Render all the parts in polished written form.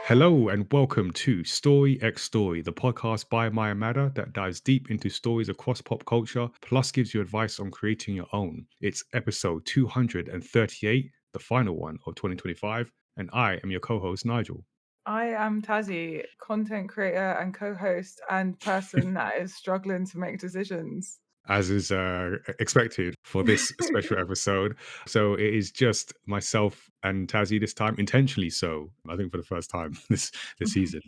Hello and welcome to Story X Story, the podcast by Maya Mada that dives deep into stories across pop culture, plus gives you advice on creating your own. It's episode 238, the final one of 2025, and I am your co host, Nigel. I am Tazzy, content creator and co-host and person that is struggling to make decisions. As is expected for this special episode. So it is just myself and Tazzy this time, intentionally so. I think for the first time this season,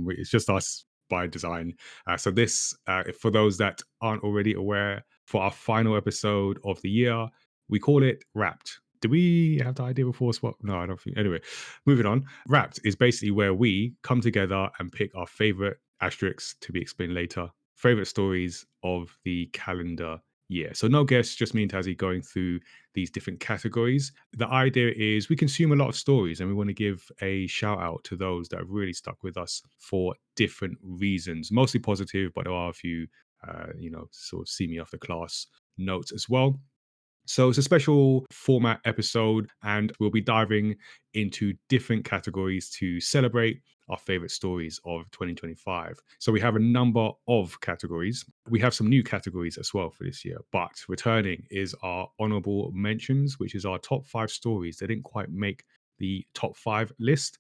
it's just us by design. For those that aren't already aware, for our final episode of the year, we call it Wrapped. Did we have the idea before? Swap? No, I don't think. Anyway, moving on. Wrapped is basically where we come together and pick our favorite asterisks to be explained later favorite stories of the calendar year. So no guests, just me and Tazzy going through these different categories. The idea is we consume a lot of stories and we want to give a shout out to those that have really stuck with us for different reasons, mostly positive, but there are a few, sort of see me off the class notes as well. So it's a special format episode, and we'll be diving into different categories to celebrate our favorite stories of 2025. So we have a number of categories. We have some new categories as well for this year, but returning is our honourable mentions, which is our top five stories that didn't quite make the top five list.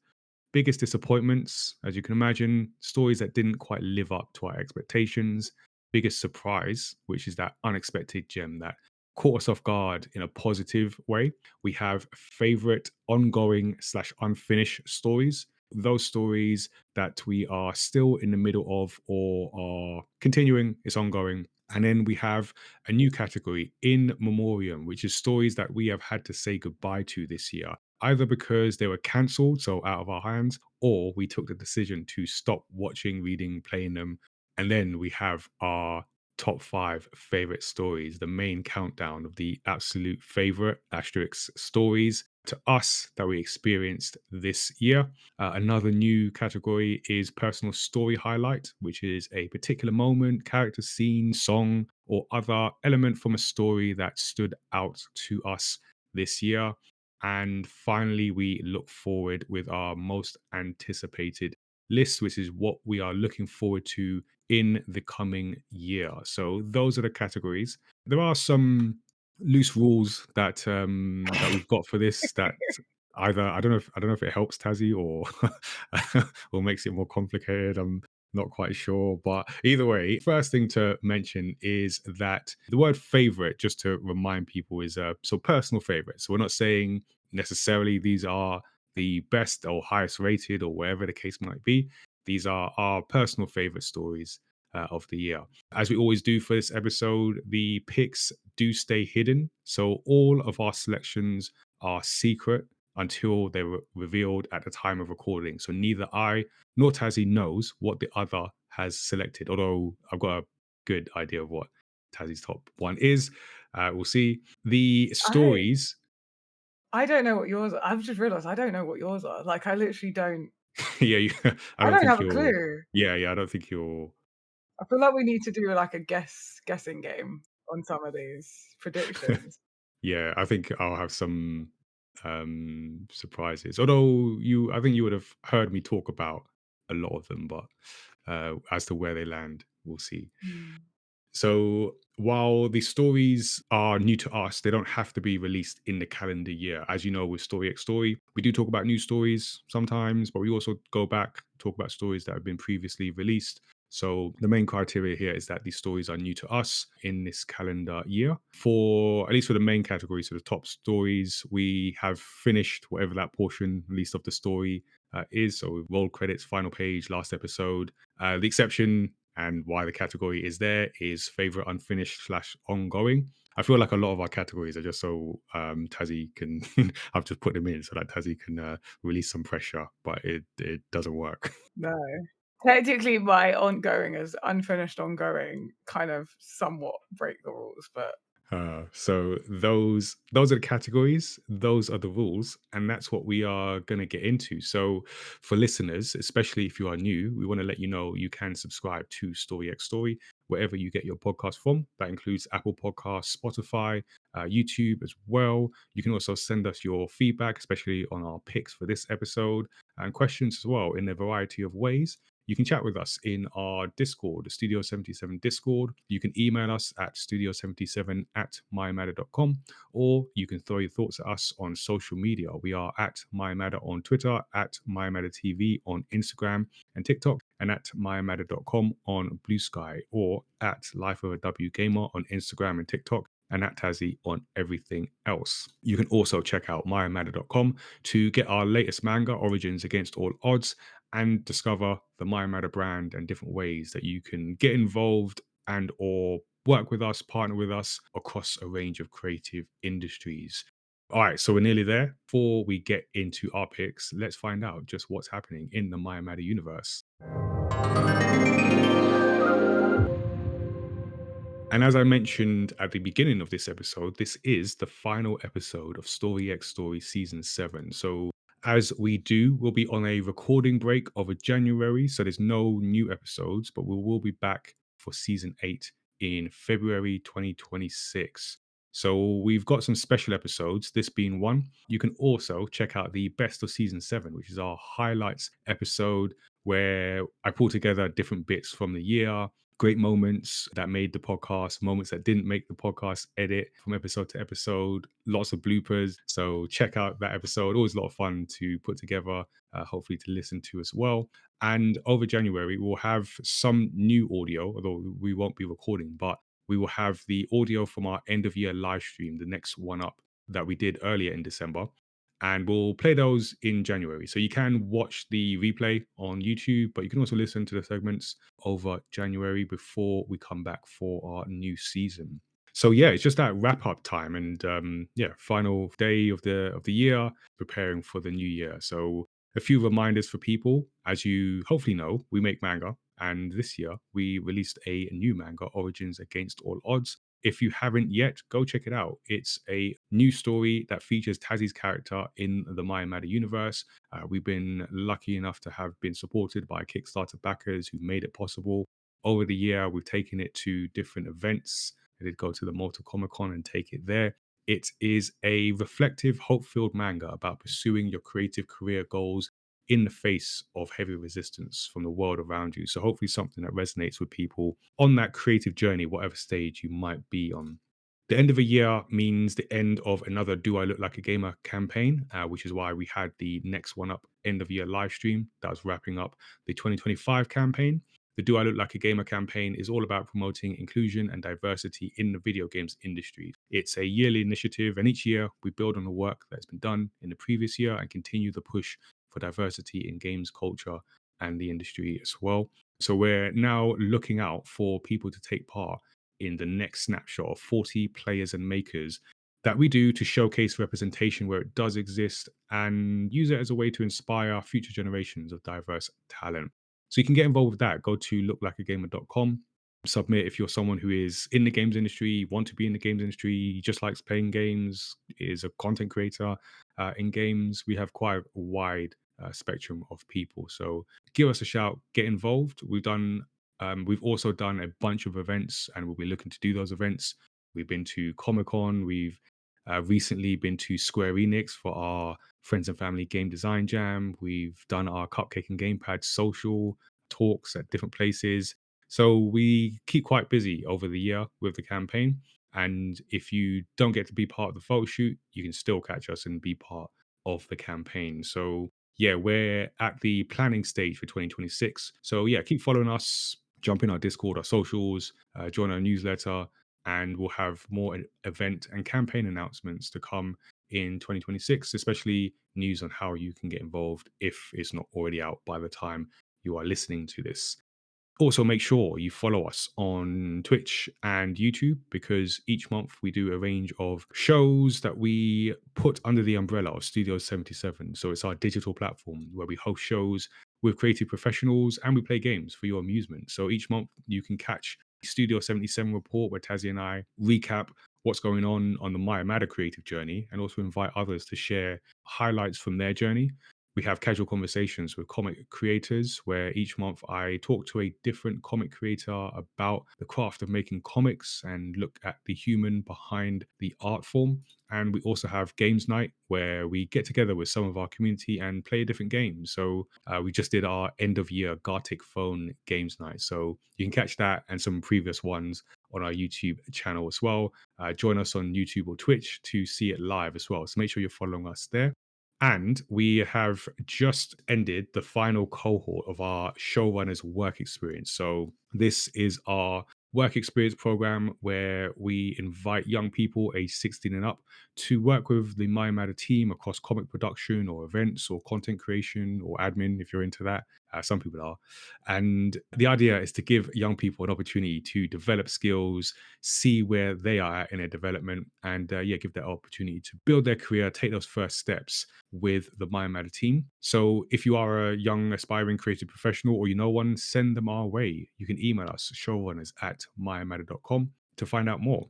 Biggest disappointments, as you can imagine, stories that didn't quite live up to our expectations. Biggest surprise, which is that unexpected gem that caught us off guard in a positive way. We have favorite ongoing slash unfinished stories. Those stories that we are still in the middle of or are continuing, it's ongoing. And then we have a new category, In Memoriam, which is stories that we have had to say goodbye to this year, either because they were cancelled, so out of our hands, or we took the decision to stop watching, reading, playing them. And then we have our top five favorite stories, the main countdown of the absolute favorite asterisk stories to us that we experienced this year. Another new category is personal story highlight, which is a particular moment, character, scene, song, or other element from a story that stood out to us this year. And finally, we look forward with our most anticipated list, which is what we are looking forward to in the coming year. So those are the categories. There are some loose rules that we've got for this that either I don't know if it helps Tazzy or or makes it more complicated. I'm not quite sure, but either way, first thing to mention is that the word favorite, just to remind people, is so personal favorite. So we're not saying necessarily these are the best or highest rated or whatever the case might be. These are our personal favorite stories of the year. As we always do for this episode, the picks do stay hidden. So all of our selections are secret until they were revealed at the time of recording. So neither I nor Tazzy knows what the other has selected, although I've got a good idea of what Tazzy's top one is. We'll see. The I stories. I don't know what yours are. I've just realized I don't know what yours are. Like I literally don't Yeah, I I don't don't think have a you're. clue. Yeah, I don't think you're. I feel like we need to do like a guessing game on some of these predictions. Yeah, I think I'll have some surprises. Although I think you would have heard me talk about a lot of them, but as to where they land, we'll see. Hmm. So while the stories are new to us, they don't have to be released in the calendar year. As you know, with Story X Story, we do talk about new stories sometimes, but we also go back, talk about stories that have been previously released. So the main criteria here is that these stories are new to us in this calendar year. For at least for the main category, so the top stories, we have finished whatever that portion, at least of the story is. So we roll credits, final page, last episode. The exception and why the category is there is favorite unfinished slash ongoing. I feel like a lot of our categories are just so Tazzy can. I've just put them in so that Tazzy can release some pressure, but it doesn't work. No. Technically my ongoing is unfinished ongoing kind of somewhat break the rules, but So those are the categories, those are the rules, and that's what we are going to get into. So for listeners, especially if you are new, we want to let you know you can subscribe to Story X Story, wherever you get your podcast from. That includes Apple Podcasts, Spotify, YouTube as well. You can also send us your feedback, especially on our picks for this episode, and questions as well in a variety of ways. You can chat with us in our Discord, the Studio 77 Discord. You can email us at studio77 at mymatter.com, or you can throw your thoughts at us on social media. We are at mymatter on Twitter, at mymattertv on Instagram and TikTok, and at mymatter.com on Blue Sky, or at Life of a W Gamer on Instagram and TikTok, and at Tazziii on everything else. You can also check out mymatter.com to get our latest manga, Origins Against All Odds, and discover the My Matter brand and different ways that you can get involved and or work with us, partner with us across a range of creative industries. All right, so we're nearly there. Before we get into our picks, let's find out just what's happening in the My Matter universe. And as I mentioned at the beginning of this episode, this is the final episode of Story X Story Season 7. So, as we do, we'll be on a recording break over January. So, there's no new episodes, but we will be back for Season 8 in February 2026. So, we've got some special episodes, this being one. You can also check out the Best of Season 7, which is our highlights episode, where I pull together different bits from the year, great moments that made the podcast, moments that didn't make the podcast edit from episode to episode, lots of bloopers. So check out that episode. Always a lot of fun to put together, hopefully to listen to as well. And over January, we'll have some new audio, although we won't be recording, but we will have the audio from our end of year live stream, the next one up that we did earlier in December. And we'll play those in January. So you can watch the replay on YouTube, but you can also listen to the segments over January before we come back for our new season. So yeah, it's just that wrap up time, and yeah, final day of the year, preparing for the new year. So a few reminders for people, as you hopefully know, we make manga, and this year we released a new manga, Origins Against All Odds. If you haven't yet, go check it out. It's a new story that features Tazzii's character in the My Matter universe. We've been lucky enough to have been supported by Kickstarter backers who made it possible. Over the year, we've taken it to different events. I did go to the Malta Comic Con and take it there. It is a reflective, hope-filled manga about pursuing your creative career goals in the face of heavy resistance from the world around you. So hopefully something that resonates with people on that creative journey, whatever stage you might be on. The end of a year means the end of another Do I Look Like a Gamer campaign, which is why we had the next one up end of year live stream that was wrapping up the 2025 campaign. The Do I Look Like a Gamer campaign is all about promoting inclusion and diversity in the video games industry. It's a yearly initiative, and each year we build on the work that's been done in the previous year and continue the push for diversity in games culture and the industry as well. So we're now looking out for people to take part in the next snapshot of 40 players and makers that we do to showcase representation where it does exist and use it as a way to inspire future generations of diverse talent. So you can get involved with that. Go to looklikeagamer.com. Submit if you're someone who is in the games industry, want to be in the games industry, just likes playing games, is a content creator in games. We have quite a wide spectrum of people. So give us a shout, get involved. We've also done a bunch of events, and we'll be looking to do those events. We've been to Comic Con. We've recently been to Square Enix for our Friends and Family Game Design Jam. We've done our Cupcake and Gamepad social talks at different places. So we keep quite busy over the year with the campaign. And if you don't get to be part of the photo shoot, you can still catch us and be part of the campaign. So yeah, we're at the planning stage for 2026. So yeah, keep following us, jump in our Discord, our socials, join our newsletter, and we'll have more event and campaign announcements to come in 2026, especially news on how you can get involved if it's not already out by the time you are listening to this. Also, make sure you follow us on Twitch and YouTube, because each month we do a range of shows that we put under the umbrella of Studio 77. So it's our digital platform where we host shows with creative professionals and we play games for your amusement. So each month you can catch Studio 77 report, where Tazziii and I recap what's going on the Maya Matter creative journey, and also invite others to share highlights from their journey. We have casual conversations with comic creators, where each month I talk to a different comic creator about the craft of making comics and look at the human behind the art form. And we also have games night, where we get together with some of our community and play different games. So we just did our end of year Gartic Phone games night. So you can catch that and some previous ones on our YouTube channel as well. Join us on YouTube or Twitch to see it live as well. So make sure you're following us there. And we have just ended the final cohort of our showrunners work experience. So this is our work experience program where we invite young people aged 16 and up to work with the My Matter team across comic production or events or content creation or admin if you're into that. Some people are. And the idea is to give young people an opportunity to develop skills, see where they are at in their development, and yeah, give that opportunity to build their career, take those first steps with the My Matter team. So if you are a young aspiring creative professional or you know one, send them our way. You can email us showrunners@mymatter.com to find out more.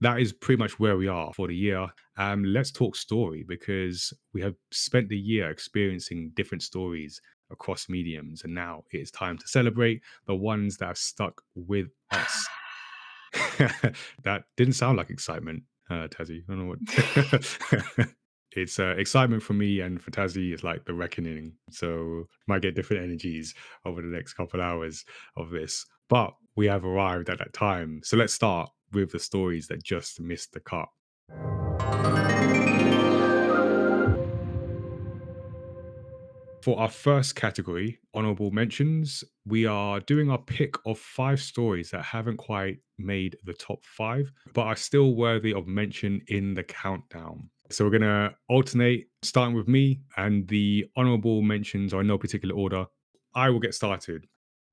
That is pretty much where we are for the year. Let's talk story, because we have spent the year experiencing different stories across mediums, and now it is time to celebrate the ones that have stuck with us. That didn't sound like excitement, Tazzy. I don't know what. It's excitement for me, and for Tazzy, it's like the reckoning. So might get different energies over the next couple hours of this. But we have arrived at that time. So let's start with the stories that just missed the cut. For our first category, honorable mentions, we are doing our pick of 5 stories that haven't quite made the top 5, but are still worthy of mention in the countdown. So we're going to alternate, starting with me, and the honorable mentions are in no particular order. I will get started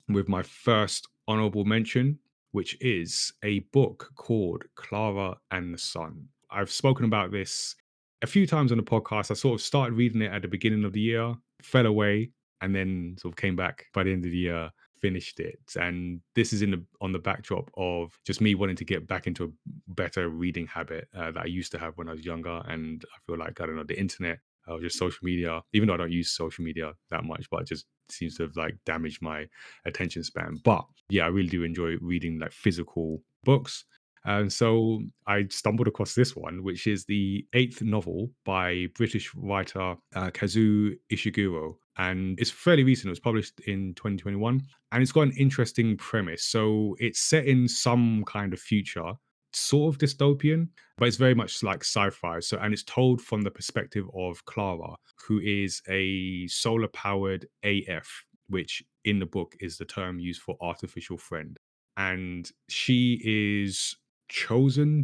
with my first honorable mention, which is a book called Clara and the Sun. I've spoken about this a few times on the podcast. I sort of started reading it at the beginning of the year, fell away, and then sort of came back by the end of the year, finished it. And this is in the on the backdrop of just me wanting to get back into a better reading habit that I used to have when I was younger. And I feel like, I don't know, the internet or just social media, even though I don't use social media that much, but it just seems to have like damaged my attention span. But yeah, I really do enjoy reading like physical books. And so I stumbled across this one, which is the 8th novel by British writer Kazuo Ishiguro. And it's fairly recent. It was published in 2021. And it's got an interesting premise. So it's set in some kind of future, sort of dystopian, but it's very much like sci-fi. So, and it's told from the perspective of Clara, who is a solar powered AF, which in the book is the term used for artificial friend. And she is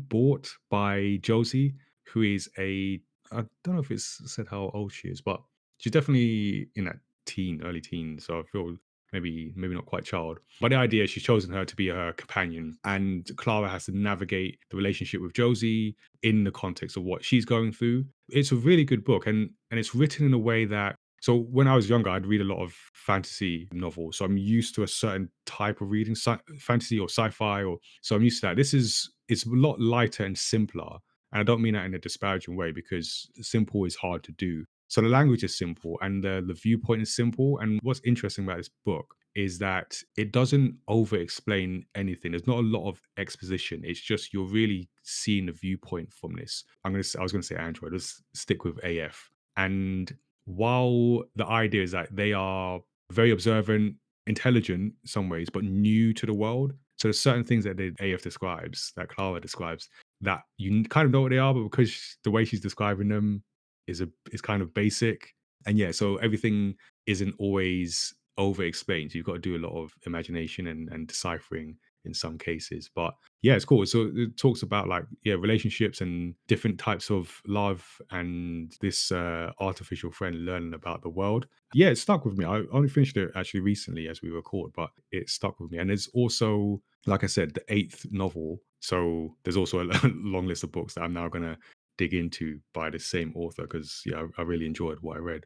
bought by Josie, who is I don't know if it's said how old she is, but she's definitely in that early teen. So I feel maybe not quite child. But the idea is she's chosen her to be her companion. And Clara has to navigate the relationship with Josie in the context of what she's going through. It's a really good book, and it's written in a way that, so when I was younger, I'd read a lot of fantasy novels. So I'm used to a certain type of reading, fantasy or sci-fi, or so I'm used to that. It's a lot lighter and simpler. And I don't mean that in a disparaging way, because simple is hard to do. So the language is simple and the viewpoint is simple. And what's interesting about this book is that it doesn't over explain anything. There's not a lot of exposition. It's just you're really seeing the viewpoint from this. I was gonna say Android. Let's stick with AF. And while the idea is that they are very observant, intelligent in some ways, but new to the world. So there's certain things that the AF describes, that Clara describes, that you kind of know what they are, but because the way she's describing them is kind of basic. And yeah, so everything isn't always over explained. So you've got to do a lot of imagination and deciphering in some cases. But yeah, it's cool. So it talks about like, yeah, relationships and different types of love, and this artificial friend learning about the world. Yeah, it stuck with me. I only finished it actually recently as we record, but it stuck with me. And there's also, like I said, the 8th novel. So there's also a long list of books that I'm now going to dig into by the same author, because yeah, I really enjoyed what I read.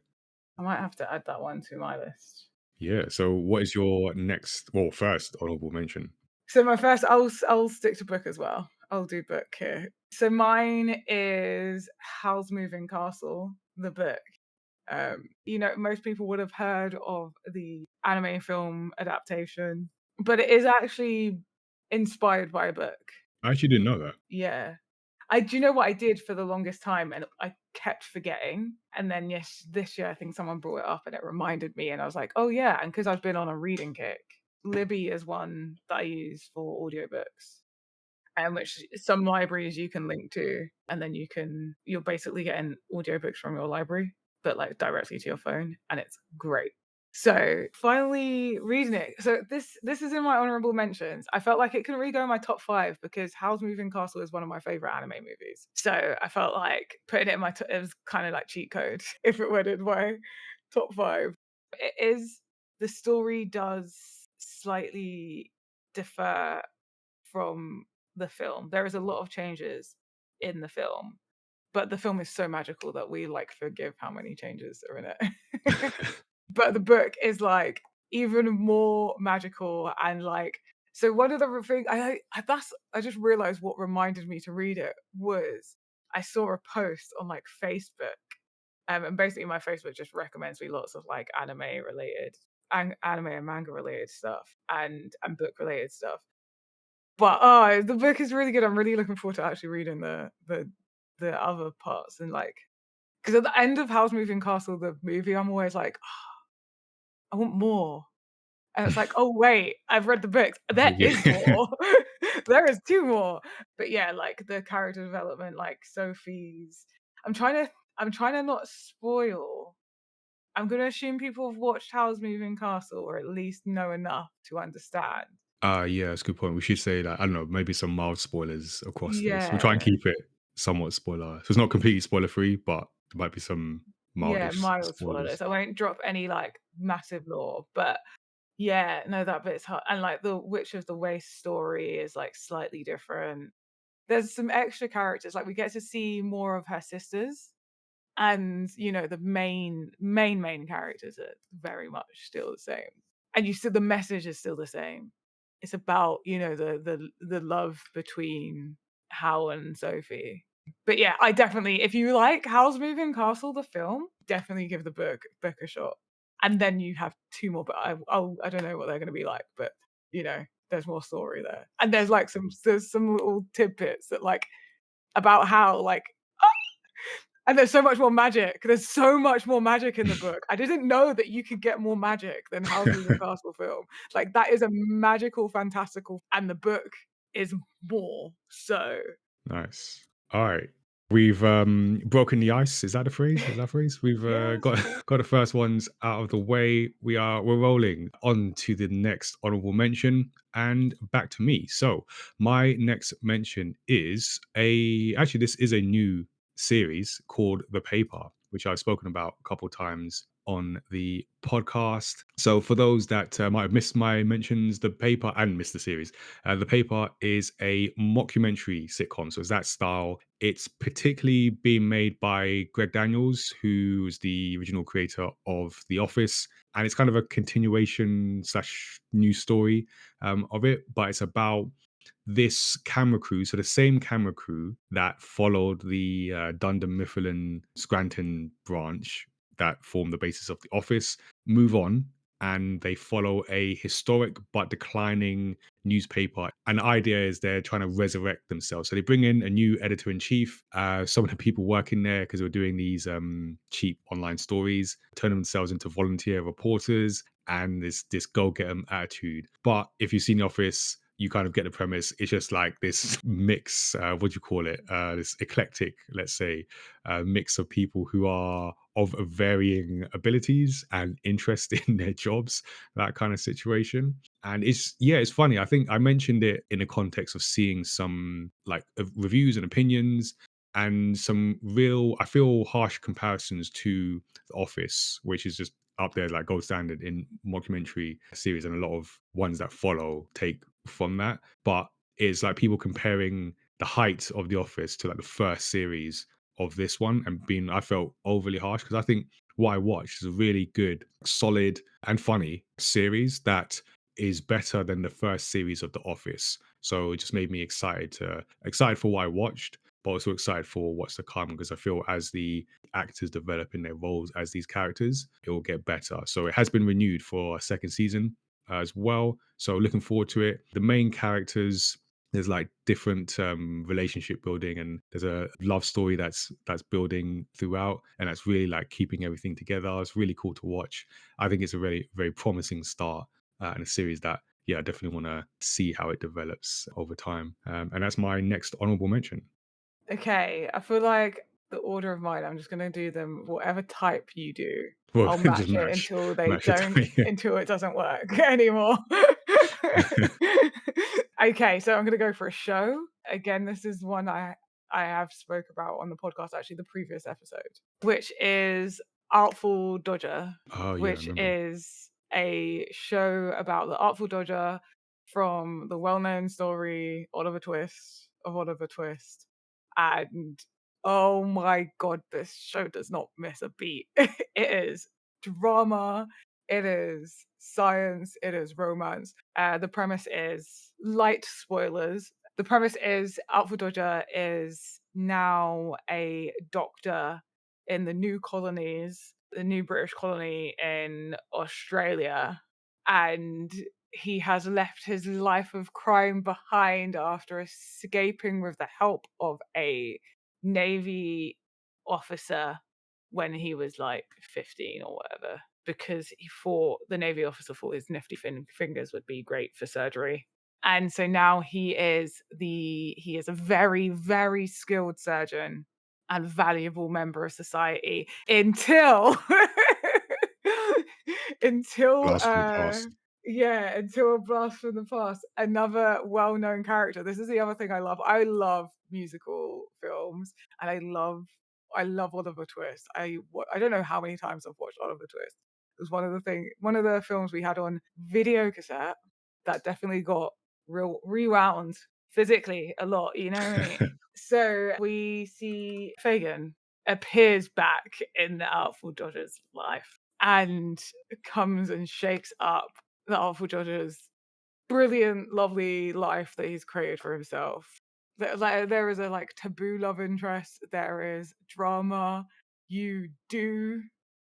I might have to add that one to my list. Yeah. So what is your first honorable mention? So my first, I'll stick to book as well. I'll do book here. So mine is Howl's Moving Castle, the book. Most people would have heard of the anime film adaptation, but it is actually inspired by a book. I actually didn't know that. Yeah. Do you know what I did for the longest time, and I kept forgetting, and then, yes, this year, I think someone brought it up and it reminded me, and I was like, "Oh, yeah," and because 'cause I've been on a reading kick, Libby is one that I use for audiobooks, which some libraries you can link to, and then you're basically getting audiobooks from your library, but, like, directly to your phone, and it's great. So, finally reading it. So this is in my honourable mentions. I felt like it can really go in my top 5 because Howl's Moving Castle is one of my favourite anime movies. So, I felt like putting it in my it was kinda like cheat code if it went in my top 5. It is the story does slightly differ from the film. There is a lot of changes in the film, but the film is so magical that we, like, forgive how many changes are in it. But the book is, like, even more magical and, like, so one of the thing I just realized what reminded me to read it was I saw a post on, like, Facebook, and basically my Facebook just recommends me lots of, like, anime and manga related stuff and book related stuff. But, the book is really good. I'm really looking forward to actually reading the other parts and, like, because at the end of Howl's Moving Castle, the movie, I'm always like, "I want more." And it's like, "Oh, wait, I've read the books. There is Yeah. more. There is 2 more." But yeah, like, the character development, like, Sophie's I'm trying to not spoil. I'm gonna assume people have watched Howl's Moving Castle or at least know enough to understand. Yeah, that's a good point. We should say that, I don't know, maybe some mild spoilers across this. We'll try and Yeah. keep it somewhat spoiler. So it's not completely spoiler free, but there might be some Yeah, mildish mild spoilers. spoilers. I won't drop any, like, massive lore, but yeah, no, that bit's hard, and, like, the Witch of the Waste story is, like, slightly different. There's some extra characters, like, we get to see more of her sisters, and, the main characters are very much still the same, and you still the message is still the same. It's about, the love between Hal and Sophie. But yeah, I definitely if you like Howl's Moving Castle, the film, definitely give the book a shot. And then you have 2 more, but I don't know what they're gonna be like, but, there's more story there. And there's some little tidbits that, like, about how, like, and there's so much more magic. There's so much more magic in the book. I didn't know that you could get more magic than Howl's Moving Castle film. Like, that is a magical, fantastical and the book is more. So Nice. All right. We've broken the ice. Is that a phrase? Is that a phrase? We've yeah, got sure. got the first ones out of the way. We're rolling on to the next honorable mention and back to me. So my next mention is a actually this is a new series called The Paper, which I've spoken about a couple times on the podcast. So for those that might have missed my mentions, The Paper and missed the series, The Paper is a mockumentary sitcom, so it's that style. It's particularly being made by Greg Daniels, who's the original creator of The Office, and it's kind of a continuation slash new story of it, but it's about this camera crew, so the same camera crew that followed the Dunder Mifflin Scranton branch that formed the basis of The Office, move on and they follow a historic but declining newspaper. And the idea is they're trying to resurrect themselves. So they bring in a new editor in chief. Some of the people working there, because they were doing these cheap online stories, turn themselves into volunteer reporters and this go get 'em attitude. But if you've seen The Office, you kind of get the premise. It's just like this mix, what do you call it? This eclectic, let's say, mix of people who are of varying abilities and interest in their jobs, that kind of situation. And it's funny. I think I mentioned it in the context of seeing some like reviews and opinions and some real, I feel, harsh comparisons to The Office, which is just up there like gold standard in mockumentary series, and a lot of ones that follow take from that. But it's like people comparing the height of The Office to like the first series of this one and being, I felt overly harsh because I think what I watched is a really good, solid, and funny series that is better than the first series of The Office. So it just made me excited for what I watched. but also excited for what's to come because I feel as the actors develop in their roles as these characters, it will get better. So it has been renewed for a second season as well. So looking forward to it. The main characters, there's like different relationship building, and there's a love story that's building throughout, and that's really like keeping everything together. It's really cool to watch. I think it's a very very promising start in a series that, yeah, I definitely want to see how it develops over time. And that's my next honorable mention. Okay, I feel like the order of mine, I'm just gonna do them whatever type you do. Well, I'll just match it until they match it. don't Yeah. until it doesn't work anymore. Okay, so I'm gonna go for a show. Again, this is one I have spoke about on the podcast, actually, the previous episode, which is Artful Dodger, Oh yeah, I which remember. is a show about the Artful Dodger from the well-known story Oliver Twist. And oh my god, this show does not miss a beat. It is drama, it is science, it is romance. The premise is light spoilers. The premise is Artful Dodger is now a doctor in the new colonies, the new British colony in Australia, and he has left his life of crime behind after escaping with the help of a Navy officer when he was like 15 or whatever, because the Navy officer thought his nifty fingers would be great for surgery. And so now he is a very, very skilled surgeon and valuable member of society until until Blast from the past. yeah, until a blast from the past. Another well-known character. This is the other thing I love. I love musical films, and I love Oliver Twist. I don't know how many times I've watched Oliver Twist. It was one of the films we had on video cassette that definitely got rewound physically a lot, you know what I mean? So we see Fagin appears back in the Artful Dodger's life and comes and shakes up the Artful Dodger's brilliant, lovely life that he's created for himself. There is a like taboo love interest. There is drama. You do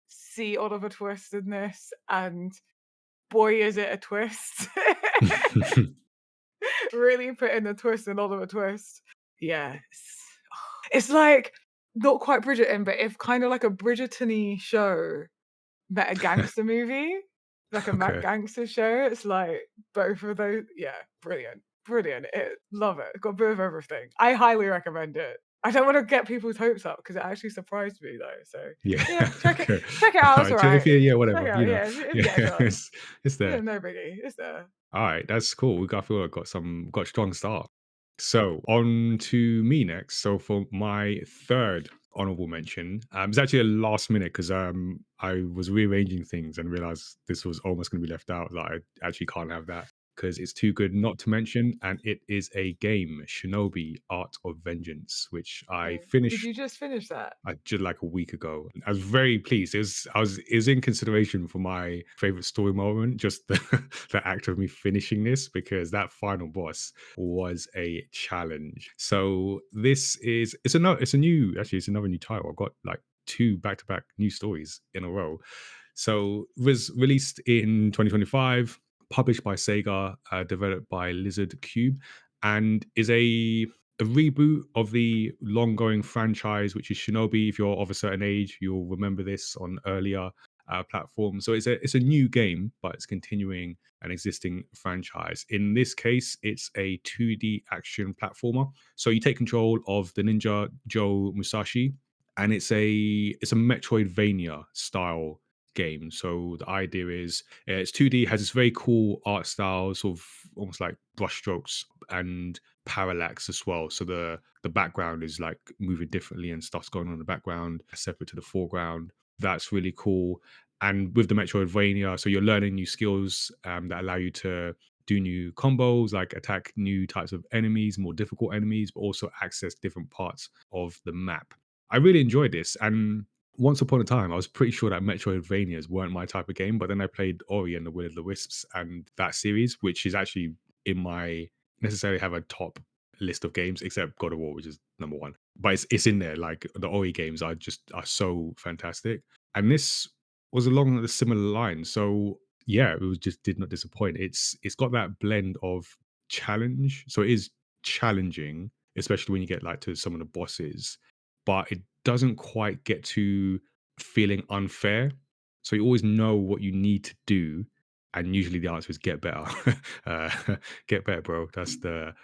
see Oliver Twist in this, and boy, is it a twist! Really putting a twist in Oliver Twist. Yes, it's like not quite Bridgerton, but if kind of like a Bridgerton-y show met a gangster movie, like a mad Okay. gangster show. It's like both of those. Yeah, brilliant, brilliant. Love it. Got a bit of everything. I highly recommend it. I don't want to get people's hopes up because it actually surprised me though. So Yeah. yeah, Okay. check it All out. It's right. So if alright. you, yeah, Check whatever. it out. Yeah, it's Yeah, getting done. it's Yeah, there. no biggie. It's there. All right, that's cool. I feel like got a strong start. So on to me next. So for my third honorable mention, it's actually a last minute because I was rearranging things and realized this was almost going to be left out. Like I actually can't have that because it's too good not to mention, and it is a game, Shinobi: Art of Vengeance, which I Okay. Did finished you just finish that? just like a week ago. I was very pleased. It was in consideration for my favorite story moment, just the, the act of me finishing this because that final boss was a challenge. So it's another new title. I've got like two back to back new stories in a row. So it was released in 2025, published by Sega, developed by Lizard Cube, and is a reboot of the long-going franchise, which is Shinobi. If you're of a certain age, you'll remember this on earlier platforms. So it's a new game, but it's continuing an existing franchise. In this case, it's a 2D action platformer. So you take control of the ninja Joe Musashi, and it's a Metroidvania style game. So the idea is it's 2D, has this very cool art style, sort of almost like brushstrokes and parallax as well. So the background is like moving differently and stuff's going on in the background, separate to the foreground. That's really cool. And with the Metroidvania, so you're learning new skills that allow you to do new combos, like attack new types of enemies, more difficult enemies, but also access different parts of the map. I really enjoyed this. And once upon a time, I was pretty sure that Metroidvanias weren't my type of game, but then I played Ori and the Will of the Wisps and that series, which is actually in my necessarily have a top list of games, except God of War, which is number one. but it's in there. Like the Ori games are so fantastic, and this was along the similar line. So yeah, it was just did not disappoint. It's got that blend of challenge, so it is challenging, especially when you get like to some of the bosses, but it doesn't quite get to feeling unfair. So you always know what you need to do, and usually the answer is get better. uh, get better, bro. That's the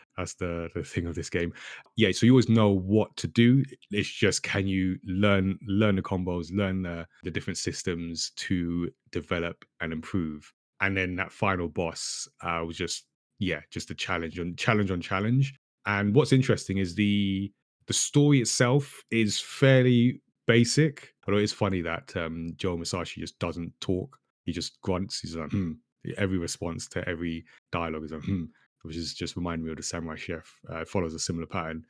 thing of this game. Yeah, so you always know what to do. It's just can you learn the combos, learn the different systems to develop and improve. And then that final boss was just yeah, just a challenge on challenge. And what's interesting is the story itself is fairly basic, although it's funny that Joe Masashi just doesn't talk. He just grunts. He's like, hmm. Every response to every dialogue is like, hmm, which is just reminding me of the Samurai Chef. It follows a similar pattern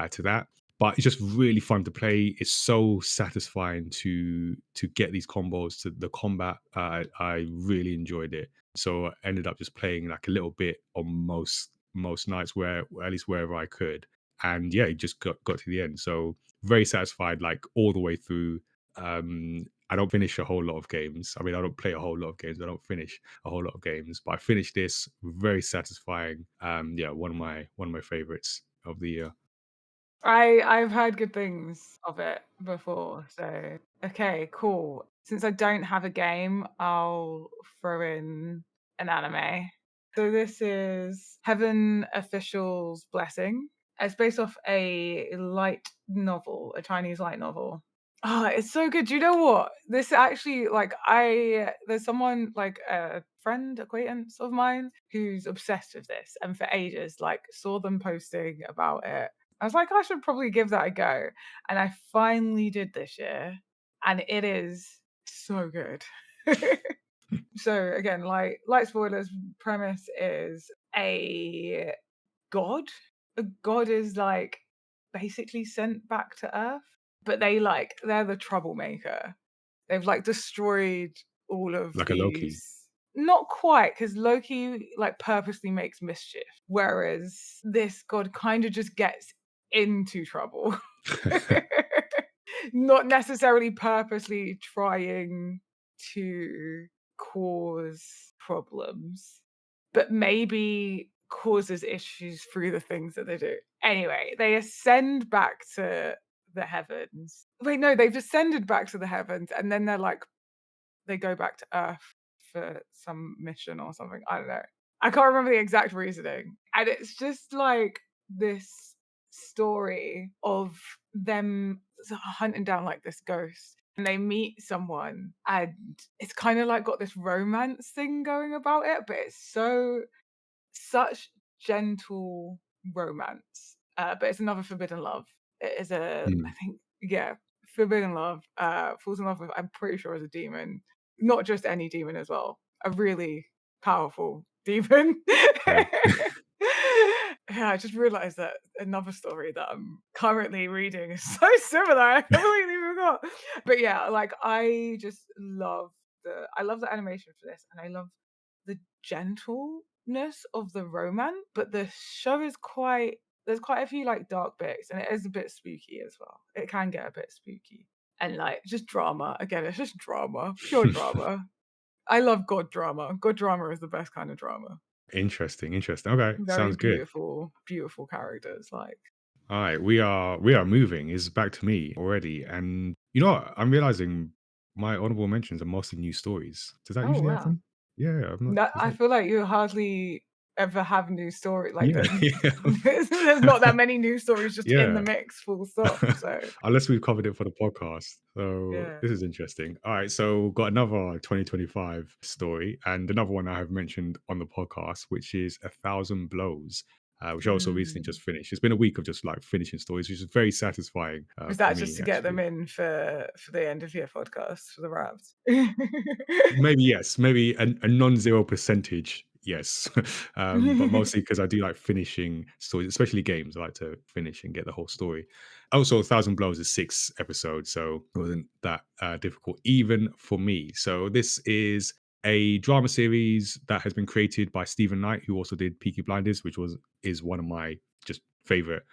to that. But it's just really fun to play. It's so satisfying to get these combos. To the combat, I really enjoyed it. So I ended up just playing like a little bit on most nights, where at least wherever I could. And yeah, it just got to the end. So very satisfied, like all the way through. I don't finish a whole lot of games. I mean, I don't play a whole lot of games. I don't finish a whole lot of games, but I finished this very satisfying. Yeah, one of my favorites of the year. I've heard good things of it before, so okay, cool. Since I don't have a game, I'll throw in an anime. So this is Heaven Official's Blessing. It's based off a light novel, a Chinese light novel. Oh, it's so good. Do you know what? This actually, like, there's someone, like a friend, acquaintance of mine, who's obsessed with this, and for ages, like, saw them posting about it. I was like, I should probably give that a go. And I finally did this year, and it is so good. So again, like light spoilers, premise is god. A god is like basically sent back to Earth, but they're the troublemaker. They've like destroyed all of Like a Loki. these. Not quite, because Loki like purposely makes mischief, whereas this god kind of just gets into trouble. Not necessarily purposely trying to cause problems, but maybe causes issues through the things that they do. Anyway, they ascend back to the heavens. Wait, no, they've ascended back to the heavens, and then they go back to Earth for some mission or something. I don't know. I can't remember the exact reasoning. And it's just like this story of them hunting down like this ghost. And they meet someone, and it's kind of like got this romance thing going about it, but it's such gentle romance. But it's another forbidden love. It is I Mm, think, yeah, forbidden love. Falls in love with, I'm pretty sure, is a demon, not just any demon as well. A really powerful demon. okay. Yeah, I just realized that another story that I'm currently reading is so similar. I completely forgot. But yeah, like I love the animation for this, and I love the gentleness of the romance, but the show is quite there's quite a few like dark bits, and it is a bit spooky as well. It can get a bit spooky. And like just drama. Again, it's just drama, pure drama. I love god drama. God drama is the best kind of drama. Interesting, interesting. Okay, Very sounds good. beautiful, beautiful characters. Like, All right, we are moving. It's back to me already, and you know what? I'm realizing my honorable mentions are mostly new stories. Does that oh usually wow. happen? Yeah, I'm not. No, Does I that? feel like you hardly ever have new story like Yeah, that. yeah, There's not that many news stories just in the yeah. mix, full stop. So Unless we've covered it for the podcast. So yeah. this is interesting. All right, so got another 2025 story and another one I have mentioned on the podcast, which is A Thousand Blows, which I also recently Mm. just finished. It's been a week of just like finishing stories, which is very satisfying Was for that just me, to get them actually. in for the end of year podcast for the wraps? Maybe yes, maybe a non-zero percentage yes, but mostly because I do like finishing stories, especially games. I like to finish and get the whole story. Also, Thousand Blows is 6 episodes, so it wasn't that difficult even for me. So this is a drama series that has been created by Stephen Knight, who also did Peaky Blinders, which is one of my just favorite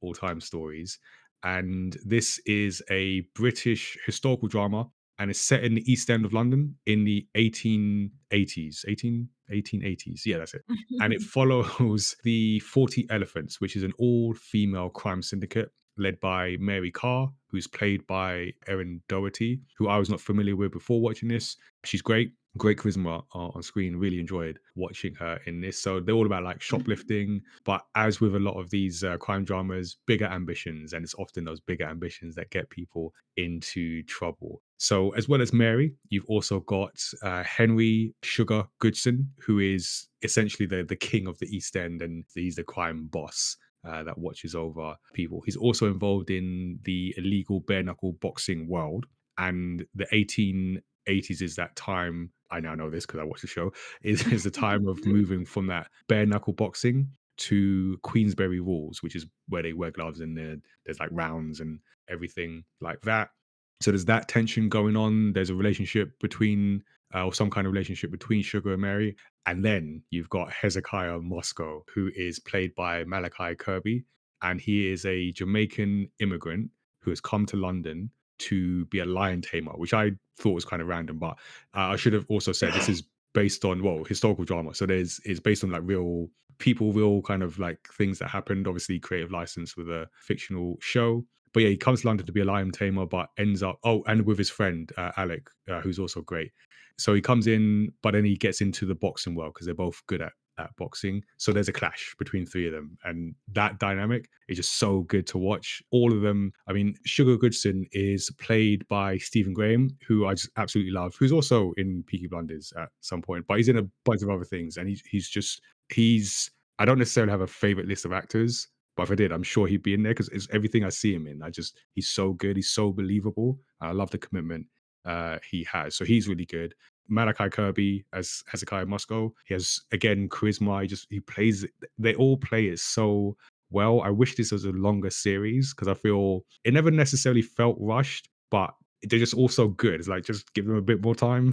all-time stories. and this is a British historical drama, and it's set in the East End of London in the 1880s. 1880s. Yeah, that's it. And it follows the 40 Elephants, which is an all-female crime syndicate led by Mary Carr, who's played by Erin Doherty, who I was not familiar with before watching this. She's great. Great charisma on screen. Really enjoyed watching her in this. So they're all about like shoplifting, but as with a lot of these crime dramas, bigger ambitions, and it's often those bigger ambitions that get people into trouble. So as well as Mary, you've also got Henry Sugar Goodson, who is essentially the king of the East End, and he's the crime boss. That watches over people. He's also involved in the illegal bare knuckle boxing world, and the 1880s is that time. I now know this because I watched the show. Is the time of moving from that bare knuckle boxing to Queensberry rules, which is where they wear gloves and there's like rounds and everything like that. So there's that tension going on. There's a relationship between, or some kind of relationship between Sugar and Mary. And then you've got Hezekiah Moscow, who is played by Malachi Kirby. And he is a Jamaican immigrant who has come to London to be a lion tamer, which I thought was kind of random. But I should have also said this is based on, well, historical drama. So it's based on like real people, real kind of like things that happened. Obviously, creative license with a fictional show. But yeah, he comes to London to be a lion tamer, but ends up, oh, and with his friend Alec, who's also great. So he comes in, but then he gets into the boxing world because they're both good at boxing. So there's a clash between three of them, and that dynamic is just so good to watch. All of them. I mean, Sugar Goodson is played by Stephen Graham, who I just absolutely love, who's also in Peaky Blinders at some point, but he's in a bunch of other things, and he's. I don't necessarily have a favorite list of actors, but if I did, I'm sure he'd be in there because it's everything I see him in. He's so good. He's so believable. I love the commitment he has. So he's really good. Malachi Kirby as Hezekiah Moscow. He has again charisma. He plays it. They all play it so well. I wish this was a longer series because I feel it never necessarily felt rushed, but they're just also good. It's like just give them a bit more time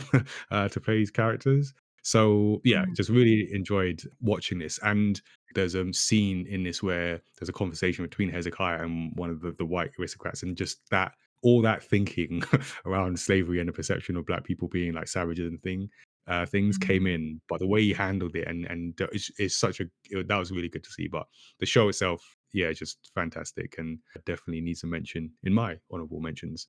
to play these characters. So yeah, Mm, just really enjoyed watching this. And there's a scene in this where there's a conversation between Hezekiah and one of the white aristocrats, and just that all that thinking around slavery and the perception of black people being like savages and things came mm. in. But the way he handled it and it's such that was really good to see. But the show itself, yeah, just fantastic and definitely needs a mention in my honorable mentions.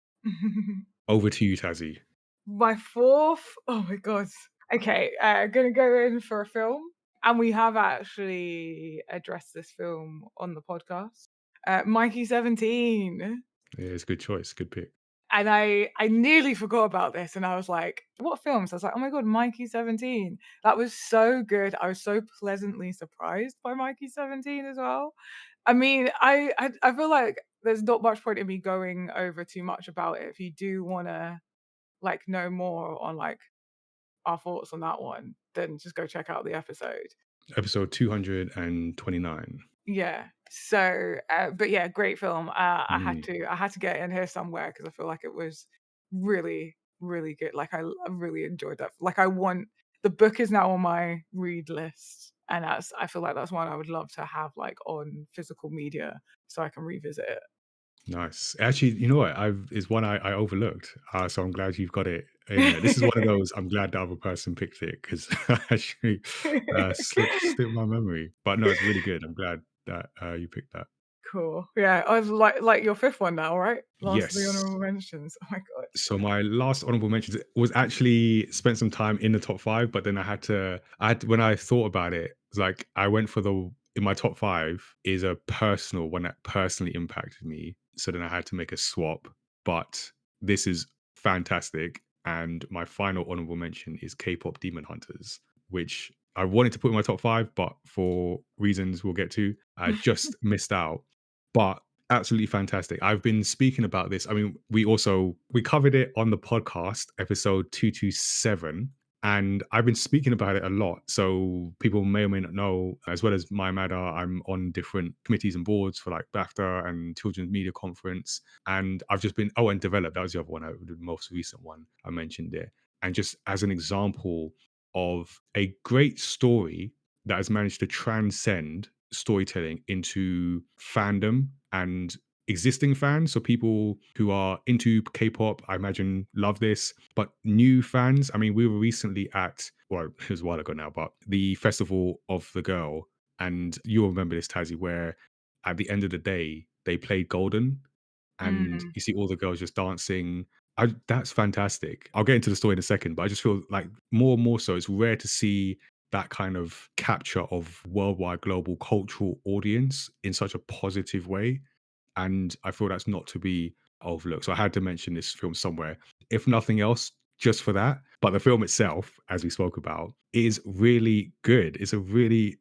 Over to you, Tazzy. My 4th, oh my god. Okay, gonna go in for a film, and we have actually addressed this film on the podcast. Mikey 17. Yeah, it's a good choice, good pick. And I nearly forgot about this, and I was like, "What films?" I was like, "Oh my god, Mikey 17." That was so good. I was so pleasantly surprised by Mikey 17 as well. I mean, I feel like there's not much point in me going over too much about it. If you do wanna, like, know more on, like, our thoughts on that one, then just go check out the episode. Episode 229. Yeah. So, but yeah, great film. Mhm. I had to get it in here somewhere because I feel like it was really, really good. Like I really enjoyed that. Like the book is now on my read list, and I feel like that's one I would love to have like on physical media so I can revisit it. Nice. Actually, you know what? Is one I overlooked. So I'm glad you've got it in there. This is one of those. I'm glad the other person picked it because actually slipped my memory. But no, it's really good. I'm glad that you picked that. Cool. Yeah, I was like your fifth one now, right? Last of the Yes. honorable mentions. Oh my god. So my last honorable mentions was actually spent some time in the top five, but then when I thought about it, it's like I went for the in my top five is a personal one that personally impacted me. So then I had to make a swap. But this is fantastic. And my final honorable mention is K-pop Demon Hunters, which I wanted to put in my top five, but for reasons we'll get to, I just missed out. But absolutely fantastic. I've been speaking about this. I mean, we covered it on the podcast episode 227, and I've been speaking about it a lot. So people may or may not know, as well as my matter, I'm on different committees and boards for like BAFTA and Children's Media Conference. And I've just been and Develop, that was the other one, the most recent one I mentioned there. And just as an example of a great story that has managed to transcend storytelling into fandom and existing fans, so people who are into K-pop, I imagine love this. But new fans, I mean, we were recently at, well, it was a while ago now, but the Festival of the Girl, and you'll remember this, Tazzy, where at the end of the day they played Golden, and Mm, you see all the girls just dancing. That's fantastic. I'll get into the story in a second, but I just feel like more and more so, it's rare to see that kind of capture of worldwide global cultural audience in such a positive way, and I feel that's not to be overlooked. So I had to mention this film somewhere, if nothing else, just for that. But the film itself, as we spoke about, is really good. It's a really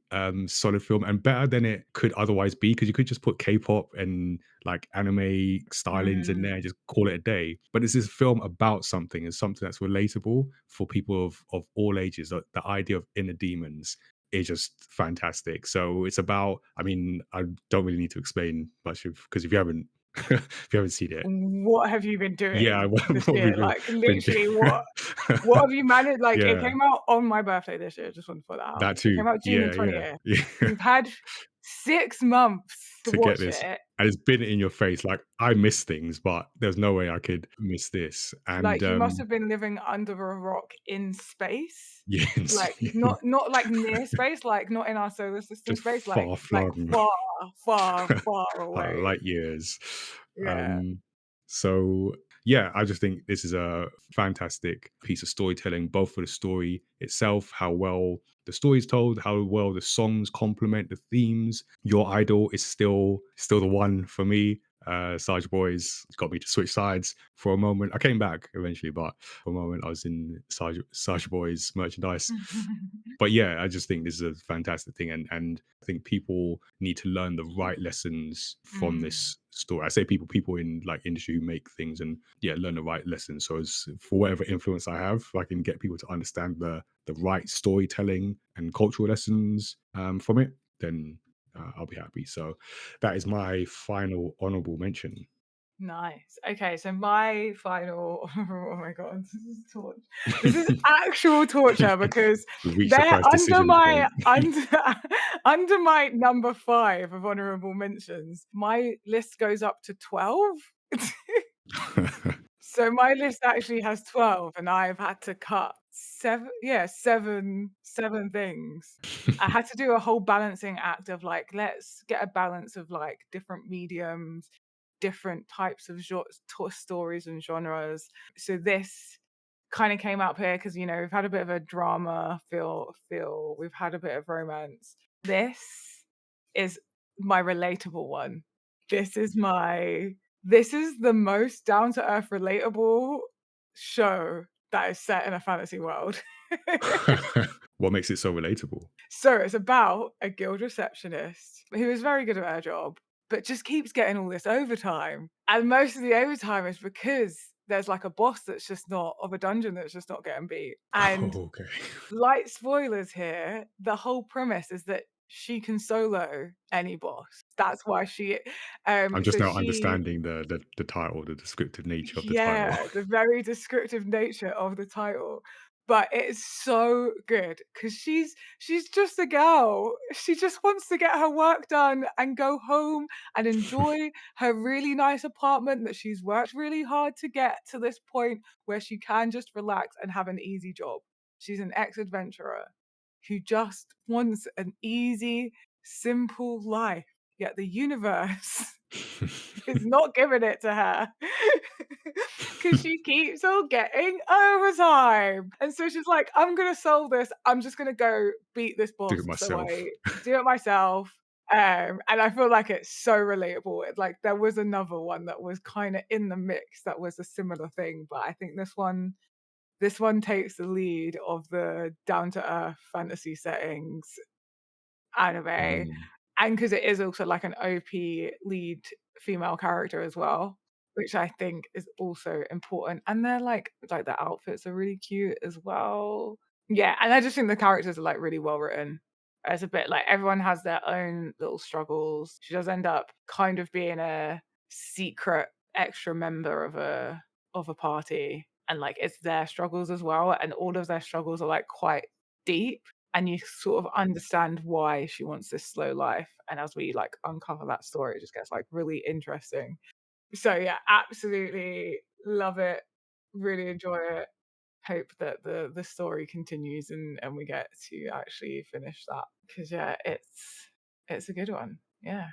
solid film and better than it could otherwise be, because you could just put K-pop and like anime stylings in mm, there and just call it a day. But it's this film about something. It's something that's relatable for people of all ages. The idea of inner demons is just fantastic. So it's about, I mean, I don't really need to explain much of, because if you haven't if you haven't seen it, what have you been yeah, doing this what year? we've Like, been literally, what doing. have you managed? Like, it Yeah, came out on my birthday this year, just want to put that out. that It too. came out June the Yeah, yeah, 20th. yeah. You've had 6 months to To get watch this, it. and it's been in your face. Like, I miss things, but there's no way I could miss this. And Like, you must have been living under a rock in space. yes, Like, not like near space, like, not in our solar system just space, far like flung. far, far, far away. Light years. Yeah. Um, so yeah, I just think this is a fantastic piece of storytelling, both for the story itself, how well the story is told, how well the songs complement the themes. Your Idol is still the one for me. Sarge Boys got me to switch sides for a moment. I came back eventually, but for a moment I was in Sarge Boys merchandise. But yeah, I just think this is a fantastic thing, and I think people need to learn the right lessons from Mm, this story. I say people in like industry who make things, and yeah, learn the right lessons. So as for whatever influence I have, if I can get people to understand the right storytelling and cultural lessons from it, then I'll be happy. So that is my final honorable mention. nice. Okay, so my final oh my god, this is torture. This is actual torture because We've reached the they're first under decision my point. under my number 5 of honorable mentions. My list goes up to 12. So my list actually has 12 and I've had to cut 7, yeah, 7 things. I had to do a whole balancing act of like, let's get a balance of like different mediums, different types of stories and genres. So this kind of came up here because you know we've had a bit of a drama feel, we've had a bit of romance. This is my relatable one. This is my this is the most down to earth relatable show that is set in a fantasy world. What makes it so relatable? So it's about a guild receptionist who is very good at her job, but just keeps getting all this overtime. And most of the overtime is because there's like a boss that's just not of a dungeon that's just not getting beat. And Oh, okay. light spoilers here, the whole premise is that she can solo any boss. That's why I'm just so now she understanding the title, the descriptive nature of the title. yeah, the very descriptive nature of the title. But it's so good because she's just a girl. She just wants to get her work done and go home and enjoy her really nice apartment that she's worked really hard to get to this point where she can just relax and have an easy job. She's an ex-adventurer who just wants an easy, simple life. Yet the universe is not giving it to her because she keeps on getting overtime. And so she's like, I'm going to solve this. I'm just going to go beat this Do boss. it So myself. I do it myself. And I feel like it's so relatable. Like there was another one that was kind of in the mix that was a similar thing, but I think this one takes the lead of the down to earth fantasy settings anime, Mm. and because it is also like an OP lead female character as well, which I think is also important, and they're like the outfits are really cute as well. Yeah, and I just think the characters are, like, really well written. It's a bit like everyone has their own little struggles. She does end up kind of being a secret extra member of a party, and, like, it's their struggles as well, and all of their struggles are, like, quite deep, and you sort of understand why she wants this slow life, and as we, like, uncover that story, it just gets, like, really interesting. So, yeah, absolutely love it, really enjoy it. Hope that the story continues and we get to actually finish that because yeah, it's a good one. Yeah.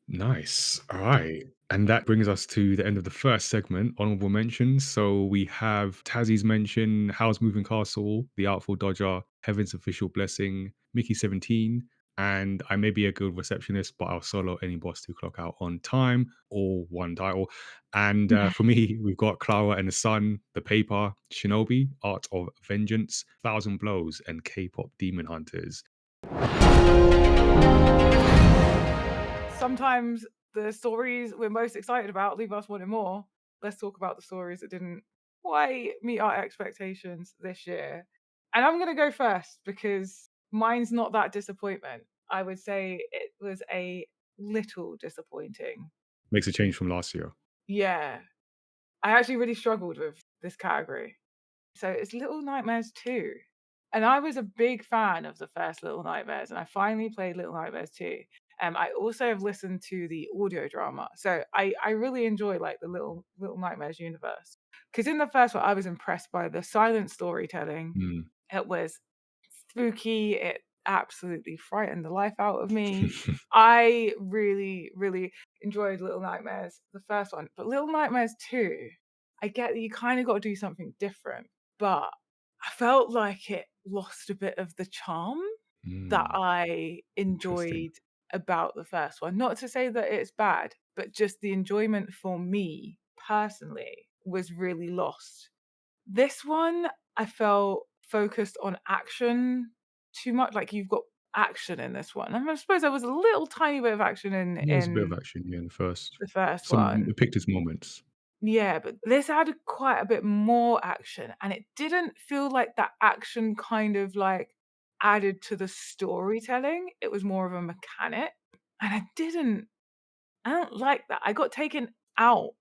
Nice. All right. And that brings us to the end of the first segment, honorable mentions. So we have Tazzie's mention, Howl's Moving Castle, The Artful Dodger, Heaven's Official Blessing, Mickey 17, and I may be a good receptionist, but I'll solo any boss to clock out on time, or one title. And for me, we've got Clara and the Sun, The Paper, Shinobi, Art of Vengeance, Thousand Blows, and K-pop Demon Hunters. Sometimes the stories we're most excited about leave us wanting more. Let's talk about the stories that didn't quite meet our expectations this year. And I'm gonna go first because mine's not that disappointment. I would say it was a little disappointing. Makes a change from last year. Yeah. I actually really struggled with this category. So it's Little Nightmares 2. And I was a big fan of the first Little Nightmares, and I finally played Little Nightmares 2. I also have listened to the audio drama. So I really enjoy like the Little Nightmares universe. Because in the first one, I was impressed by the silent storytelling. Mm. It was spooky. It absolutely frightened the life out of me. I really, really enjoyed Little Nightmares, the first one. But Little Nightmares 2, I get that you kind of got to do something different, but I felt like it lost a bit of the charm that Mm. I Interesting. enjoyed about the first one. Not to say that it's bad, but just the enjoyment for me personally was really lost. This one, I felt focused on action too much, like, you've got action in this one, and I suppose there was a little tiny bit of action Yeah, there's a bit of in action, yeah, in the first. the first Some one. Epictus moments. Yeah, but this had quite a bit more action, and it didn't feel like that action kind of, like, added to the storytelling, it was more of a mechanic, and I don't like that. I got taken out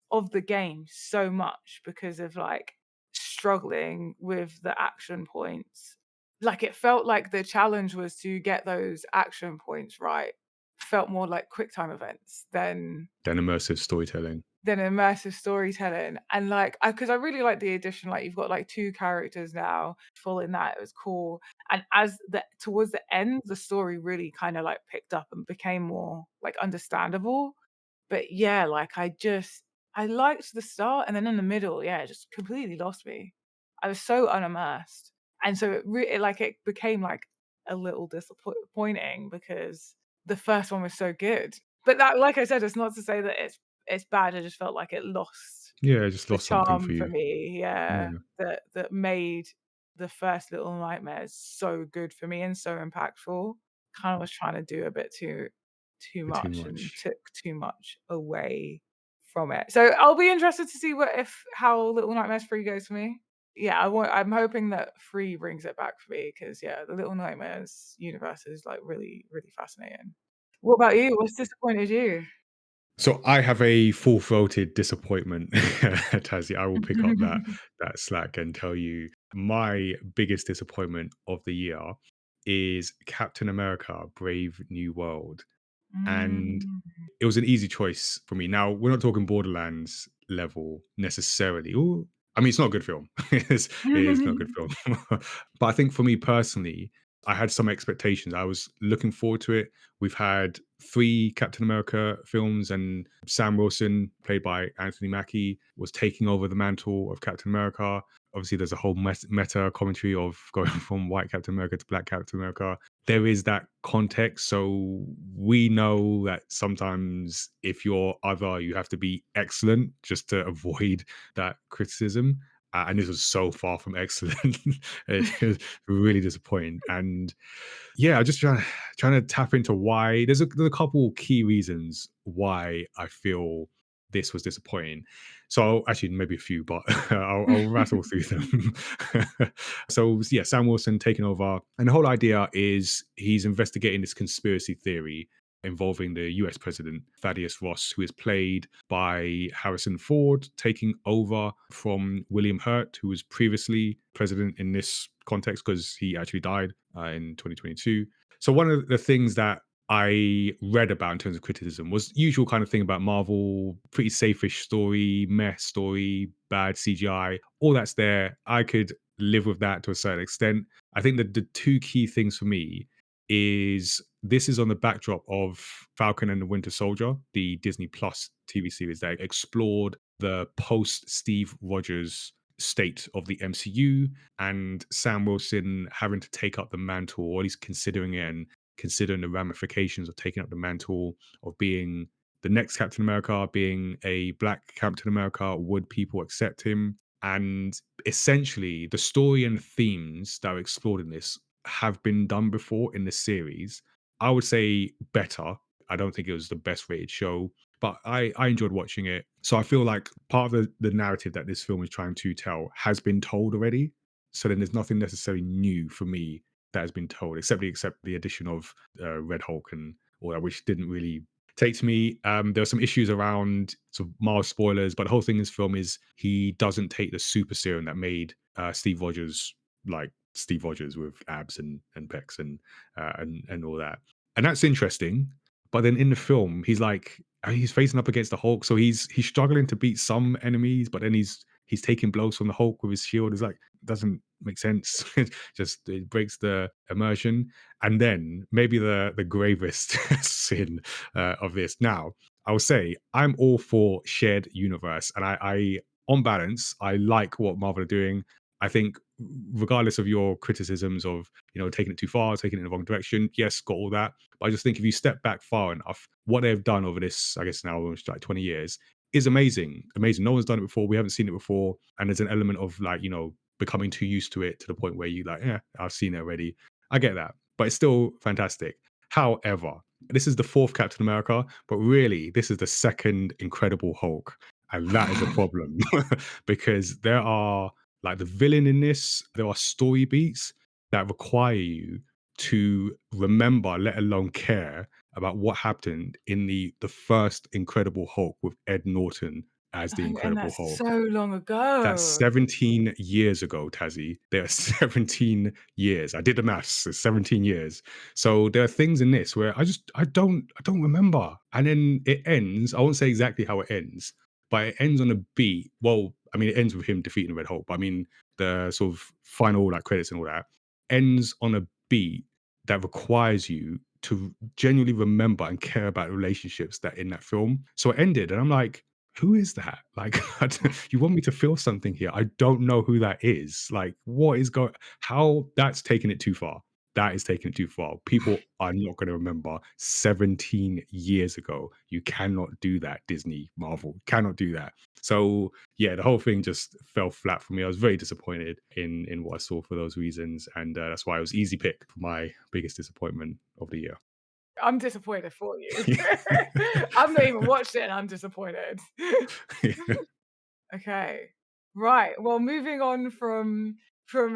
of the game so much because of, like, struggling with the action points. Like, it felt like the challenge was to get those action points right. Felt more like quick time events Then immersive storytelling. than immersive storytelling, and, like, because I really like the addition, like, you've got, like, 2 characters now full in that, it was cool, and as the towards the end, the story really kinda, like, picked up and became more, like, understandable, but yeah, like, I liked the start, and then in the middle, yeah, it just completely lost me. I was so unimmersed, and so it became, like, a little disappointing because the first one was so good. But that like I said, it's not to say that it's bad, I just felt like it lost Yeah, I just the lost something for charm for you. me, yeah, Yeah, that made the first Little Nightmares so good for me and so impactful. Kinda was trying to do a bit too bit too much and much. took too much away from it. So I'll be interested to see what if how Little Nightmares 3 goes for me. Yeah, I'm hoping that 3 brings it back for me because yeah, the Little Nightmares universe is, like, really, really fascinating. What about you? What's disappointed you? So I have a full-throated disappointment, Tazzy. I will pick up that slack and tell you my biggest disappointment of the year is Captain America: Brave New World. And Mm. it was an easy choice for me. Now, we're not talking Borderlands level necessarily. Ooh, I mean, it's not a good film. It is not a good film. But I think for me personally, I had some expectations. I was looking forward to it. We've had 3 Captain America films, and Sam Wilson, played by Anthony Mackie, was taking over the mantle of Captain America. Obviously, there's a whole meta commentary of going from white Captain America to black Captain America. There is that context. So we know that sometimes if you're other, you have to be excellent just to avoid that criticism. And this was so far from excellent. It was really disappointing. And yeah, I just trying to tap into why. There's a couple key reasons why I feel this was disappointing. So actually, maybe a few, but I'll rattle through them. So yeah, Sam Wilson taking over, and the whole idea is he's investigating this conspiracy theory involving the US President Thaddeus Ross, who is played by Harrison Ford, taking over from William Hurt, who was previously president in this context because he actually died in 2022. So one of the things that I read about in terms of criticism was usual kind of thing about Marvel, pretty safe-ish story, meh story, bad CGI, all that's there. I could live with that to a certain extent. I think that the two key things for me is this is on the backdrop of Falcon and the Winter Soldier, the Disney Plus TV series that explored the post Steve Rogers state of the MCU and Sam Wilson having to take up the mantle, or at least considering it and considering the ramifications of taking up the mantle of being the next Captain America, being a black Captain America. Would people accept him? And essentially, the story and themes that are explored in this have been done before in the series. I would say better. I don't think it was the best rated show, but I enjoyed watching it. So I feel like part of the narrative that this film is trying to tell has been told already. So then there's nothing necessarily new for me that has been told, except the addition of Red Hulk and all that, which didn't really take to me. There are some issues around sort of mild spoilers, but the whole thing in this film is he doesn't take the super serum that made Steve Rogers like Steve Rogers with abs and pecs and all that, and that's interesting. But then in the film, he's like he's facing up against the Hulk, so he's struggling to beat some enemies, but then he's taking blows from the Hulk with his shield. It's like doesn't make sense. It breaks the immersion. And then maybe the gravest sin of this. Now, I will say I'm all for shared universe, and I on balance I like what Marvel are doing. I think regardless of your criticisms of taking it too far, taking it in the wrong direction, yes, got all that. But I just think if you step back far enough, what they've done over this, I guess now almost like 20 years, is amazing. Amazing. No one's done it before. We haven't seen it before. And there's an element of like, becoming too used to it to the point where you like, yeah, I've seen it already. I get that. But it's still fantastic. However, this is the fourth Captain America, but really, this is the second Incredible Hulk. And that is a problem because there are like the villain in this, there are story beats that require you to remember, let alone care about what happened in the first Incredible Hulk with Ed Norton as the And Incredible that's so Hulk. long That's ago. 17 years ago, Tazzy. There are 17 years. I did the maths. It's 17 years. So there are things in this where I don't remember. And then it ends. I won't say exactly how it ends, but it ends on a beat. Well, I mean, it ends with him defeating the Red Hulk. But I mean, the sort of final like credits and all that ends on a beat that requires you to genuinely remember and care about relationships that in that film. So it ended, and I'm like, who is that? Like, you want me to feel something here? I don't know who that is. Like, what is going? How that's taking it too far. That is taking it too far. People are not going to remember 17 years ago. You cannot do that, Disney, Marvel. Cannot do that. So yeah, the whole thing just fell flat for me. I was very disappointed in what I saw for those reasons, and that's why it was easy pick for my biggest disappointment of the year. I'm disappointed for you. I've not even watched it and I'm disappointed. Okay. Right. Well, moving on from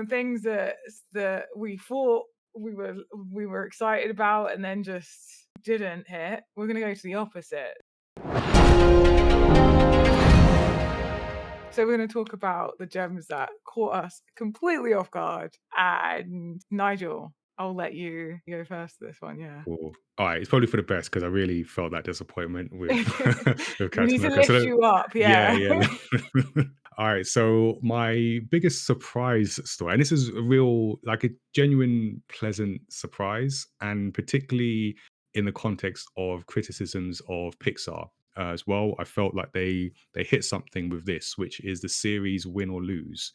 things that we thought we were excited about and then just didn't hit, we're gonna go to the opposite. So we're gonna talk about the gems that caught us completely off guard. And Nigel, I'll let you go first this one, yeah. Cool. All right, it's probably for the best because I really felt that disappointment with with We Captain need to America. lift So you up, yeah, yeah. yeah. All right, so my biggest surprise story, and this is a real, like a genuine, pleasant surprise, and particularly in the context of criticisms of Pixar as well. I felt like they hit something with this, which is the series Win or Lose.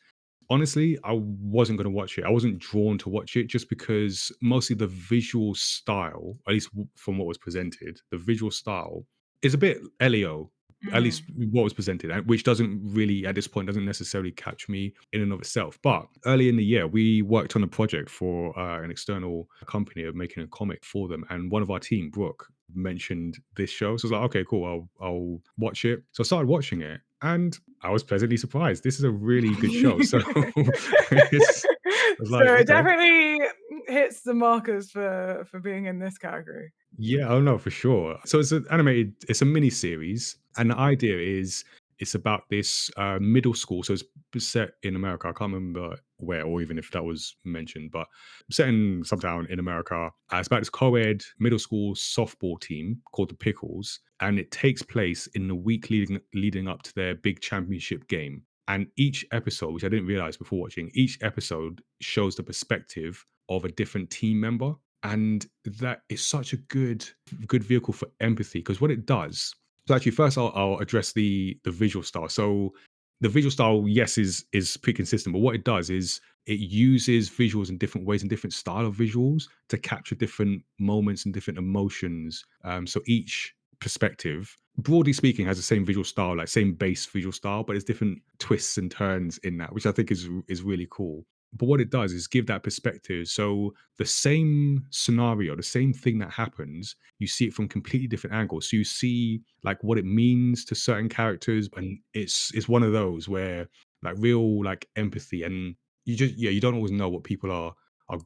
Honestly, I wasn't gonna watch it. I wasn't drawn to watch it just because mostly the visual style, at least from what was presented, the visual style is a bit Elio, at least Mm. what was presented, which doesn't really, at this point, doesn't necessarily catch me in and of itself. But early in the year, we worked on a project for an external company of making a comic for them, and one of our team, Brooke, mentioned this show. So I was like, okay, cool, I'll watch it. So I started watching it, and I was pleasantly surprised. This is a really good show. So it's I was So like, it okay. definitely hits the markers for being in this category. Yeah, oh no, for sure. So it's an animated, it's a mini series, and the idea is it's about this middle school. So it's set in America. I can't remember where, or even if that was mentioned, but set in some town in America. It's about this co-ed middle school softball team called the Pickles, and it takes place in the week leading up to their big championship game. And each episode, which I didn't realize before watching, each episode shows the perspective of a different team member, and that is such a good vehicle for empathy, because what it does, so actually first I'll address the visual style. So the visual style, yes, is pretty consistent, but what it does is it uses visuals in different ways and different style of visuals to capture different moments and different emotions. So each perspective, broadly speaking, has the same visual style, like same base visual style, but there's different twists and turns in that, which I think is really cool. But what it does is give that perspective. So the same scenario, the same thing that happens, you see it from completely different angles. So you see like what it means to certain characters, and it's one of those where like real like empathy, and you just, yeah, you don't always know what people are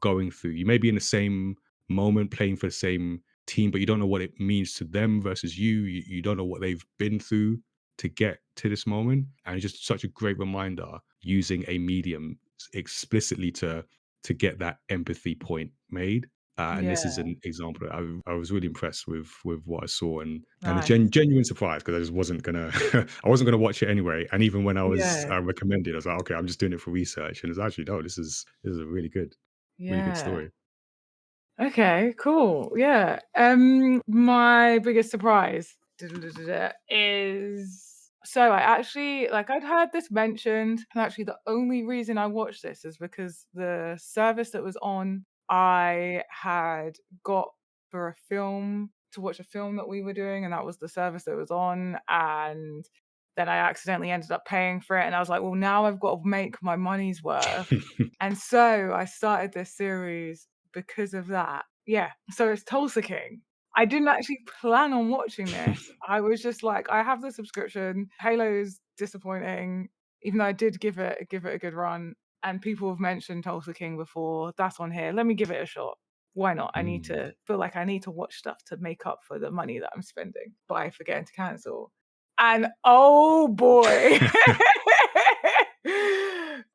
going through. You may be in the same moment playing for the same team, but you don't know what it means to them versus you. You don't know what they've been through to get to this moment, and it's just such a great reminder using a medium explicitly to get that empathy point made. And this is Yeah, an example. I was really impressed with what I saw, and a nice. genuine surprise, because I just wasn't gonna I wasn't gonna watch it anyway. And even when I was Yeah, recommended, I was like, okay, I'm just doing it for research. And it's actually, no, this is a really good yeah. story. Okay, cool. Yeah. My biggest surprise is so I actually like I'd heard this mentioned, and actually the only reason I watched this is because the service that was on, I had got for a film to watch a film that we were doing, and that was the service that was on, and then I accidentally ended up paying for it, and I was like, well, now I've got to make my money's worth. And so I started this series because of that. Yeah, so it's Tulsa King. I didn't actually plan on watching this. I was just like, I have the subscription. Halo's disappointing, even though I did give it a good run. And people have mentioned Tulsa King before. That's on here. Let me give it a shot. Why not? I need Mm. to feel like I need to watch stuff to make up for the money that I'm spending by forgetting to cancel. And oh boy.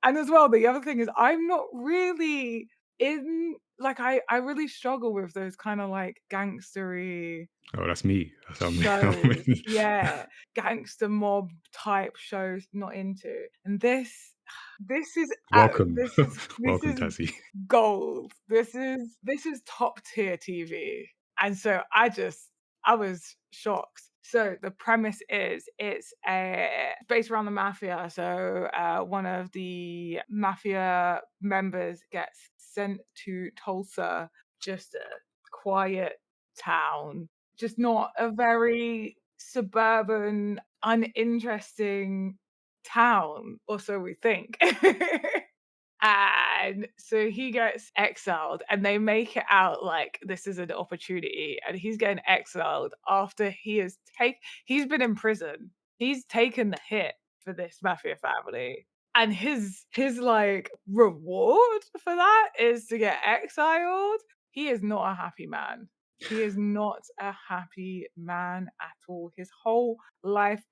And as well, the other thing is I'm not really in like I really struggle with those kinda like gangstery Oh, that's me. That's shows. Yeah, gangster mob type shows, not into. And this is welcome, this welcome, is Tazzy. gold. This is top tier TV. And so I was shocked. So the premise is it's based around the mafia. So one of the mafia members gets sent to Tulsa, just a quiet town, just not a very suburban, uninteresting town, or so we think. And so he gets exiled, and they make it out like this is an opportunity, and he's getting exiled after he's been in prison. He's taken the hit for this mafia family. And his like reward for that is to get exiled. He is not a happy man. He is not a happy man at all. His whole life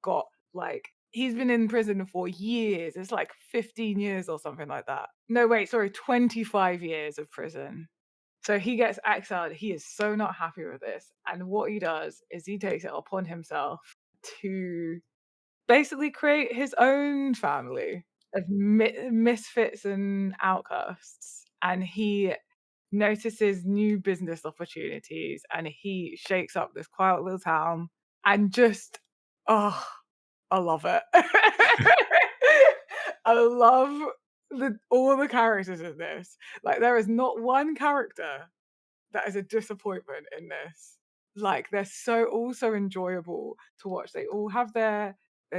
got like he's been in prison for years. It's like 15 years or something like that. No, wait, sorry, 25 years of prison. So he gets exiled. He is so not happy with this. And what he does is he takes it upon himself to basically create his own family of misfits and outcasts. And he notices new business opportunities, and he shakes up this quiet little town and just, oh, I love it. I love all the characters in this. Like, there is not one character that is a disappointment in this. Like, they're all so enjoyable to watch. They all have their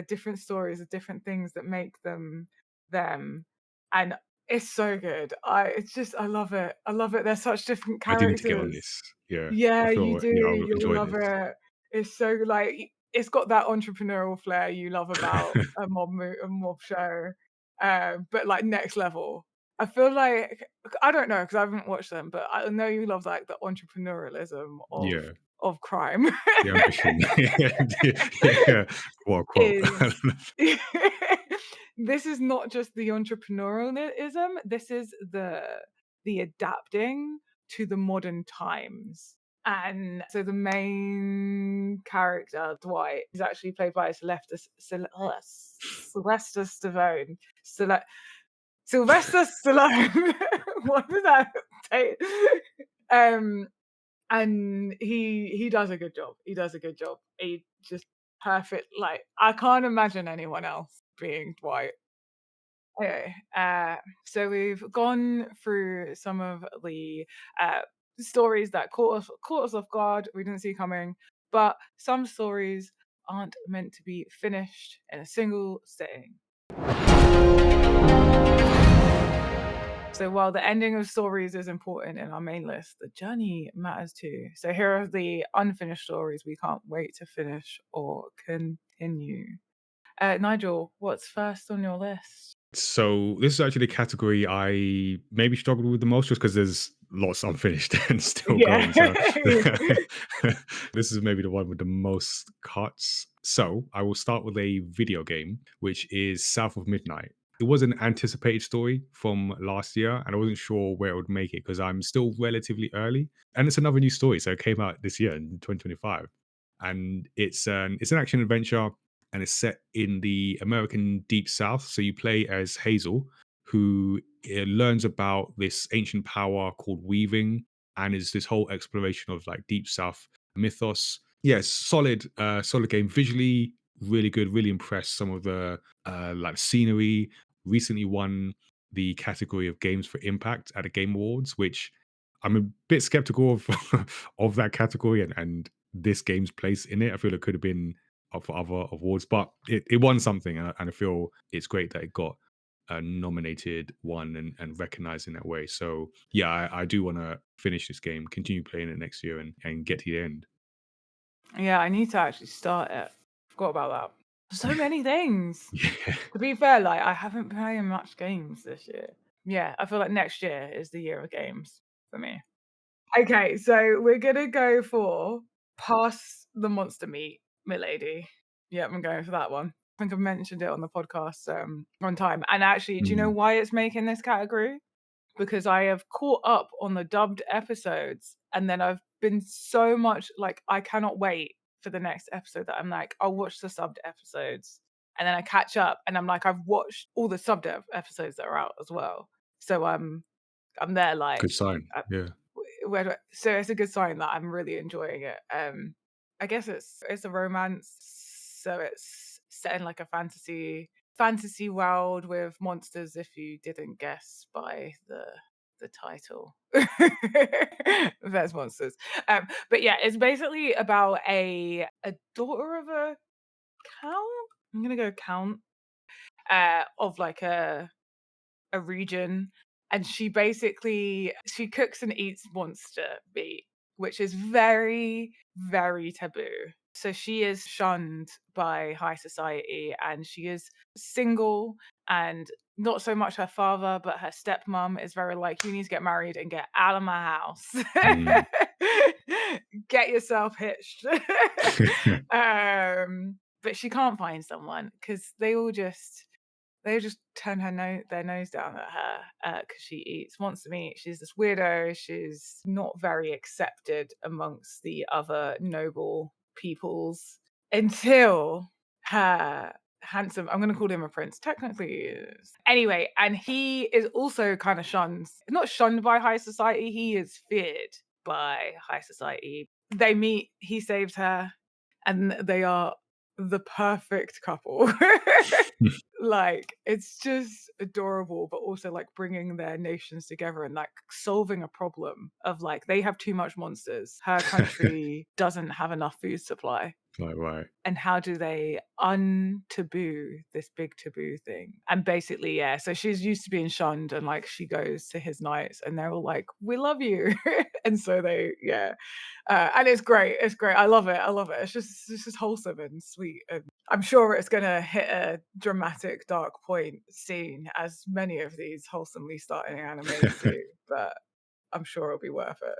different stories, the different things that make them them, and it's so good. I love it. I love it. They're such different I do need to get on characters. this. Yeah, I Yeah, you feel, do. I'll You'll enjoy love this. it. It's so like it's got that entrepreneurial flair you love about a mob show, but like next level. I feel like I don't know because I haven't watched them, but I know you love, like, the entrepreneurialism Yeah, of crime. the ambition. Yeah, what a quote. Is this is not just the entrepreneurialism, this is the adapting to the modern times. And so the main character, Dwight, is actually played by Sylvester Stallone. Sylvester Stallone. What did that take? Um, and he does a good job. He does a good job. He just perfect. Like I can't imagine anyone else being Dwight. Okay, so we've gone through some of the stories that caught us off guard. We didn't see coming, but some stories aren't meant to be finished in a single sitting. So while the ending of stories is important in our main list, the journey matters too. So here are the unfinished stories we can't wait to finish or continue. Nigel, what's first on your list? So this is actually the category I maybe struggled with the most, just because there's lots unfinished and still Yeah. going. So this is maybe the one with the most cuts. So I will start with a video game, which is South of Midnight. It was an anticipated story from last year, and I wasn't sure where it would make it because I'm still relatively early. And it's another new story, so it came out this year in 2025, and it's an action adventure, and it's set in the American Deep South. So you play as Hazel, who learns about this ancient power called weaving, and is this whole exploration of like Deep South mythos. Yes, solid game. Visually, really good. Really impressed. Some of the like scenery. Recently won the category of games for impact at the Game Awards, which I'm a bit skeptical of of that category and this game's place in it. I feel it could have been up for other awards, but it won something, and I feel it's great that it got nominated, won, and recognized in that way. So yeah, I do want to finish this game, continue playing it next year, and get to the end. Yeah, I need to actually start it. Forgot about that. So many things. Yeah. To be fair, like I haven't been playing much games this year. Yeah, I feel like next year is the year of games for me. Okay, so we're gonna go for Pass the Monster Meat, milady. Yep, I'm going for that one. I think I've mentioned it on the podcast one time. And actually, do you know Mm, why it's making this category? Because I have caught up on the dubbed episodes, and then I've been so much like I cannot wait for the next episode that I'm like, I'll watch the subbed episodes. And then I catch up and I'm like, I've watched all the subbed episodes that are out as well. So I'm there like good sign. uh, Yeah. where do so it's a good sign that I'm really enjoying it. I guess it's a romance, so it's set in like a fantasy world with monsters if you didn't guess by the title. There's monsters. But yeah, it's basically about a daughter of a count. I'm gonna go count of like a region, and she cooks and eats monster meat, which is very, very taboo. So she is shunned by high society, and she is single, and not so much her father, but her stepmom is very like, you need to get married and get out of my house. Mm. Get yourself hitched. But she can't find someone because they just turn their nose down at her because she eats monster meat. She's this weirdo. She's not very accepted amongst the other noble peoples until her handsome, I'm going to call him a prince, technically he is. Anyway, and he is also kind of shunned, not shunned by high society, he is feared by high society. They meet, he saves her, and they are the perfect couple. Like, it's just adorable, but also, like, bringing their nations together and, like, solving a problem of, like, they have too much monsters. Her country doesn't have enough food supply. Right, right. And how do they untaboo this big taboo thing? And basically, yeah, so she's used to being shunned and, like, she goes to his knights and they're all like, "We love you." And so they yeah. And it's great, I love it, It's just wholesome and sweet and I'm sure it's gonna hit a dramatic dark point soon, as many of these wholesomely starting animes do, but I'm sure it'll be worth it.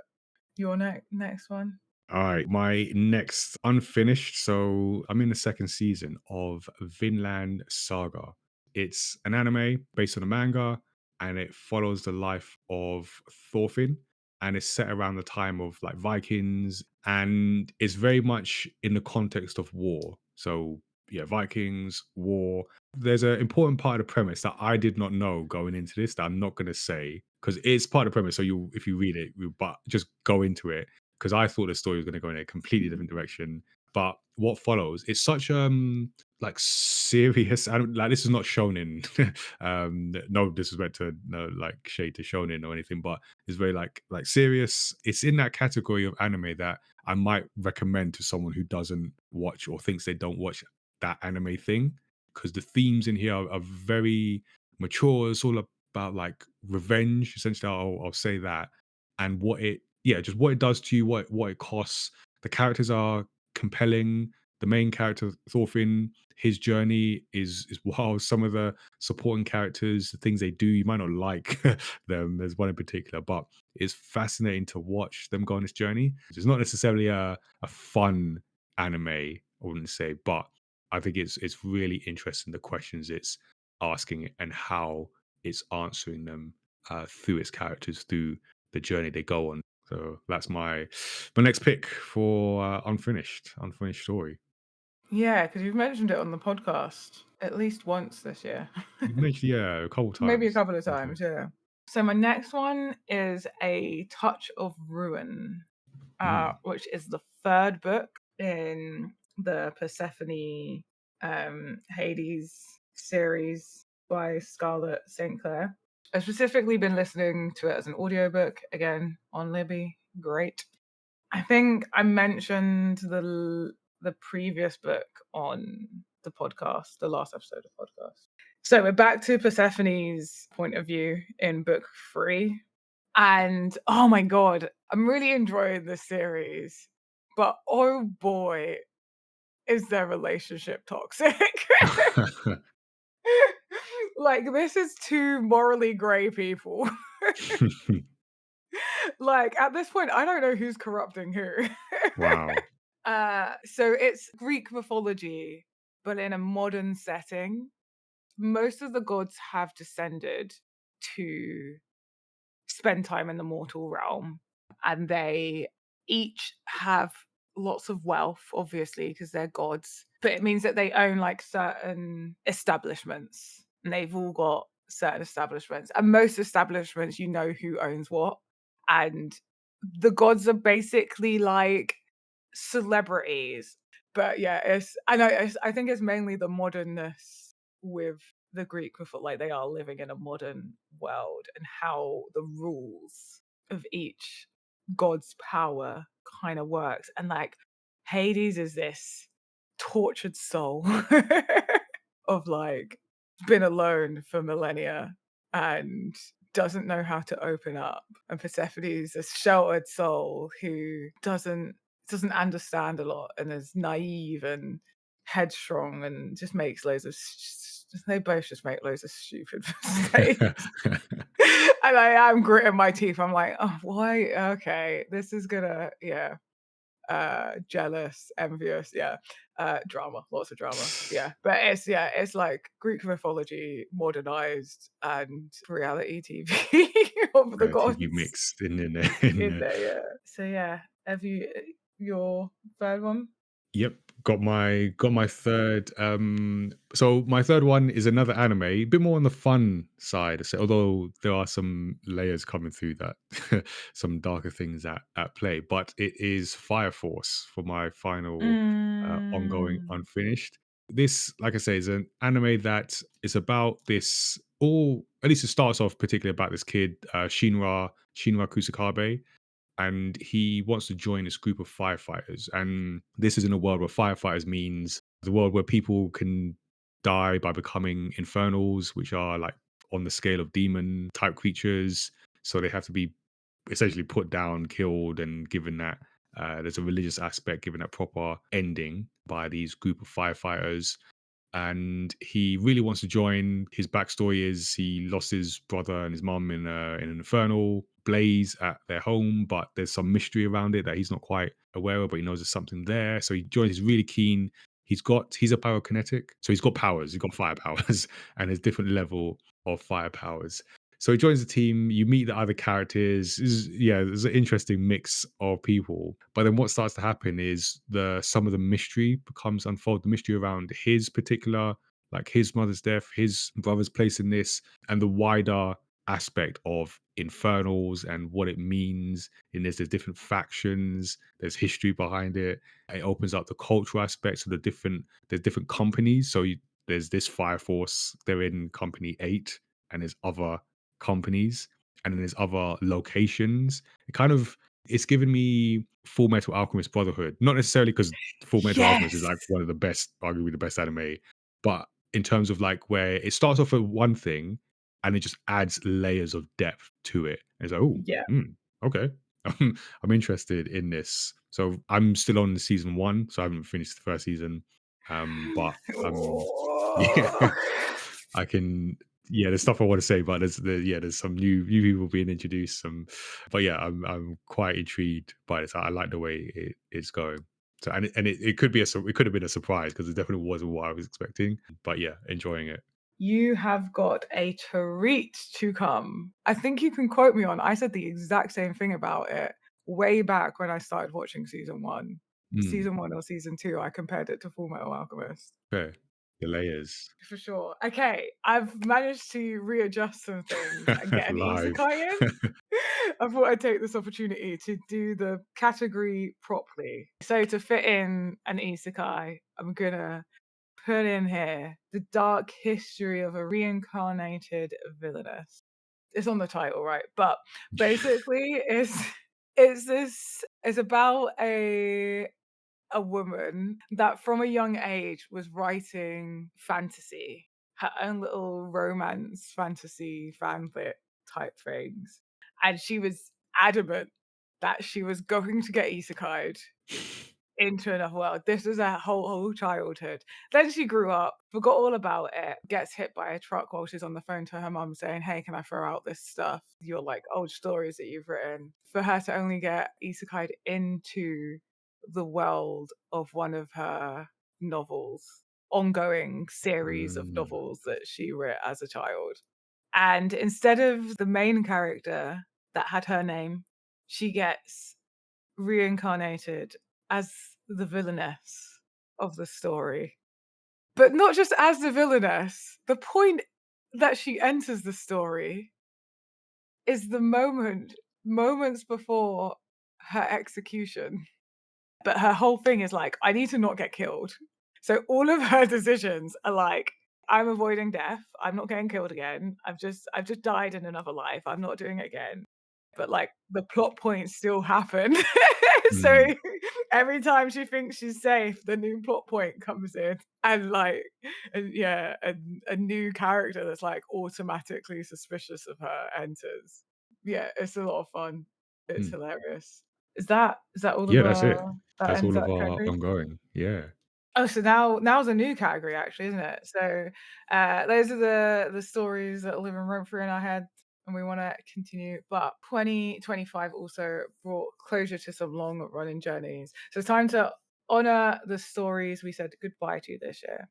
Your next one? All right, my next unfinished. So I'm in the second season of Vinland Saga. It's an anime based on a manga, and it follows the life of Thorfinn, and it's set around the time of like Vikings, and it's very much in the context of war. So yeah, Vikings, war. There's an important part of the premise that I did not know going into this that I'm not going to say because it's part of the premise. So you, if you read it, but just go into it because I thought the story was going to go in a completely different direction. But what follows? It's such like serious. I don't like this is not shonen. No disrespect to no like shade to shonen or anything, but it's very like serious. It's in that category of anime that I might recommend to someone who doesn't watch or thinks they don't watch that anime thing because the themes in here are very mature. It's all about like revenge. Essentially, I'll say that and what it yeah, just what it does to you, what it costs. The characters are compelling. The main character, Thorfinn, his journey is wild. Some of the supporting characters, the things they do, you might not like them. There's one in particular, but it's fascinating to watch them go on this journey. It's not necessarily a fun anime, I wouldn't say, but I think it's really interesting the questions it's asking and how it's answering them through its characters, through the journey they go on. So that's my next pick for unfinished story. Yeah, because 'cause you've mentioned it on the podcast at least once this year. You mentioned yeah a couple Maybe a times. couple of times, yeah. So my next one is A Touch of Ruin, Mm. which is the 3rd book in the Persephone, Hades series by Scarlett St. Clair. I've specifically been listening to it as an audiobook, again, on Libby, great. I think I mentioned the previous book on the podcast, the last episode of podcast. So we're back to Persephone's point of view in book 3. And oh my god, I'm really enjoying this series. But oh boy, is their relationship toxic. Like this is two morally grey people. Like at this point, I don't know who's corrupting who. Wow. So it's Greek mythology, but in a modern setting. Most of the gods have descended to spend time in the mortal realm, and they each have lots of wealth, obviously, because they're gods. But it means that they own like certain establishments, and they've all got certain establishments. And most establishments, you know who owns what. And the gods are basically like celebrities. But yeah, I think it's mainly the modernness with the Greek mythology, like they are living in a modern world and how the rules of each god's power kind of works. And like Hades is this tortured soul of like been alone for millennia and doesn't know how to open up. And Persephone is a sheltered soul who doesn't understand a lot and is naive and headstrong and just makes loads of they both just make loads of stupid mistakes. And I am gritting my teeth. I'm like, oh, why? Okay, this is gonna, yeah, jealous, envious, yeah, drama, lots of drama, yeah. But it's like Greek mythology modernized and reality TV of the TV gods mixed in there. In in there. there, yeah. So yeah, have you your third one? Yep, got my third. So my third one is another anime, a bit more on the fun side. So although there are some layers coming through that, some darker things at play, but it is Fire Force for my final ongoing Mm. unfinished. This, like I say, is an anime that is about this. All at least it starts off particularly about this kid, Shinra Kusakabe, and he wants to join this group of firefighters. And this is in a world where firefighters means the world where people can die by becoming infernals, which are like on the scale of demon type creatures. So they have to be essentially put down, killed, and given that There's a religious aspect given a proper ending by these group of firefighters, and he really wants to join. His backstory is he lost his brother and his mum in an infernal blaze at their home, but there's some mystery around it that he's not quite aware of, but he knows there's something there. So he joins. He's really keen. He's a pyrokinetic, so he's got powers. He's got fire powers, and there's different level of fire powers. So he joins the team. You meet the other characters. Yeah, there's an interesting mix of people. But then what starts to happen is the some of the mystery becomes unfold. The mystery around his particular, like his mother's death, his brother's place in this, and the wider aspect of infernals and what it means. And there's different factions. There's history behind it. It opens up the cultural aspects of there's different companies. So there's this fire force. They're in company 8, and there's other companies, and then there's other locations. It's given me Full Metal Alchemist Brotherhood, not necessarily because Full Metal Alchemist is Yes. like one of the best, arguably the best anime, but in terms of like where it starts off with one thing and it just adds layers of depth to it. And it's like, oh, Yeah. okay. I'm interested in this. So I'm still on season 1, so I haven't finished the first season. But yeah, Oh. I can there's stuff I want to say, but there's some new people being introduced. But yeah, I'm quite intrigued by this. I like the way it's going. So it could be it could have been a surprise because it definitely wasn't what I was expecting. But yeah, enjoying it. You have got a treat to come. I think you can quote me on I said the exact same thing about it way back when I started watching season 1. Mm, Season 1 or season 2, I compared it to Full Metal Alchemist. okay. The layers For sure. Okay, I've managed to readjust some things and get an live. isekai in. I thought I'd take this opportunity to do the category properly. So to fit in an isekai, I'm gonna put in here the dark history of a reincarnated villainess. It's on the title, right? But basically, it's about a woman that from a young age was writing fantasy, her own little romance fantasy fanfic type things. And she was adamant that she was going to get isekai'd into another world. This was her whole childhood. Then she grew up, forgot all about it, gets hit by a truck while she's on the phone to her mum saying, "Hey, can I throw out this stuff? Your like old stories that you've written." For her to only get isekai'd into the world of one of her novels, ongoing series of Mm, novels that she wrote as a child. And instead of the main character that had her name, she gets reincarnated as the villainess of the story. But not just as the villainess, the point that she enters the story is the moments before her execution. But her whole thing is like, "I need to not get killed." So all of her decisions are like, "I'm avoiding death. I'm not getting killed again. I've just died in another life. I'm not doing it again." But, like, the plot points still happen. So mm, every time she thinks she's safe, the new plot point comes in and, like and yeah, a new character that's, like, automatically suspicious of her enters. Yeah, it's a lot of fun. It's mm. hilarious. Is that all of, Yeah, that's it. that That's ends all that of our category? ongoing. Yeah. Oh, so now's a new category actually, isn't it? So, those are the stories that live and roam through in our heads, and we wanna continue, but 2025 also brought closure to some long running journeys. So it's time to honor the stories we said goodbye to this year.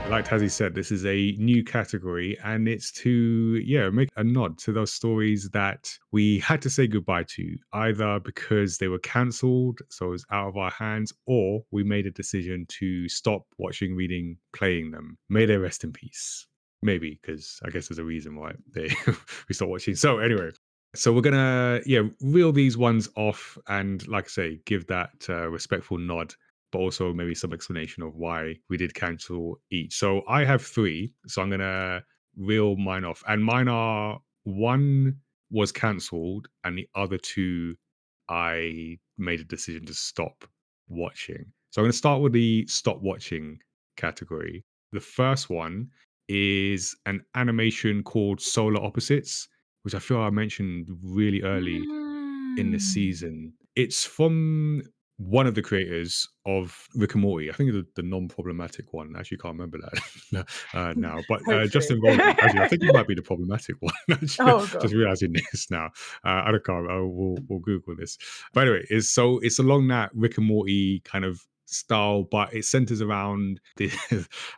Like Tazzy said, this is a new category, and it's to make a nod to those stories that we had to say goodbye to, either because they were cancelled, so it was out of our hands, or we made a decision to stop watching, reading, playing them. May they rest in peace. Maybe because I guess there's a reason why they we stopped watching. So anyway, so we're gonna reel these ones off, and like I say, give that respectful nod, but also maybe some explanation of why we did cancel each. So I have 3, so I'm gonna reel mine off, and mine are one was cancelled, and the other 2 I made a decision to stop watching. So I'm gonna start with the stop watching category. The first one is an animation called Solar Opposites, which I feel I mentioned really early in this Mm. season. It's from one of the creators of Rick and Morty. I think the non-problematic one. I actually can't remember that now. But Hopefully. Justin Roiland. Actually, I think he might be the problematic one. Actually, Oh god. just realizing this now. I don't know. We'll Google this. But anyway, it's along that Rick and Morty kind of style, but it centers around the.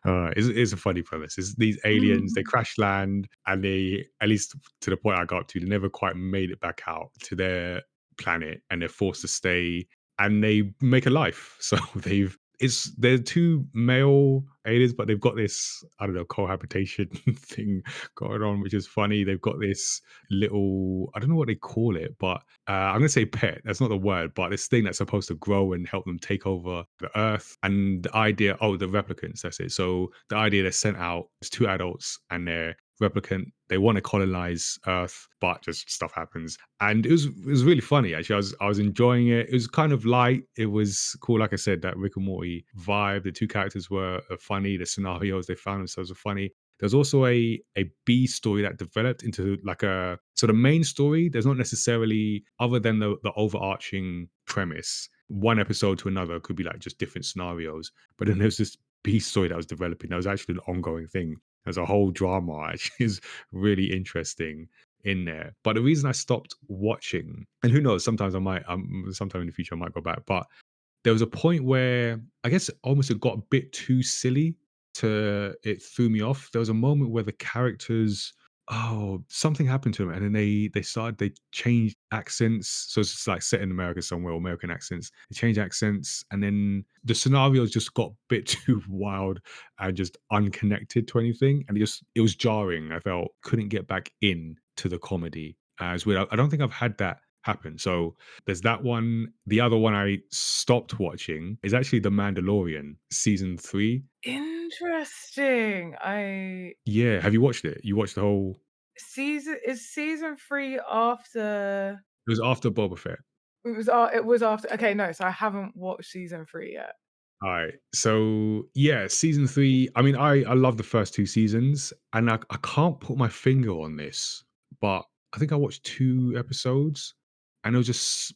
It's a funny premise. It's these aliens. They Mm. crash land, and they, at least to the point I got to, they never quite made it back out to their planet, and they're forced to stay, and they make a life. So they're two male aliens, but they've got this, I don't know, cohabitation thing going on, which is funny. They've got this little, I don't know what they call it, but I'm gonna say pet. That's not the word, but this thing that's supposed to grow and help them take over the Earth. And the idea, oh, the replicants. That's it. So the idea, they're sent out. It's two adults and they're replicant. They want to colonize Earth, but just stuff happens. And it was really funny actually. I was enjoying it. It was kind of light. It was cool. Like I said, that Rick and Morty vibe. The two characters were funny. The scenarios they found themselves were funny. There's also a B story that developed into like a, so the main story, there's not necessarily, other than the overarching premise, one episode to another could be like just different scenarios. But then there's this B story that was developing that was actually an ongoing thing. There's a whole drama actually is really interesting in there. But the reason I stopped watching, and who knows, sometimes I might, sometime in the future I might go back. But there was a point where I guess almost it got a bit too silly, to it threw me off. There was a moment where the characters, oh, something happened to them, and then they changed accents. So it's just like set in America somewhere, or American accents. They changed accents, and then the scenarios just got a bit too wild and just unconnected to anything. And it was jarring. I felt couldn't get back in to the comedy as weird. I don't think I've had that happen. So there's that one. The other one I stopped watching is actually The Mandalorian season 3. Interesting. I Yeah, have you watched it? You watched the whole, season 3 after it was after Boba Fett. it was after okay, no, so I haven't watched season 3 yet. Alright. So yeah, season 3, I mean, I love the first 2 seasons, and I can't put my finger on this, but I think I watched 2 episodes, and it was just,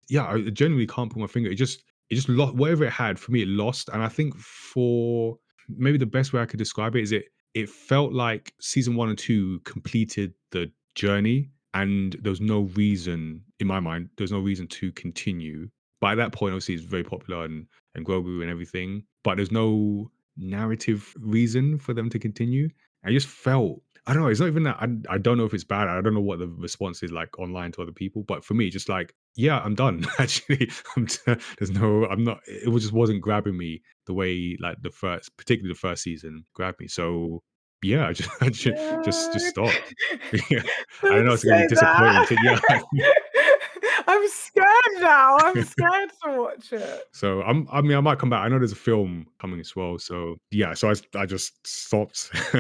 yeah, I genuinely can't put my finger. It just lost whatever it had for me. It lost, and I think for maybe the best way I could describe it is it felt like season 1 and 2 completed the journey, and there was no reason in my mind. There's no reason to continue. But at that point, obviously, it's very popular and Grogu and everything. But there's no narrative reason for them to continue. I just felt, I don't know. It's not even that I don't know if it's bad. I don't know what the response is like online to other people. But for me, just like, yeah, I'm done. Actually, there's no, I'm not. It just wasn't grabbing me the way like the first, particularly the first season, grabbed me. So yeah, I just just God. stopped. Yeah, I Don't know it's gonna be say disappointing. that. To, yeah, I'm scared now, I'm scared to watch it. so I mean, I might come back. I know there's a film coming as well. So yeah, so I just stopped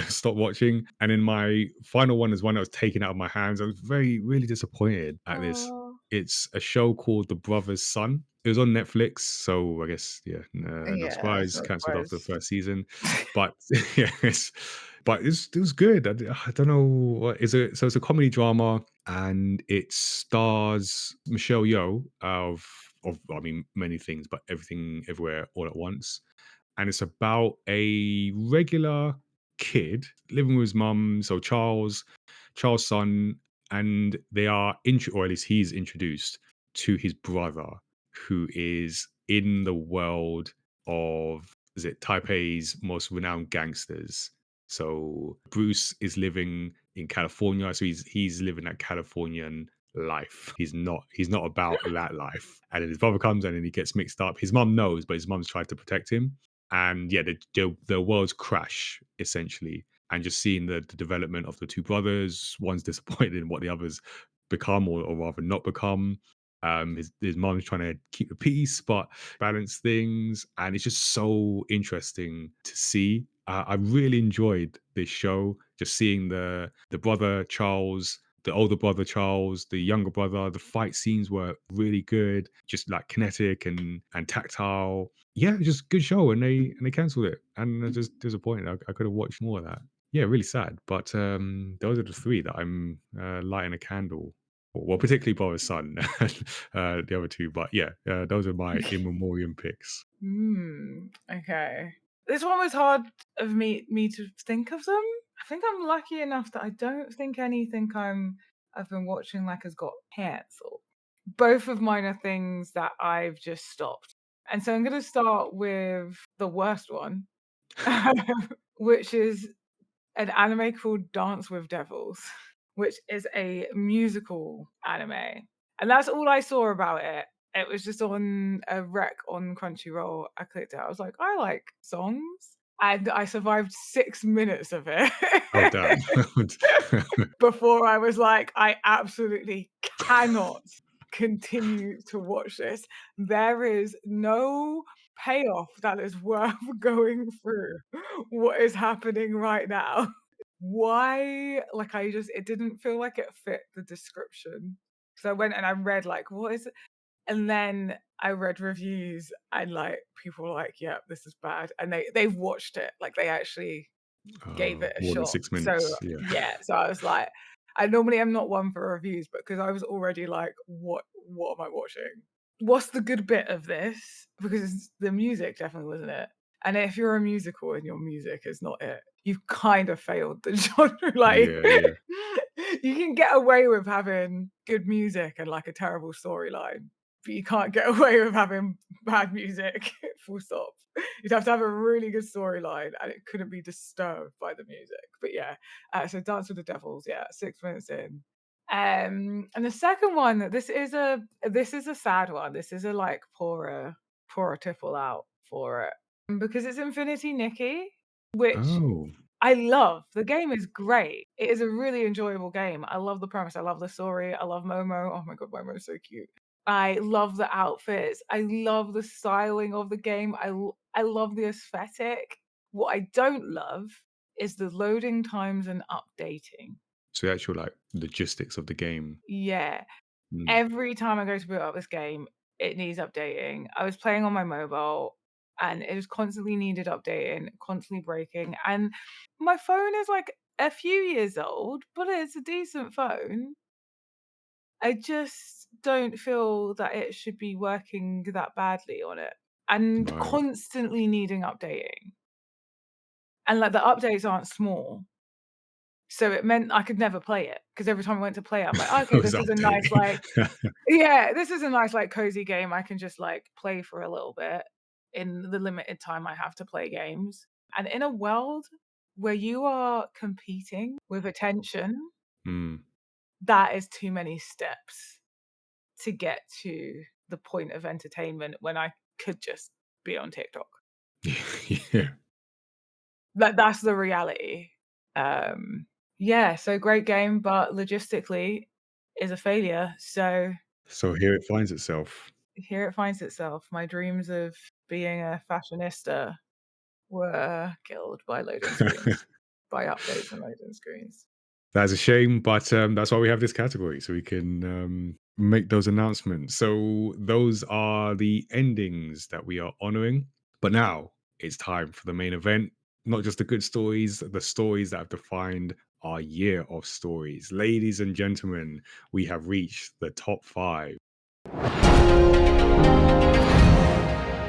stopped watching. And then my final one is one that was taken out of my hands. I was really disappointed at this. Oh. It's a show called The Brother's Son. It was on Netflix, so I guess yeah, no Yeah, surprise. so I Cancelled after the suppose. first season, but yeah, but it was good. I don't know what is it. So it's a comedy drama, and it stars Michelle Yeoh of I mean many things, but everything everywhere all at once. And it's about a regular kid living with his mum, so Charles' son, and they are or at least he's introduced to his brother, who is in the world of, is it Taipei's most renowned gangsters. So Bruce is living in California, so he's living that Californian life. He's not about that life. And then his brother comes in and he gets mixed up. His mum knows, but his mum's tried to protect him. And yeah, the worlds crash essentially. And just seeing the development of the two brothers, one's disappointed in what the others become, or rather not become. His mom's trying to keep the peace, but balance things, and it's just so interesting to see. I really enjoyed this show, just seeing the brother Charles, the older brother Charles, the younger brother. The fight scenes were really good, just like kinetic and tactile. Yeah, just good show, and they cancelled it, and I'm just disappointed. I could have watched more of that. Yeah, really sad. But those are the three that I'm lighting a candle Well, particularly Boris Son, the other two. But yeah, those are my In Memoriam picks. Okay. This one was hard of me to think of them. I think I'm lucky enough that I don't think anything I've been watching like has got cancelled. Both of mine are things that I've just stopped. And so I'm gonna start with the worst one, which is an anime called Dance with Devils, which is a musical anime. And that's all I saw about it. It was just on a rec on Crunchyroll. I clicked it. I was like, I like songs. And I survived 6 minutes of it Oh damn! before I was like, I absolutely cannot continue to watch this. There is no payoff that is worth going through what is happening right now. Why? Like, I just it didn't feel like it fit the description. So I went and I read, like, what is it? And then I read reviews and, like, people were like, "Yeah, this is bad." And they've watched it, like, they actually gave it a More than shot. 6 minutes. So, Yeah. yeah, so I was like I normally am not one for reviews, but because I was already like, "What am I watching? What's the good bit of this?" Because the music definitely wasn't it. And if you're a musical and your music is not it, you've kind of failed the genre, like, Yeah, yeah. you can get away with having good music and, like, a terrible storyline, but you can't get away with having bad music, full stop. You'd have to have a really good storyline, and it couldn't be disturbed by the music. But yeah, so Dance with the Devils, yeah, 6 minutes in. And the second one, this is a sad one. This is a, like, poorer tipple out for it, because it's Infinity Nikki, which Oh, I love. The game is great. It is a really enjoyable game. I love the premise. I love the story. I love Momo. Oh my god, Momo is so cute. I love the outfits. I love the styling of the game. I love the aesthetic. What I don't love is the loading times and updating. so the actual like logistics of the game. Yeah. Mm. Every time I go to boot up this game, it needs updating. I was playing on my mobile and it was constantly needed updating, constantly breaking. And my phone is like a few years old, but it's a decent phone. I just don't feel that it should be working that badly on it and Right. constantly needing updating. And like the updates aren't small. So it meant I could never play it because every time I went to play it, I'm like, It okay, was this is a nice updating. like yeah, this is a nice, like, cozy game I can just, like, play for a little bit in the limited time I have to play games. And in a world where you are competing with attention, Mm. that is too many steps to get to the point of entertainment when I could just be on TikTok. Yeah. That's the reality. Um, yeah, so great game, but logistically is a failure. So So here it finds itself. here it finds itself. My dreams of being a fashionista were killed by loading screens, by updates and loading screens. That's a shame, but that's why we have this category, so we can make those announcements. So those are the endings that we are honoring. But now it's time for the main event. Not just the good stories, the stories that have defined our year of stories. Ladies and gentlemen, we have reached the top five.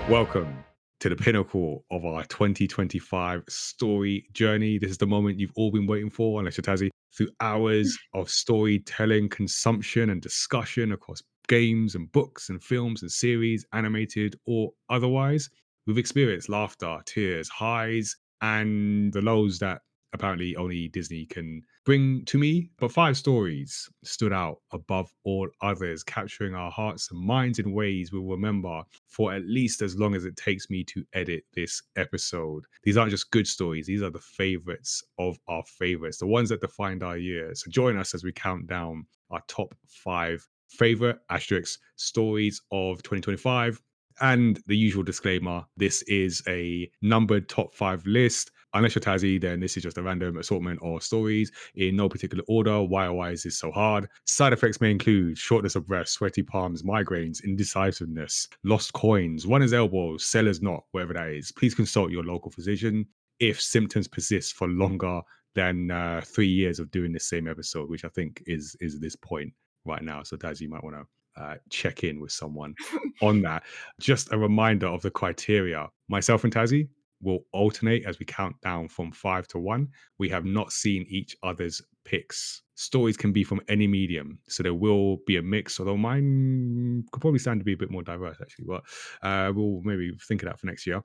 Welcome to the pinnacle of our 2025 story journey. This is the moment you've all been waiting for, unless you're Tazzy, through hours of storytelling, consumption, and discussion across games and books and films and series, animated or otherwise. We've experienced laughter, tears, highs, and the lows that apparently only Disney can bring to me. But five stories stood out above all others, capturing our hearts and minds in ways we'll remember for at least as long as it takes me to edit this episode. These aren't just good stories, these are the favorites of our favorites, the ones that defined our year. So join us as we count down our top five favorite asterisks stories of 2025. And the usual disclaimer, this is a numbered top five list. Unless you're Tazzy, then this is just a random assortment of stories in no particular order. Why is this so hard? Side effects may include shortness of breath, sweaty palms, migraines, indecisiveness, lost coins, runner's elbows, seller's knot, whatever that is. Please consult your local physician if symptoms persist for longer than 3 years of doing the same episode, which I think is this point. right now. So, Daz, you might want to check in with someone on that. Just a reminder of the criteria. Myself and Tazzy will alternate as we count down from 5 to 1. We have not seen each other's picks. Stories can be from any medium, so there will be a mix. Although mine could probably stand to be a bit more diverse, actually. But we'll maybe think of that for next year.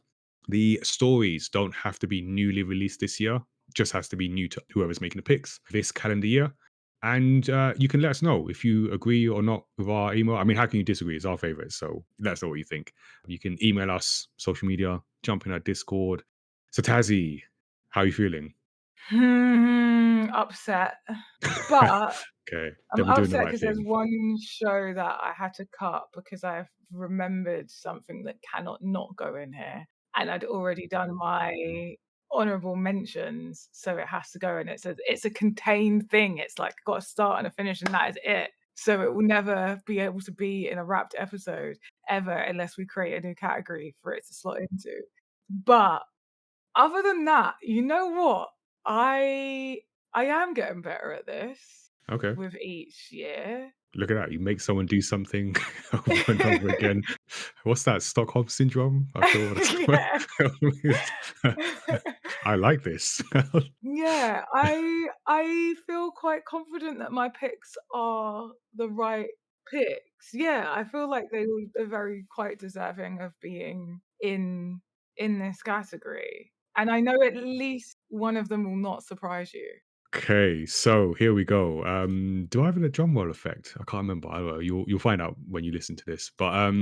The stories don't have to be newly released this year; just has to be new to whoever's making the picks this calendar year. And you can let us know if you agree or not with our email. I mean, how can you disagree? It's our favorite. So let us know what you think. You can email us, social media, jump in our Discord. So, Tazzy, how are you feeling? Upset. But Okay, I'm then we're doing the upset right because there's thing. one show that I had to cut because I've remembered something that cannot not go in here, and I'd already done my honourable mentions, so it has to go, and it's a contained thing. It's like got a start and a finish, and that is it. So it will never be able to be in a wrapped episode ever unless we create a new category for it to slot into. But other than that, you know what? I I am getting better at this Okay, with each year. look at that. You make someone do something over and over again. What's that? Stockholm syndrome? I feel what Yeah. it's. I like this. Yeah, I feel quite confident that my picks are the right picks. Yeah, I feel like they're very quite deserving of being in this category, and I know at least one of them will not surprise you. Okay, so here we go. Do I have a drum roll effect? I can't remember. I don't know. You'll find out when you listen to this. But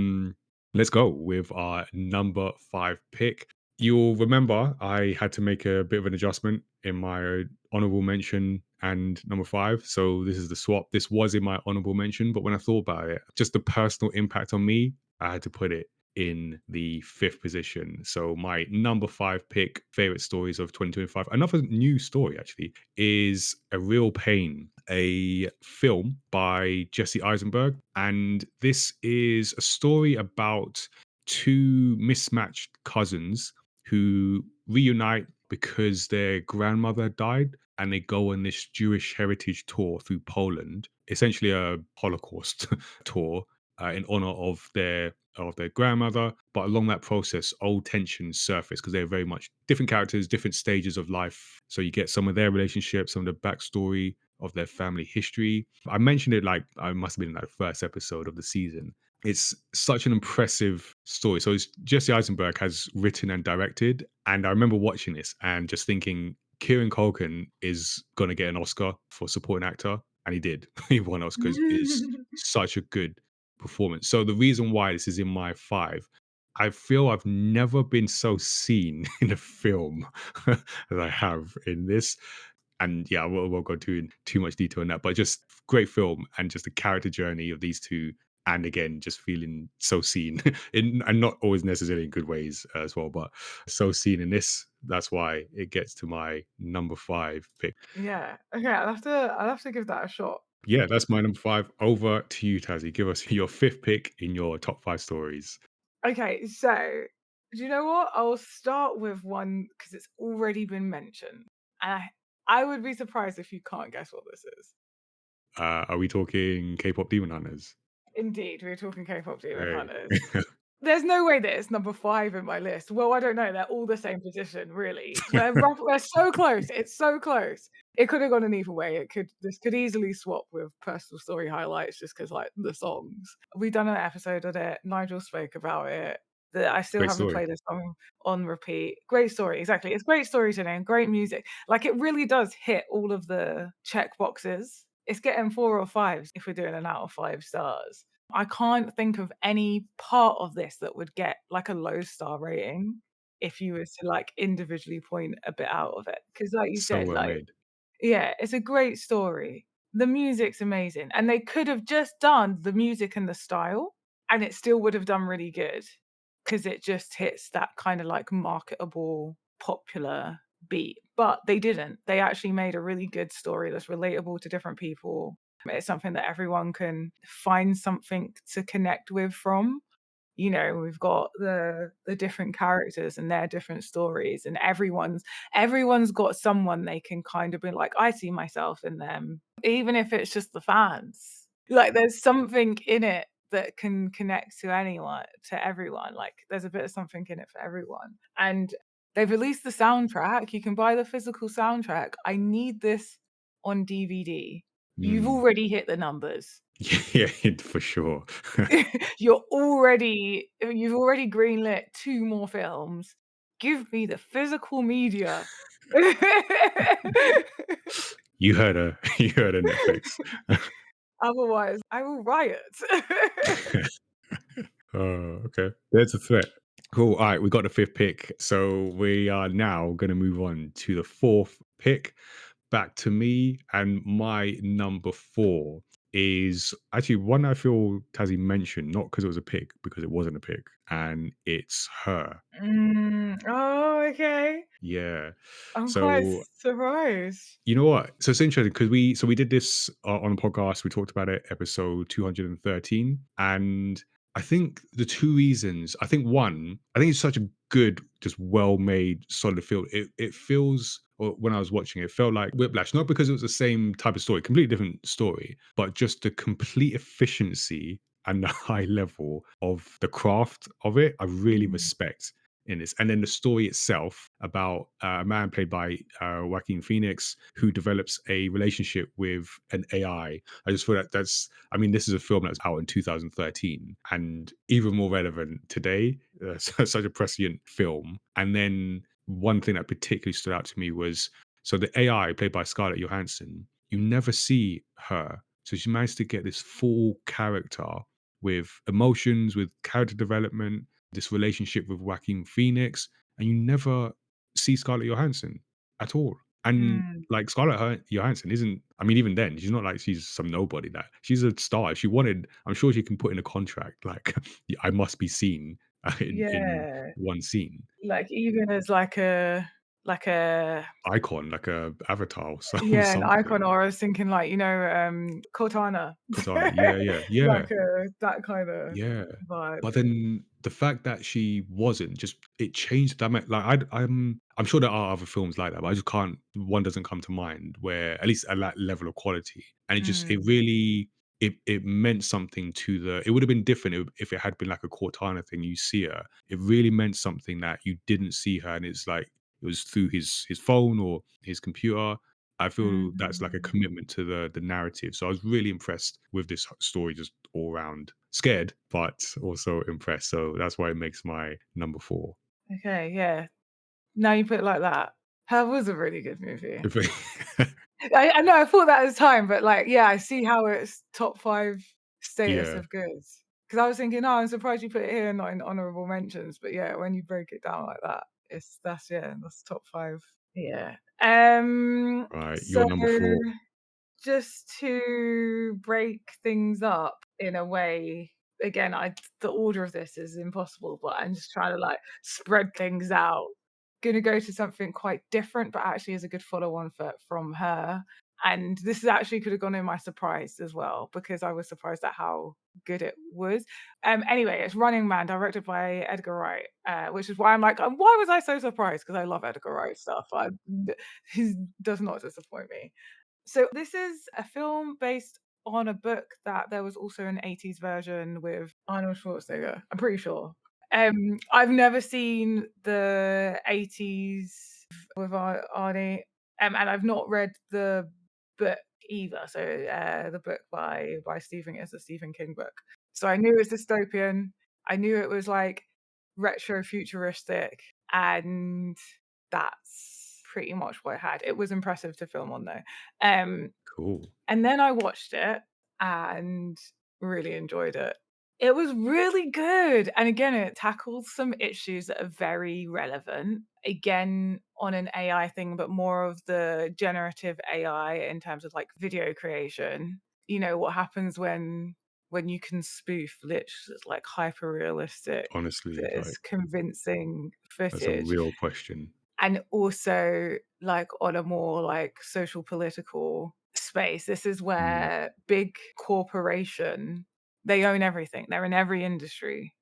let's go with our number 5 pick. You'll remember I had to make a bit of an adjustment in my honorable mention and number 5. So this is the swap. This was in my honorable mention, but when I thought about it, just the personal impact on me, I had to put it in the 5th position. So my number 5 pick, favorite stories of 2025. Another new story actually is A Real Pain, a film by Jesse Eisenberg. And this is a story about two mismatched cousins who reunite because their grandmother died, and they go on this Jewish heritage tour through Poland, essentially a Holocaust tour in honor of their grandmother. But along that process, old tensions surface because they're very much different characters, different stages of life. So you get some of their relationships, some of the backstory of their family history. I mentioned it like I must have been in like the first episode of the season. It's such an impressive story. So it's Jesse Eisenberg has written and directed, and I remember watching this and just thinking Kieran Culkin is going to get an Oscar for supporting actor, and he did. He won Oscars. It's such a good performance. So the reason why this is in my 5, I feel I've never been so seen in a film as I have in this. And yeah, I won't go too much detail on that, but just great film and just the character journey of these two. And again, just feeling so seen and not always necessarily in good ways as well, but so seen in this. That's why it gets to my number 5 pick. Yeah. Okay, I'll have to give that a shot. Yeah, that's my number 5. Over to you, Tazzy. Give us your 5th pick in your top 5 stories. Okay, so do you know what? I'll start with one because it's already been mentioned. And I would be surprised if you can't guess what this is. Are we talking K-pop Demon Hunters? Indeed, we're talking K-pop Demon Hey. Hunters. There's no way that it's number 5 in my list. Well, I don't know, they're all the same position, really. They're so close, it's so close. It could have gone an either way. This could easily swap with personal story highlights just because, like, the songs. We done an episode on it, Nigel spoke about it, that I still Great haven't story. played this song on repeat. Great story, exactly. It's great storytelling and great music. Like, it really does hit all of the check boxes. It's getting 4 or 5s if we're doing an out of 5 stars. I can't think of any part of this that would get like a low star rating if you were to like individually point a bit out of it. Because like you So said, well like, made. yeah, it's a great story. The music's amazing. And they could have just done the music and the style, and it still would have done really good. Because it just hits that kind of like marketable, popular beat. But they didn't. They actually made a really good story that's relatable to different people. It's something that everyone can find something to connect with from. You know, we've got the different characters and their different stories, and everyone's got someone they can kind of be like, "I see myself in them," even if it's just the fans. Like, there's something in it that can connect to anyone to everyone, like, there's a bit of something in it for everyone, and they've released the soundtrack, you can buy the physical soundtrack. I need this on DVD. You've Mm. already hit the numbers. Yeah, for sure. You've already greenlit 2 more films. Give me the physical media. You heard her. You heard her, Netflix. Otherwise, I will riot. Okay. There's a threat. Cool. All right, we got the fifth pick. So we are now going to move on to the fourth pick. Back to me. And my number four is actually one I feel Tazzy mentioned, not because it was a pick, because it wasn't a pick. And it's her. Oh, okay. Yeah. I'm quite So surprised. you know what? So it's interesting because we did this on a podcast. We talked about it, episode 213, and I think the two reasons. I think one, I think it's such a good, just well made, solid film. It feels. Or when I was watching it, it felt like Whiplash, not because it was the same type of story, completely different story, but just the complete efficiency and the high level of the craft of it. I really Mm, respect in this. And then the story itself about a man played by Joaquin Phoenix who develops a relationship with an AI. I just feel that I mean, this is a film that's out in 2013 and even more relevant today. Such a prescient film. And then one thing that particularly stood out to me was so the AI played by Scarlett Johansson, you never see her. So she managed to get this full character with emotions, with character development, this relationship with Joaquin Phoenix, and you never see Scarlett Johansson at all. And mm, like Johansson isn't. I mean, even then, she's not like she's some nobody. That she's a star. If she wanted, I'm sure she can put in a contract like I must be seen in yeah, one scene. like, even as like a Icon, like a avatar or yeah, an something. icon, or I was thinking like, Cortana. Cortana. Yeah, yeah, yeah. Like, that kinda Yeah, vibe. but then the fact that she wasn't just it changed the dynamic. Like I'm sure there are other films like that, but I just can't. One doesn't come to mind where at least at that level of quality, and it Mm, really it meant something to the. It would have been different if it had been like a Cortana thing. You see her, it really meant something that you didn't see her, and it's like it was through his phone or his computer. I feel that's like a mm. commitment to the narrative. So I was really impressed with this story, just all round. Scared, but also impressed. So that's why it makes my number four. Okay, yeah. Now you put it like that. Her was a really good movie. I know, I thought that at the time, but, like, yeah, I see how it's top 5 status Yeah, of goods. Because I was thinking, "Oh, I'm surprised you put it here, not in honourable mentions," but yeah, when you break it down like that, that's top 5. Yeah. right. So Your number four. just to break things up in a way, again, I the order of this is impossible, but I'm just trying to, like, spread things out. Gonna go to something quite different, but actually is a good follow on from her, and this is actually could have gone in my surprise as well, because I was surprised at how good it was. Anyway, it's Running Man, directed by Edgar Wright, which is why I'm like, "Why was I so surprised?" Because I love Edgar Wright stuff. He does not disappoint me. So this is a film based on a book that there was also an 80s version with Arnold Schwarzenegger, I'm pretty sure. I've never seen the 80s with Arnie, and I've not read the book either. So the book by Stephen is a Stephen King book. So I knew it was dystopian. I knew it was like retro futuristic, and that's pretty much what I had. It was impressive to film on though. Um, Cool. and then I watched it and really enjoyed it. It was really good. And again, it tackled some issues that are very relevant. Again, on an AI thing, but more of the generative AI in terms of like video creation. You know, what happens when you can spoof like hyper realistic, Honestly, that is like convincing that's a footage. real question. And also, like, on a more, like, social political space, this is Mm, where big corporation, they own everything. They're in every industry.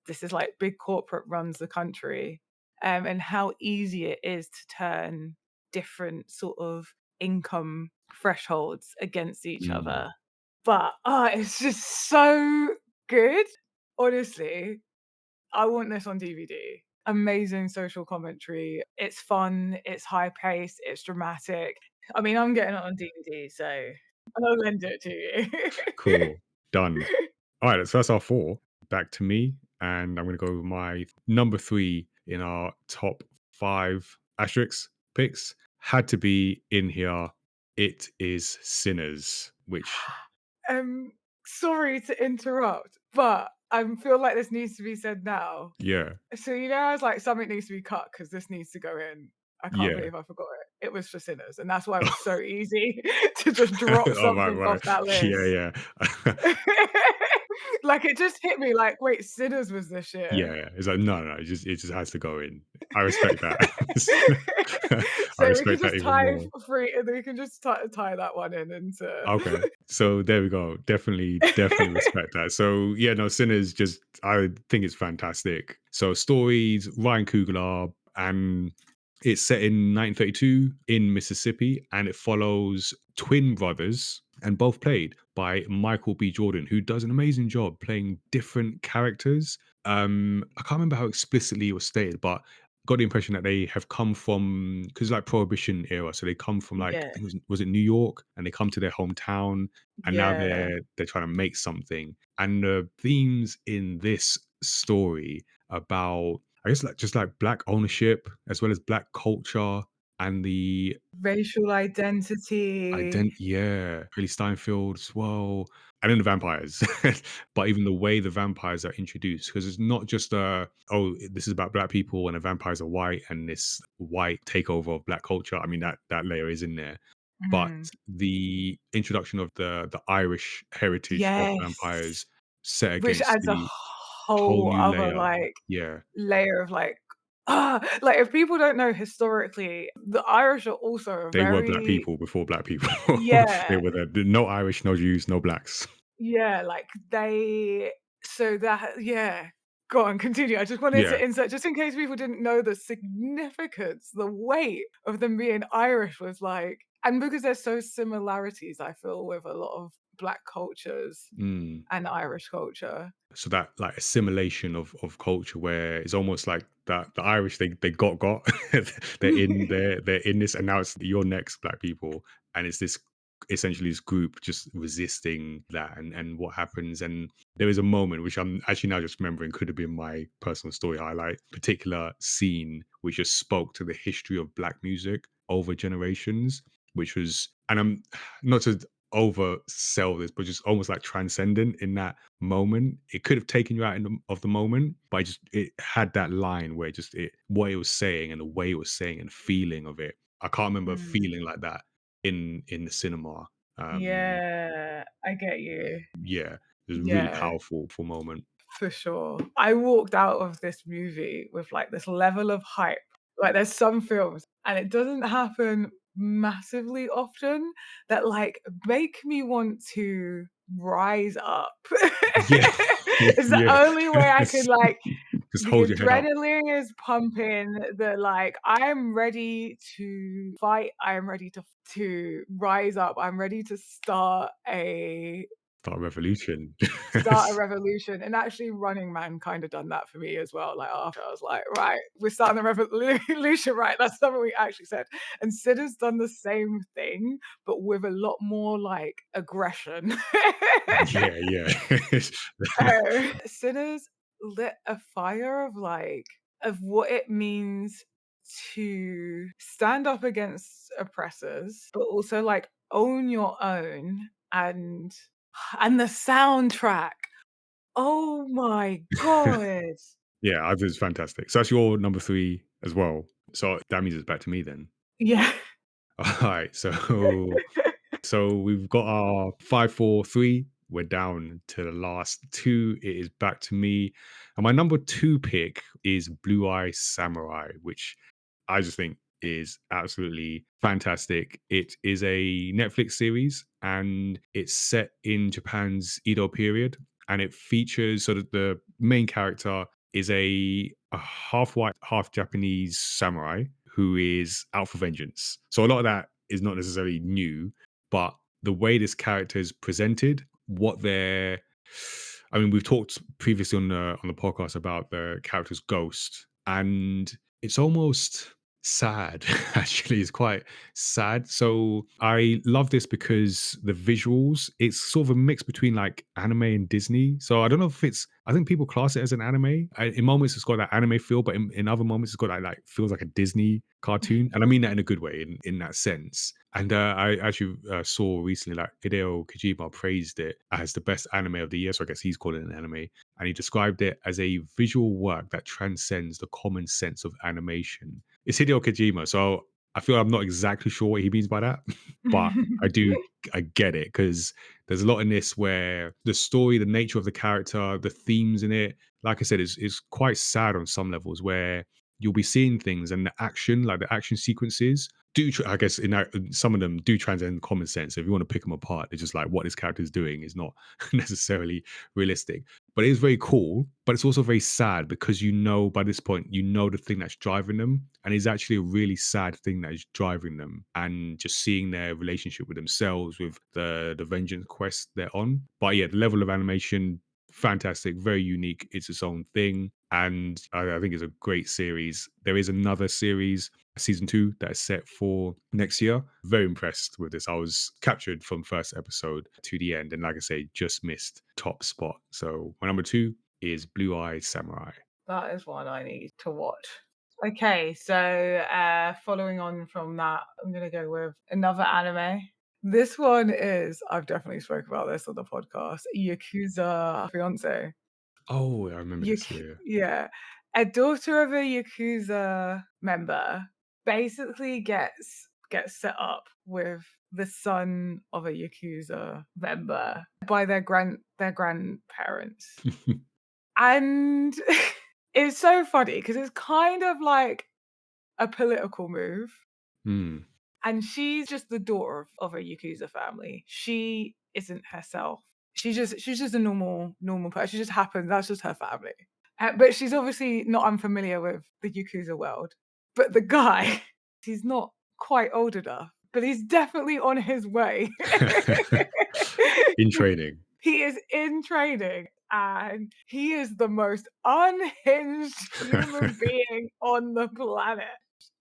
This is like big corporate runs the country, and how easy it is to turn different sort of income thresholds against each mm, other. But, it's just so good. Honestly, I want this on DVD. Amazing social commentary. It's fun, it's high paced, it's dramatic. I mean, I'm getting it on DVD, so I'll lend it to you. Cool. Done. All right, so that's our 4. Back to me, and I'm gonna go with my number 3 in our top 5 asterisks picks. Had to be in here. It is Sinners, which Um, Sorry to interrupt, but I feel like this needs to be said now. yeah, So, I was like, something needs to be cut because this needs to go in. I can't yeah. believe I forgot it. It was for Sinners, and that's why it was so easy to just drop Oh, right, something right. off that Yeah, list. yeah. Like, it just hit me like, "Wait, Sinners was this Yeah, year?" yeah. It's like, no, no, it just has to go in. I respect that. I So we can respect that just even tie more. 3 and we can just tie that one in into Okay. So there we go. Definitely respect that. So yeah, no, Sinners just I think it's fantastic. So stories, Ryan Coogler, and it's set in 1932 in Mississippi, and it follows twin brothers, and both played by Michael B. Jordan, who does an amazing job playing different characters. I can't remember how explicitly it was stated, but got the impression that they have come from because like Prohibition era, so they come from like I Yeah, think was it New York, and they come to their hometown, and now yeah. they're trying to make something. And the themes in this story about I guess like just like black ownership as well as black culture and the Racial identity. yeah, Haley Steinfeld as well, and then the vampires. But even the way the vampires are introduced, because it's not just oh, this is about black people and the vampires are white and this white takeover of black culture. I mean that layer is in there, but Mhm. the introduction of the Irish heritage of Yes. vampires set Which against adds a the whole whole new other, layer. like, Yeah. layer of, like, like, if people don't know historically, the Irish are also a They were black very people before black people. They yeah, were no Irish, no Jews, no blacks. yeah, like, they so that yeah. Go on, continue. I just wanted Yeah. to insert just in case people didn't know the significance, the weight of them being Irish was like and because there's so similarities, I feel, with a lot of Black cultures Mm. and Irish culture. So that like assimilation of culture where it's almost like that the Irish they got they're in this and now it's your next black people and it's this essentially this group just resisting that and what happens and there is a moment which I'm actually now just remembering could have been my personal story highlight particular scene which just spoke to the history of black music over generations which was and I'm not to oversell this but just almost like transcendent in that moment. It could have taken you out of the moment, but it had that line where it what it was saying and the way it was saying and feeling of it. I can't remember Mm. feeling like that in the cinema. Um, Yeah, I get you. yeah, it was a really Yeah, powerful full moment. for sure. I walked out of this movie with, like, this level of hype. Like, there's some films, and it doesn't happen massively often, that, like, make me want to rise up. Yeah, yeah, It's the yeah. only way I could, like Just the hold your head up. adrenaline is pumping, like, I'm ready to fight, I am ready to rise up, I'm ready to Start a revolution. start a revolution, and actually Running Man kinda done that for me as well, like, after I was like, "Right, we're starting a revolution, right?" That's something we actually said, and Sid has done the same thing, but with a lot more, like, aggression. Yeah, yeah. Sinners lit a fire of, like of what it means to stand up against oppressors, but also, like, own your own and the soundtrack. Oh my god. Yeah, I think it's fantastic. So that's your number 3 as well. So that means it's back to me then. Yeah. Alright, so we've got our 5, 4, 3. We're down to the last 2. It is back to me. And my number 2 pick is Blue Eye Samurai, which I just think is absolutely fantastic. It is a Netflix series and it's set in Japan's Edo period. And it features sort of the main character is a half white, half Japanese samurai who is out for vengeance. So a lot of that is not necessarily new, but the way this character is presented what they're I mean, we've talked previously on the podcast about the character's ghost, and it's almost sad. Actually, it's quite sad. So I love this because the visuals, it's sort of a mix between like anime and Disney. So I don't know if it's, I think people class it as an anime. In moments it's got that anime feel, but in other moments it's got that like feels like a Disney cartoon, and I mean that in a good way, in that sense. And I actually saw recently like Hideo Kojima praised it as the best anime of the year. So I guess he's called it an anime, and he described it as a visual work that transcends the common sense of animation. It's Hideo Kojima, so I feel I'm not exactly sure what he means by that, but I do, I get it, because there's a lot in this where the story, the nature of the character, the themes in it, like I said, is quite sad on some levels where you'll be seeing things and the action, like the action sequences, I guess some of them do transcend common sense. If you want to pick them apart, it's just like what this character is doing is not necessarily realistic. But it is very cool. But it's also very sad because you know by this point you know the thing that's driving them, and it's actually a really sad thing that is driving them, and just seeing their relationship with themselves, with the vengeance quest they're on. But yeah, the level of animation, fantastic, very unique. It's its own thing, and I think it's a great series. There is another series, season 2, that is set for next year. Very impressed with this. I was captured from first episode to the end, and like I say, just missed top spot. So my number 2 is Blue Eye Samurai. That is one I need to watch. Okay, so following on from that, I'm gonna go with another anime. This one is, I've definitely spoke about this on the podcast, Yakuza Fiance. Oh, I remember this. Yak Yeah. yeah. A daughter of a Yakuza member basically gets set up with the son of a Yakuza member by their grandparents. And it's so funny because it's kind of like a political move, Hmm. and she's just the daughter of a Yakuza family. She isn't herself. She's just a normal person. She just happens, that's just her family. But she's obviously not unfamiliar with the Yakuza world. But the guy, he's not quite old enough, but he's definitely on his way. In training. He is in training, and he is the most unhinged human being on the planet.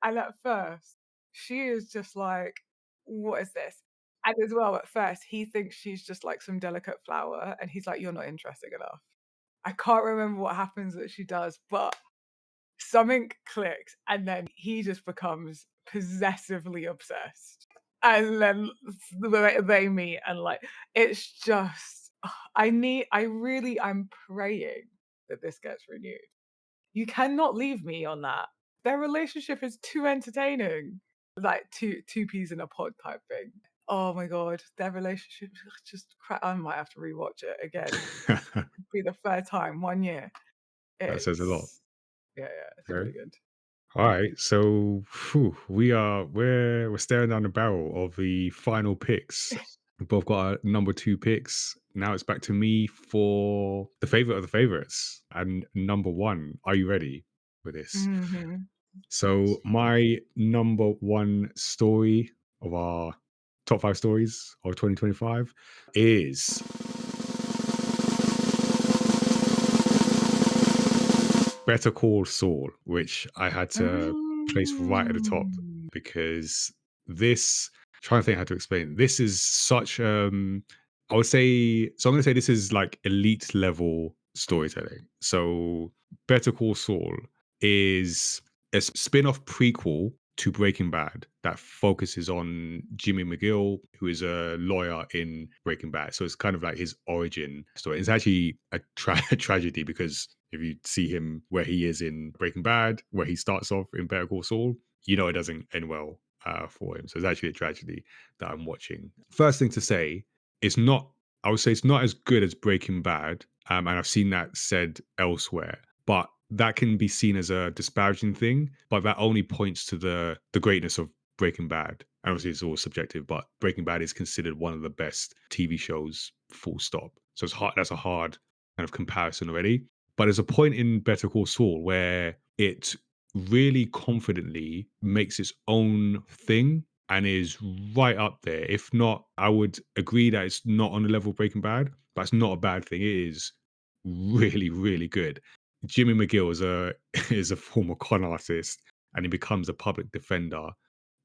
And at first, she is just like, "What is this?" And as well, at first, he thinks she's just like some delicate flower, and he's like, "You're not interesting enough." I can't remember what happens that she does, but something clicks, and then he just becomes possessively obsessed. And then they meet, and like it's just I'm praying that this gets renewed. You cannot leave me on that. Their relationship is too entertaining. Like two peas in a pod type thing. Oh my god, their relationship is just I might have to rewatch it again. Be the third time, 1 year. That says a lot. It's yeah, it's Okay. really good. All right, so we're staring down the barrel of the final picks. We both got our number 2 picks. Now it's back to me for the favorite of the favorites and number 1. Are you ready for this? Mhm. So my number 1 story of our top 5 stories of 2025 is Better Call Saul, which I had to place right at the top Mm. because this, trying to think how to explain it. This is such I would say, so I'm gonna say this is like elite level storytelling. So Better Call Saul is a spin-off prequel to Breaking Bad that focuses on Jimmy McGill, who is a lawyer in Breaking Bad. So it's kind of like his origin story. It's actually a tragedy because if you see him where he is in Breaking Bad, where he starts off in Better Call Saul, you know it doesn't end well for him. So it's actually a tragedy that I'm watching. First thing to say, it's not, I would say it's not as good as Breaking Bad. And I've seen that said elsewhere, but that can be seen as a disparaging thing, but that only points to the greatness of Breaking Bad. And obviously, it's all subjective, but Breaking Bad is considered one of the best TV shows, full stop. So it's hard. That's a hard kind of comparison already. But there's a point in Better Call Saul where it really confidently makes its own thing. and is right up there. If not, I would agree that it's not on the level of Breaking Bad, but it's not a bad thing. It is really, really good. Jimmy McGill is a is a former con artist, and he becomes a public defender,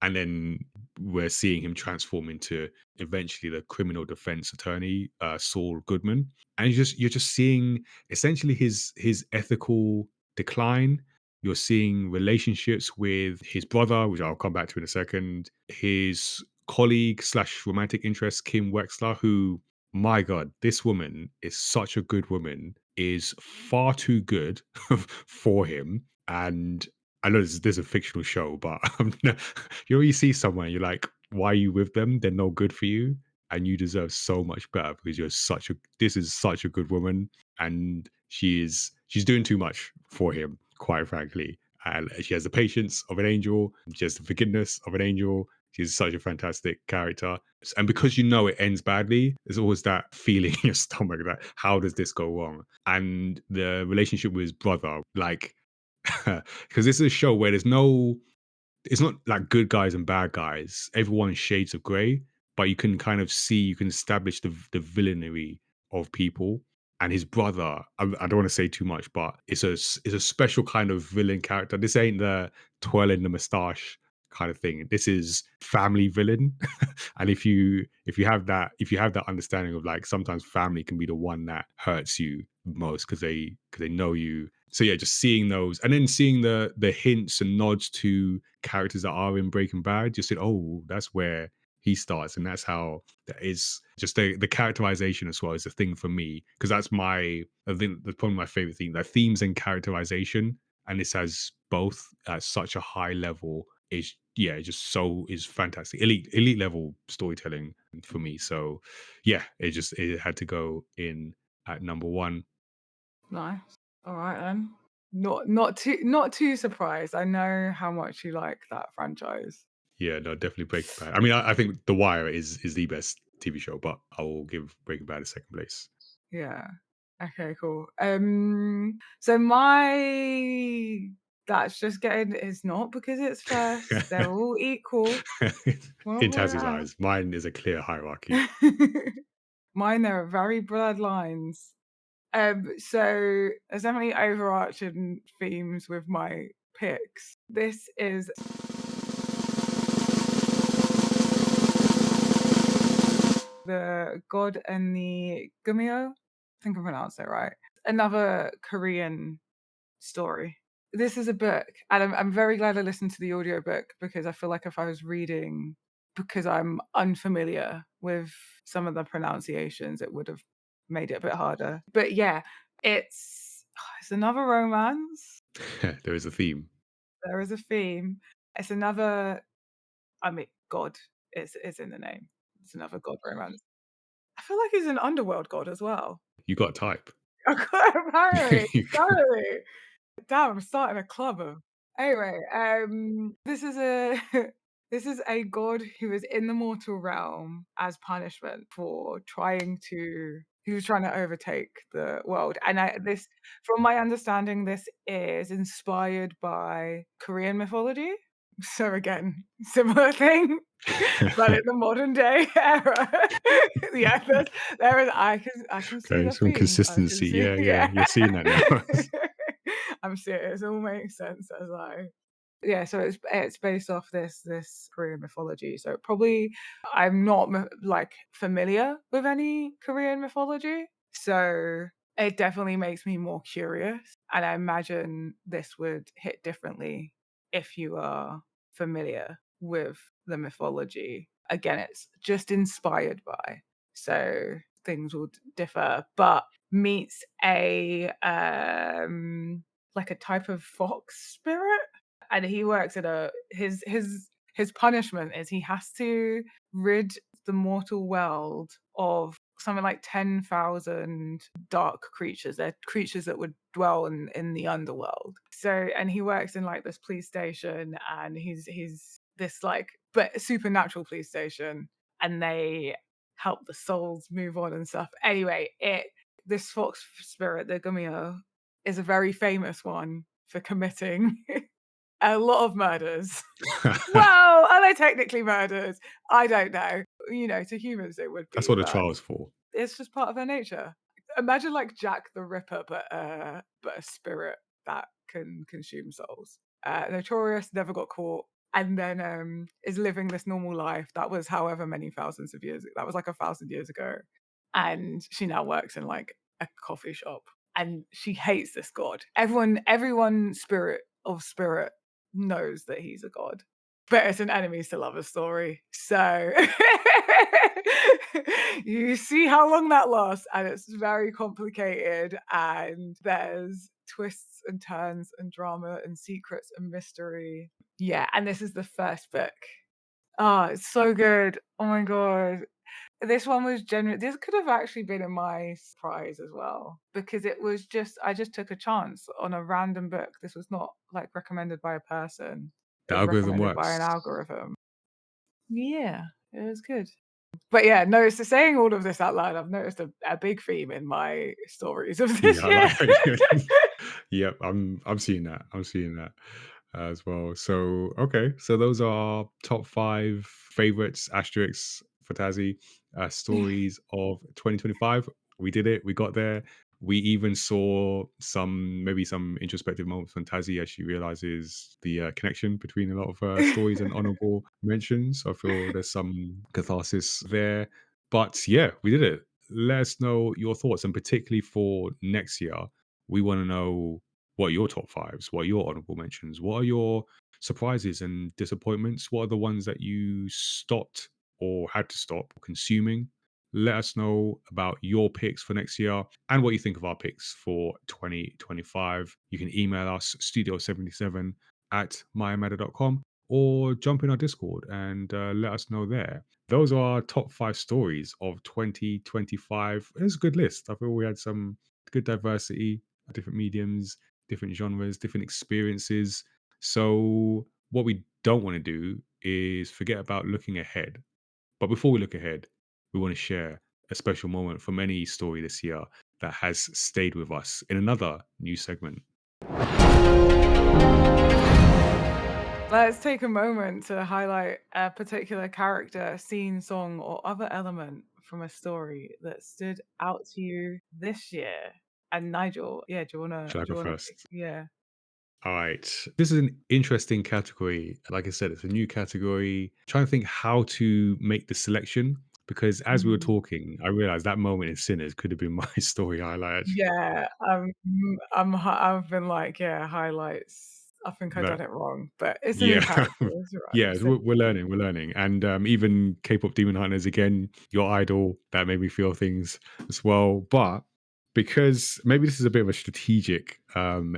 and then we're seeing him transform into eventually the criminal defense attorney, Saul Goodman, and you're just seeing essentially his ethical decline. You're seeing relationships with his brother, which I'll come back to in a second, his colleague slash romantic interest, Kim Wexler, who, my God, this woman is such a good woman, is far too good for him. And I know this is a fictional show, but you know, you see someone, you're like, why are you with them? They're no good for you. And you deserve so much better because this is such a good woman. And she's doing too much for him, quite frankly. And she has the patience of an angel, she has the forgiveness of an angel. She's such a fantastic character. And because you know it ends badly, there's always that feeling in your stomach that how does this go wrong? And the relationship with his brother, like, because this is a show where it's not like good guys and bad guys. Everyone's shades of grey, but you can kind of see, you can establish the villainy of people. And his brother, I don't want to say too much, but it's a special kind of villain character. This ain't the twirling the mustache kind of thing. This is family villain. And if you have that understanding of like sometimes family can be the one that hurts you most because they know you. So yeah, just seeing those and then seeing the hints and nods to characters that are in Breaking Bad, just said, oh, that's where he starts, and that's how that is. Just the characterization as well is a thing for me because I think that's probably my favorite thing. Like themes and characterization, and this has both at such a high level. Is yeah, it just so is fantastic. Elite level storytelling for me. So yeah, it had to go in at number one. Nice. All right then. Not too surprised. I know how much you like that franchise. Yeah, no, definitely Breaking Bad. I mean, I think The Wire is the best TV show, but I will give Breaking Bad a second place. Yeah. Okay, cool. So my that's just getting is not because it's first. They're all equal. Wanna In point it Taz's out. eyes, mine is a clear hierarchy. Mine, there are very blurred lines. So there's definitely overarching themes with my picks. This is The God and the Gumeo. I think I pronounced it right. Another Korean story. This is a book, and I'm very glad I listened to the audiobook because I feel like if I was reading because I'm unfamiliar with some of the pronunciations, it would have made it a bit harder. But yeah, it's another romance. There is a theme. There is a theme. It's another I mean, God is in the name. It's another God romance. I feel like he's an underworld god as well. You got type. Apparently, You got- apparently. Damn, I'm starting a club of anyway, this is a this is a god who is in the mortal realm as punishment for trying to he was trying to overtake the world, and this from my understanding, this is inspired by Korean mythology. So again, similar thing, but in the modern day era. Yeah, there is I can see okay, the some theme. I can consistency. see Yeah, yeah, yeah. you're seeing that now. I'm serious. It all makes sense as yeah, so it's based off this Korean mythology. So probably I'm not like familiar with any Korean mythology, so it definitely makes me more curious. And I imagine this would hit differently if you are familiar with the mythology. Again, it's just inspired by, so things will differ, but meets a like a type of fox spirit, and he works at a his punishment is he has to rid the mortal world of something like 10,000 dark creatures. They're creatures that would dwell in the underworld. So, and he works in like this police station, and he's this like but supernatural police station, and they help the souls move on and stuff. Anyway, this fox spirit, the Gumio, is a very famous one for committing a lot of murders. Well, and they're technically murders. I don't know. You know, to humans it would That's be, what the but trial's for. it's just part of their nature. Imagine like Jack the Ripper, but a spirit that can consume souls. Notorious, never got caught, and then is living this normal life that was however many thousands of years. That was like 1,000 years ago, and she now works in like a coffee shop, and she hates this god. Everyone, spirit knows that he's a god, but it's an enemies to lovers story. So you see how long that lasts, and it's very complicated, and there's twists and turns and drama and secrets and mystery. Yeah, and this is the first book. Oh, it's so good. Oh my god. This one was genuine. This could have actually been in my prize as well because it was just I just took a chance on a random book. This was not like recommended by a person. It The was algorithm recommended by works. an algorithm. Yeah, it was good. But yeah, no, so saying all of this out loud, I've noticed a big theme in my stories of this Yeah, I year. like Yep, I'm seeing that. I'm seeing that as well. So okay, so those are top 5 favorites asterisks for Tazzy stories of 2025. We did it. We got there. We even saw some introspective moments from Tazzy as she realizes the connection between a lot of her stories and honorable mentions. I feel there's some catharsis there. But yeah, we did it. Let us know your thoughts, and particularly for next year, we want to know what are your top fives, what are your honorable mentions, what are your surprises and disappointments, what are the ones that you stopped or had to stop consuming. Let us know about your picks for next year and what you think of our picks for 2025. You can email us studio77 at myamada.com or jump in our Discord and let us know there. Those are our top 5 stories of 2025. It's a good list. I feel we had some good diversity, different mediums, different genres, different experiences. So, what we don't want to do is forget about looking ahead. But before we look ahead, we want to share a special moment from any story this year that has stayed with us in another new segment. Let's take a moment to highlight a particular character, scene, song, or other element from a story that stood out to you this year. And Nigel, yeah, Shall I do go you wanna pick? first? Yeah. All right. This is an interesting category. Like I said, it's a new category. Trying to think how to make the selection because as we were Mhm. talking, I realized that moment in Sinners could have been my story highlight. Yeah, I've been like, yeah, highlights. I think I done That it wrong, but it's a new Yeah. character, it's all right. Yeah, So we're learning, we're learning. And even K-pop Demon Hunters, again, your idol, that made me feel things as well. But because maybe this is a bit of a strategic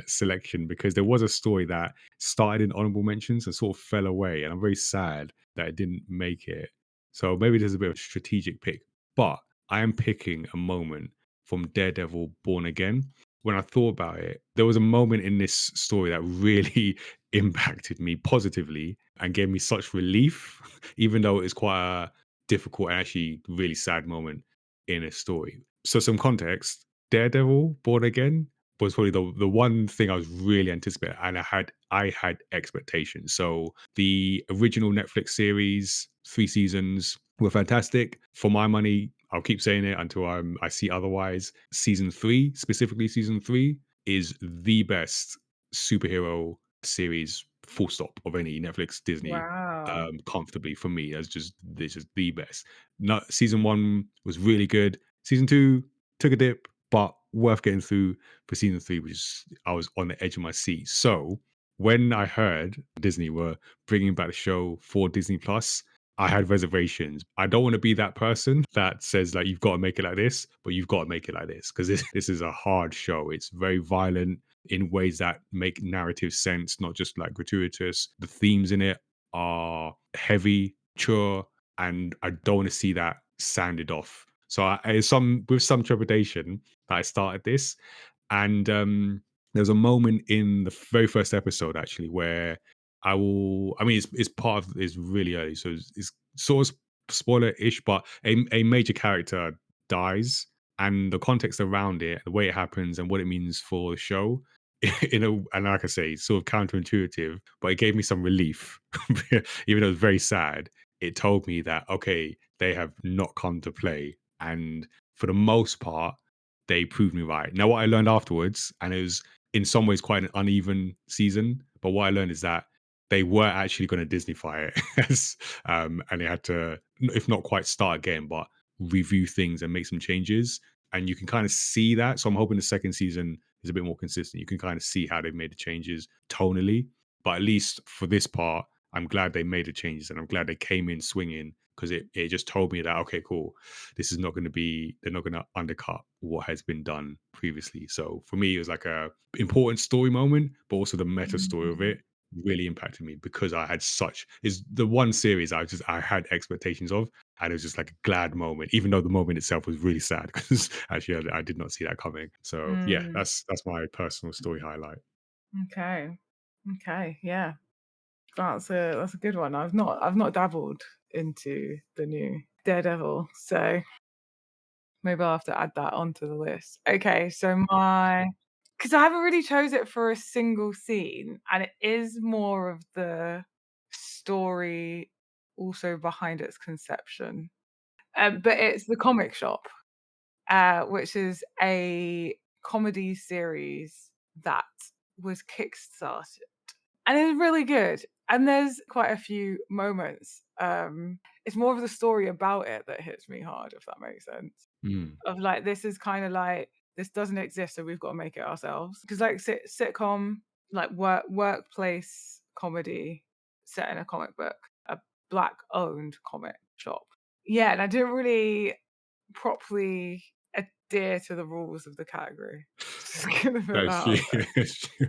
selection, because there was a story that started in honorable mentions and sort of fell away. And I'm very sad that it didn't make it. So maybe there's a bit of a strategic pick. But I am picking a moment from Daredevil Born Again. When I thought about it, there was a moment in this story that really impacted me positively and gave me such relief, even though it was quite a difficult and actually really sad moment in a story. So, some context: Daredevil Born Again was probably the one thing I was really anticipating, and I had expectations. So, the original Netflix series, 3 seasons, were fantastic. For my money, I'll keep saying it until I see otherwise. Season 3, specifically season 3, is the best superhero series, full stop, of any Netflix, Disney, wow. comfortably for me. This is the best. Not season 1 was really good. Season 2 took a dip, but worth getting through for season 3, which is I was on the edge of my seat. So when I heard Disney were bringing back the show for Disney Plus, I had reservations. I don't want to be that person that says like you've got to make it like this, but you've got to make it like this because this is a hard show. It's very violent in ways that make narrative sense, not just like gratuitous. The themes in it are heavy, mature, and I don't want to see that sanded off. So some with some trepidation that I started this, and there was a moment in the very first episode actually where I will. I mean, it's part of it's really early, so it's sort of spoiler-ish, but a major character dies, and the context around it, the way it happens, and what it means for the show in a, and like I say, sort of counterintuitive, but it gave me some relief. Even though it was very sad, it told me that okay, they have not come to play, and for the most part, they proved me right. Now, what I learned afterwards, and it was in some ways quite an uneven season, but what I learned is that they were actually going to Disneyfy it, and they had to, if not quite start again, but review things and make some changes. And you can kind of see that. So I'm hoping the second season is a bit more consistent. You can kind of see how they've made the changes tonally. But at least for this part, I'm glad they made the changes, and I'm glad they came in swinging, because it just told me that okay, cool, this is not going to be, they're not going to undercut what has been done previously. So for me, it was like a important story moment, but also the meta story of Mhm. it really impacted me, because I had such, is the one series I had expectations of, and it was just like a glad moment, even though the moment itself was really sad because actually I did not see that coming. So yeah, Mm, that's my personal story highlight. okay. Okay, yeah. That's a good one. I've not dabbled into the new Daredevil, so maybe I'll have to add that onto the list. Okay, so my, because I haven't really chose it for a single scene, and it is more of the story also behind its conception. But it's The Comic Shop, which is a comedy series that was kickstarted, and it's really good. And there's quite a few moments. It's more of the story about it that hits me hard, if that makes sense. Mm. Of like, this is kind of like, this doesn't exist, so we've got to make it ourselves. Because like sitcom, like workplace comedy set in a comic book, a black owned comic shop. Yeah, and I didn't really properly adhere to the rules of the category. Just gonna put that That's true. out there. That's true.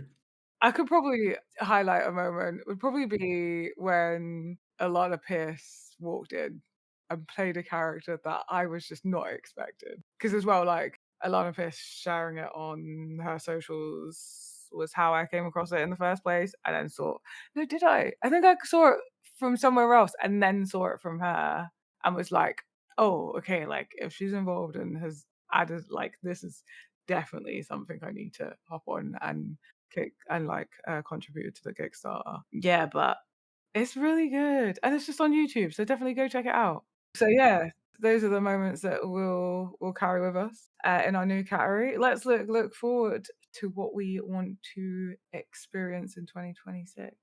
I could probably highlight a moment, would probably be when Alana Pierce walked in and played a character that I was just not expecting. Because as well, like, Alana Pierce sharing it on her socials was how I came across it in the first place, and then thought, "No, did I? I think I saw it from somewhere else and then saw it from her and was like, oh, okay, like, if she's involved and has added, like, this is definitely something I need to hop on and kick and like contributed to the Kickstarter. Yeah, but it's really good. And it's just on YouTube, so definitely go check it out. So yeah, those are the moments that we'll carry with us in our new category. Let's look forward to what we want to experience in 2026.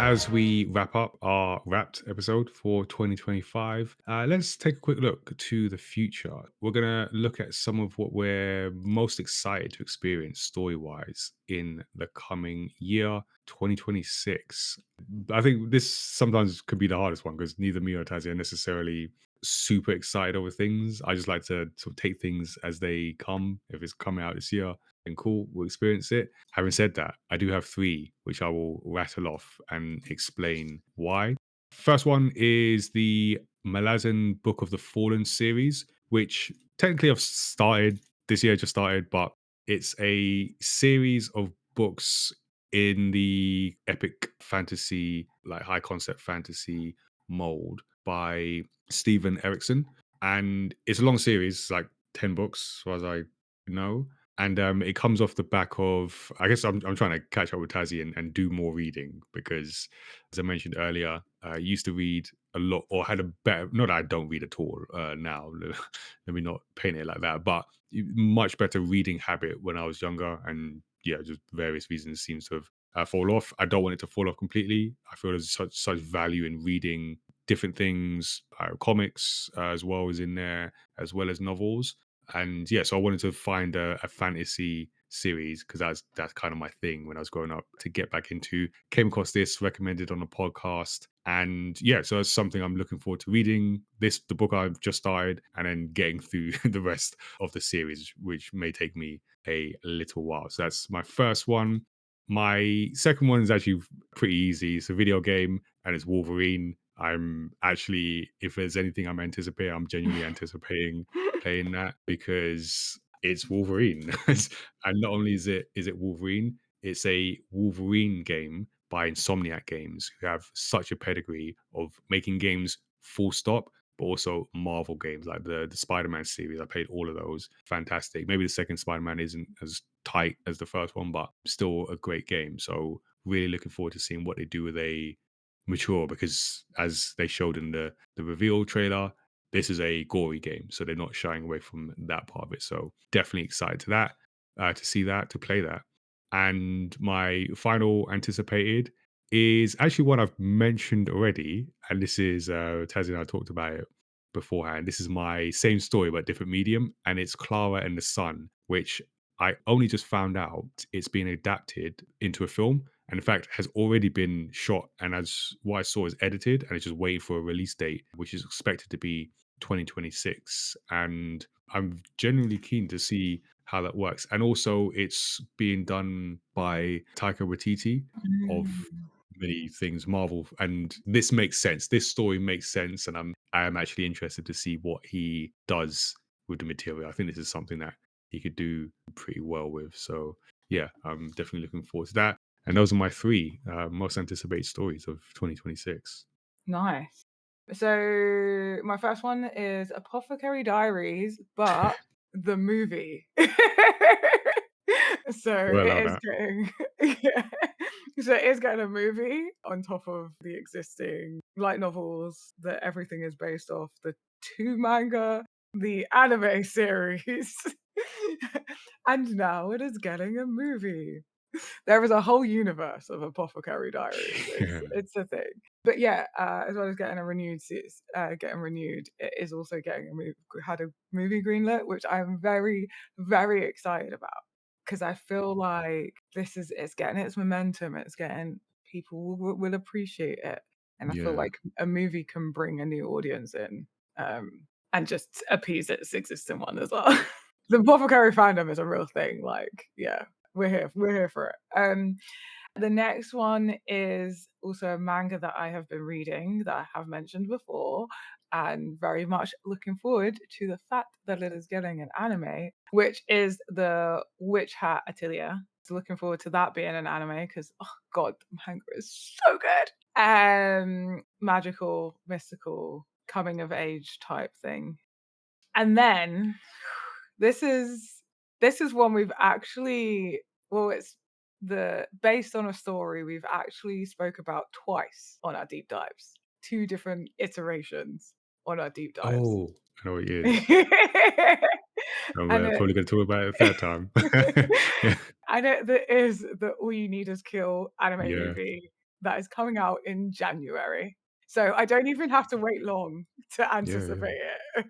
As we wrap up our wrapped episode for 2025, let's take a quick look to the future. We're going to look at some of what we're most excited to experience story wise in the coming year, 2026. I think this sometimes could be the hardest one, because neither me or Tazzy are necessarily super excited over things. I just like to sort of take things as they come. If it's coming out this year, then cool, we'll experience it. Having said that, I do have three which I will rattle off and explain why. First one is the Malazan Book of the Fallen series, which technically I've started this year, just started, but it's a series of books in the epic fantasy, like high concept fantasy mold by Stephen Erickson. And it's a long series, like 10 books, as far as I know. And it comes off the back of, I guess I'm trying to catch up with Tazzy and do more reading, because, as I mentioned earlier, I used to read a lot, or had a better, not that I don't read at all now, let me not paint it like that, but much better reading habit when I was younger. And yeah, just various reasons seems to have fall off. I don't want it to fall off completely. I feel there's such value in reading different things, comics as well as in there, as well as novels. And yeah, so I wanted to find a fantasy series, because that's kind of my thing when I was growing up, to get back into. Came across this recommended on a podcast, and yeah, so it's something I'm looking forward to reading. This, the book I've just started, and then getting through the rest of the series, which may take me a little while. So that's my first one. My second one is actually pretty easy. It's a video game, and it's Wolverine. I'm actually, if there's anything I'm anticipating, I'm genuinely anticipating playing that, because it's Wolverine. And not only is it Wolverine, it's a Wolverine game by Insomniac Games, who have such a pedigree of making games full stop. but also Marvel games like the Spider-Man series. I played all of those. Fantastic. Maybe the second Spider-Man isn't as tight as the first one, but still a great game. So really looking forward to seeing what they do with a mature, because as they showed in the reveal trailer, this is a gory game, so they're not shying away from that part of it. So definitely excited to that, to see that, to play that. And my final anticipated is actually one I've mentioned already, and this is Tazzy and I talked about it beforehand. This is my same story but different medium, and it's Clara and the Sun, which I only just found out it's been adapted into a film, and in fact has already been shot. And as what I saw is edited, and it's just waiting for a release date, which is expected to be 2026. And I'm genuinely keen to see how that works. And also, it's being done by Taika Waititi of Mm, many things Marvel, and this makes sense. This story makes sense, and I am actually interested to see what he does with the material. I think this is something that he could do pretty well with. So yeah, I'm definitely looking forward to that. And those are my three most anticipated stories of 2026. nice. So my first one is Apothecary Diaries, but the movie. So Well, it allow is that. getting yeah. So it is getting a movie on top of the existing light novels that everything is based off, the 2 manga, the anime series, and now it is getting a movie. There is a whole universe of Apothecary Diaries. Yeah, It's a thing. But yeah, as well as getting a getting renewed, it is also getting had a movie greenlit, which I'm very, very excited about because I feel like it's getting its momentum. It's getting people will appreciate it, and I feel yeah, like a movie can bring a new audience in, and just appease its existing one as well. The Apothecary fandom is a real thing. Like, yeah, we're here for it. The next one is also a manga that I have been reading that I have mentioned before, and very much looking forward to the fact that it is getting an anime, which is the Witch Hat Atelier. So looking forward to that being an anime because oh god, the manga is so good. Magical, mystical, coming of age type thing. And then this is this is one we've actually well, it's based on a story we've actually spoke about twice on our deep dives. 2 different iterations on our deep dives. oh, I know what it is. And I'm it probably going to talk about it a third time. Yeah, and there is the All You Need Is Kill anime yeah, movie that is coming out in January. So I don't even have to wait long to yeah, yeah, anticipate it.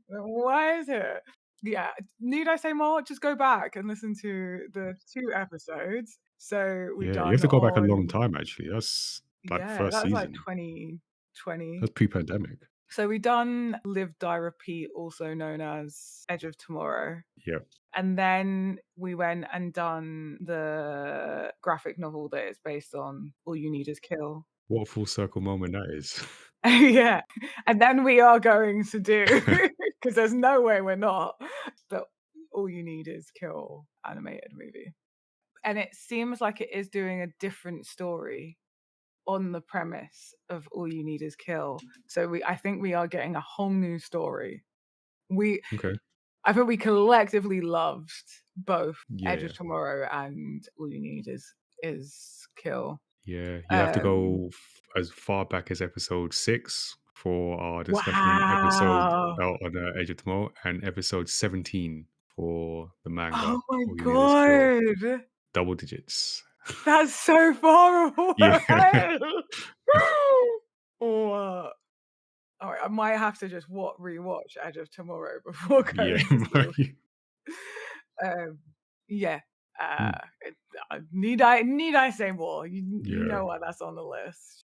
Why is it? Yeah, need I say more? Just go back and listen to the 2 episodes. So we've yeah. You have done to go back a long on time, actually. That's like the yeah, first that was like season. 2020. That's pre-pandemic. So we've done Live, Die, Repeat, also known as Edge of Tomorrow. Yeah. And then we went and done the graphic novel that it's based on, All You Need Is Kill. What a full circle moment that is. Yeah, and then we are going to do because there's no way we're not, the All You Need Is Kill animated movie. And it seems like it is doing a different story on the premise of All You Need Is Kill. So I think we are getting a whole new story. We Okay. I think we collectively loved both Yeah, Edge yeah. of Tomorrow and All You Need Is Kill. Yeah, you have to Um, go as far back as episode 6 for our discussion episode wow! on Age of Tomorrow, and episode 17 for the manga. Oh my All you need is kill. god! Double digits. That's so far Yeah. away! What? Alright, I might have to just rewatch Edge of Tomorrow before Yeah. going to sleep. Um, yeah, uh, Mm, it need I say more? You yeah. know why that's on the list.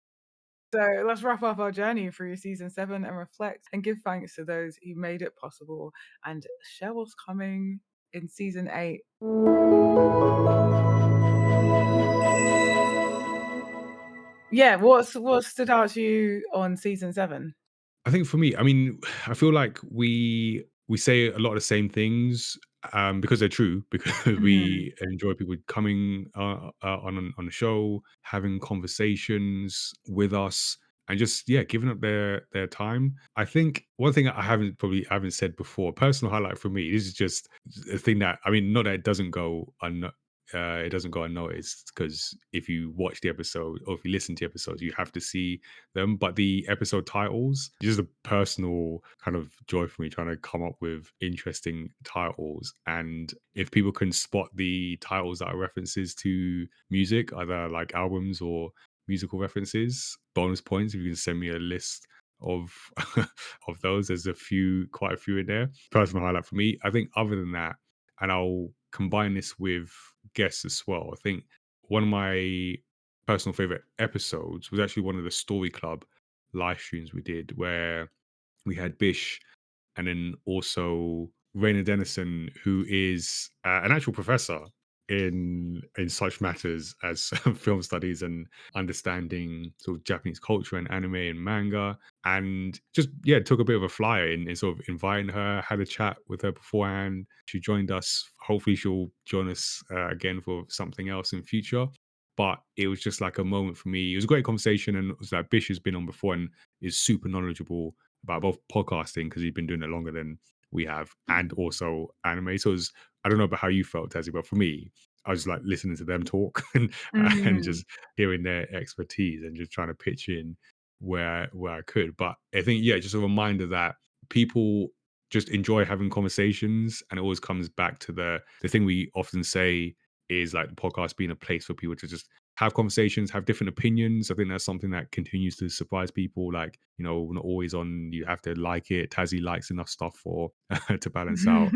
So let's wrap up our journey through season 7 and reflect and give thanks to those who made it possible and share what's coming in season 8. Yeah, what stood out to you on season 7? I think for me, I mean, I feel like we say a lot of the same things because they're true. Because Mhm. we enjoy people coming on the show, having conversations with us. and just giving up their time. I think one thing I haven't said before, personal highlight for me, this is just a thing that, I mean, not that it doesn't go unnoticed, because if you watch the episode or if you listen to episodes, you have to see them. But the episode titles, just a personal kind of joy for me, trying to come up with interesting titles. And if people can spot the titles that are references to music, either like albums or musical references, bonus points if you can send me a list of of those. There's quite a few in there. Personal highlight for me. I think other than that, and I'll combine this with guests as well. I think one of my personal favorite episodes was actually one of the Story Club live streams we did, where we had Bish and then also Raina Dennison, who is an actual professor in such matters as film studies and understanding sort of Japanese culture and anime and manga, and just took a bit of a flyer in sort of inviting her, had a chat with her beforehand. She joined us. Hopefully, she'll join us again for something else in future. But it was just like a moment for me. It was a great conversation, and it was like Bish has been on before and is super knowledgeable about both podcasting because he's been doing it longer than we have, and also anime. So it was, I don't know about how you felt, Tazzy, but for me, I was like listening to them talk and Mm. just hearing their expertise and just trying to pitch in where I could. But I think just a reminder that people just enjoy having conversations, and it always comes back to the thing we often say is like the podcast being a place for people to just have conversations, have different opinions. I think that's something that continues to surprise people. Like, not always on, you have to like it. Tazzy likes enough stuff for to balance out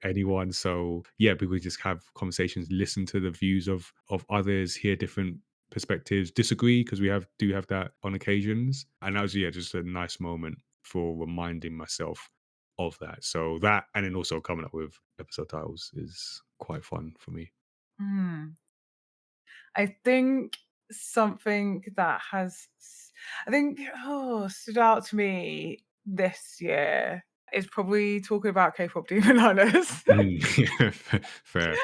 anyone. So people just have conversations, listen to the views of others, hear different perspectives, disagree because do have that on occasions. And that was just a nice moment for reminding myself of that. So that, and then also coming up with episode titles is quite fun for me. Mm. I think something that I think, stood out to me this year is probably talking about K-pop Demon Hunters. Mm, yeah, fair.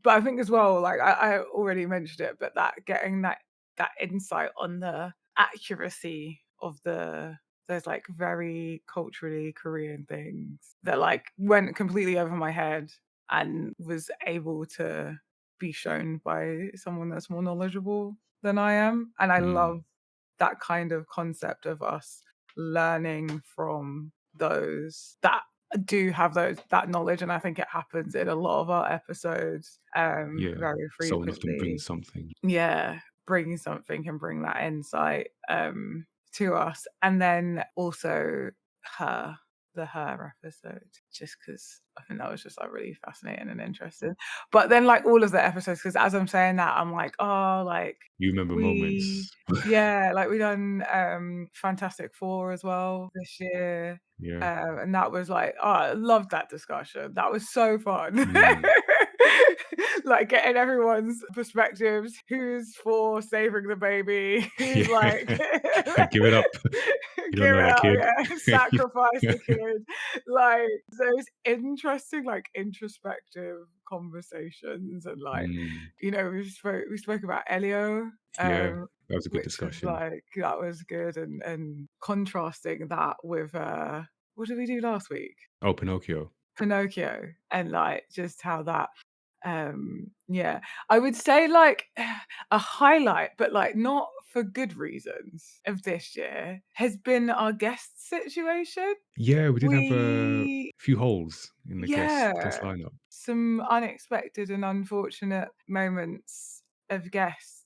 But I think as well, like I already mentioned it, but that getting that insight on the accuracy of those like very culturally Korean things that like went completely over my head and was able to be shown by someone that's more knowledgeable than I am. And I love Mm, that kind of concept of us learning from those that do have that knowledge, and I think it happens in a lot of our episodes, yeah. very Someone often frequently. brings something. Yeah, bring something and bring that insight, to us. And then also her, the Her episode, just because I think that was just, like, really fascinating and interesting. But then, like, all of the episodes, because as I'm saying that, I'm like, "Oh, like, You remember we" moments. yeah, like, we done, Fantastic Four as well this year, Yeah. and that was like, oh, I loved that discussion. That was so fun. Mm. Like, getting everyone's perspectives, who's for saving the baby, Yeah. who's like, Give it up. You don't give know it that up, kid. yeah, sacrifice the kid. Like, those interesting, like, introspective conversations and, like, Mm. we spoke about Elio, Yeah, um, that was a good which was, discussion. like, that was good, and contrasting that with, what did we do last week? Oh, Pinocchio. Pinocchio, and, like, just how that, yeah. I would say, like, a highlight, but, like, not for good reasons of this year, has been our guest situation. Yeah, we did have a We few holes in the guest Yeah, lineup. some unexpected and unfortunate moments of guest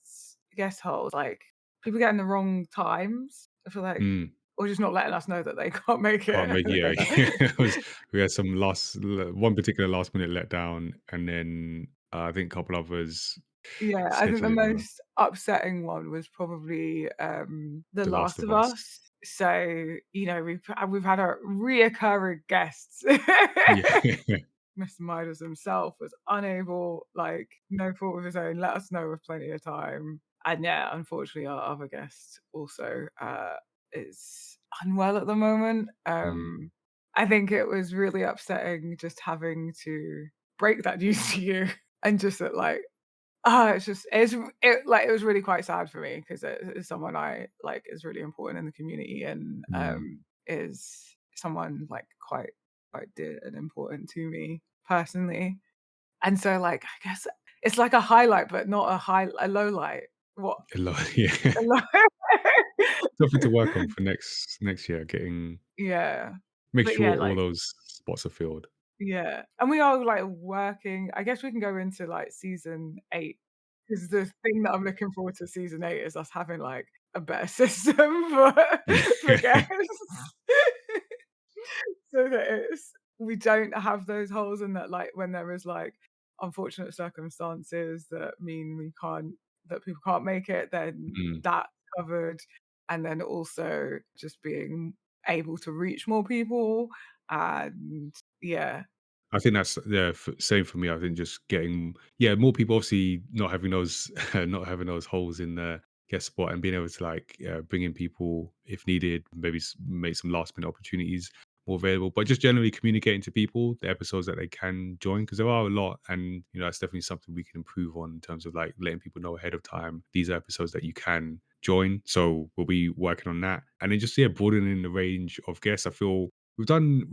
holes, like, people getting the wrong times, I feel like, Mm. or just not letting us know that they can't make Can't it. make, yeah. It was, we had some one particular last minute letdown, and then I think a couple others Yeah, I think the scheduling were most upsetting one was probably, The The Last Last of of Us. Us. So, we've had our reoccurring guests. Yeah. Mr. Midas himself was unable, like, no fault of his own, let us know with plenty of time. And yeah, unfortunately, our other guest also, is unwell at the moment. Mm. I think it was really upsetting just having to break that news to you and just that, like, it's just it was really quite sad for me 'cause it's someone I like is really important in the community and, Mm. is someone, like, quite dear and important to me personally. And so, like, I guess it's like a highlight, but not a low light. What? A lot, yeah. A low Something to work on for next year, getting Yeah. make But sure yeah, all like those spots are filled. yeah, and we are, like, working I guess we can go into, like, season 8 'cause the thing that I'm looking forward to season 8 is us having, like, a better system for guests. So that we don't have those holes and that, like, when there is, like, unfortunate circumstances that mean that people can't make it, then Mm. that's covered, and then also just being able to reach more people and yeah. I think that's yeah, same for me. I think just getting yeah, more people obviously not having those not having those holes in the guest spot and being able to like bring in people if needed, maybe make some last minute opportunities more available. But just generally communicating to people the episodes that they can join because there are a lot, and you know that's definitely something we can improve on in terms of like letting people know ahead of time these are episodes that you can join. So we'll be working on that, and then just yeah, broadening the range of guests. I feel we've done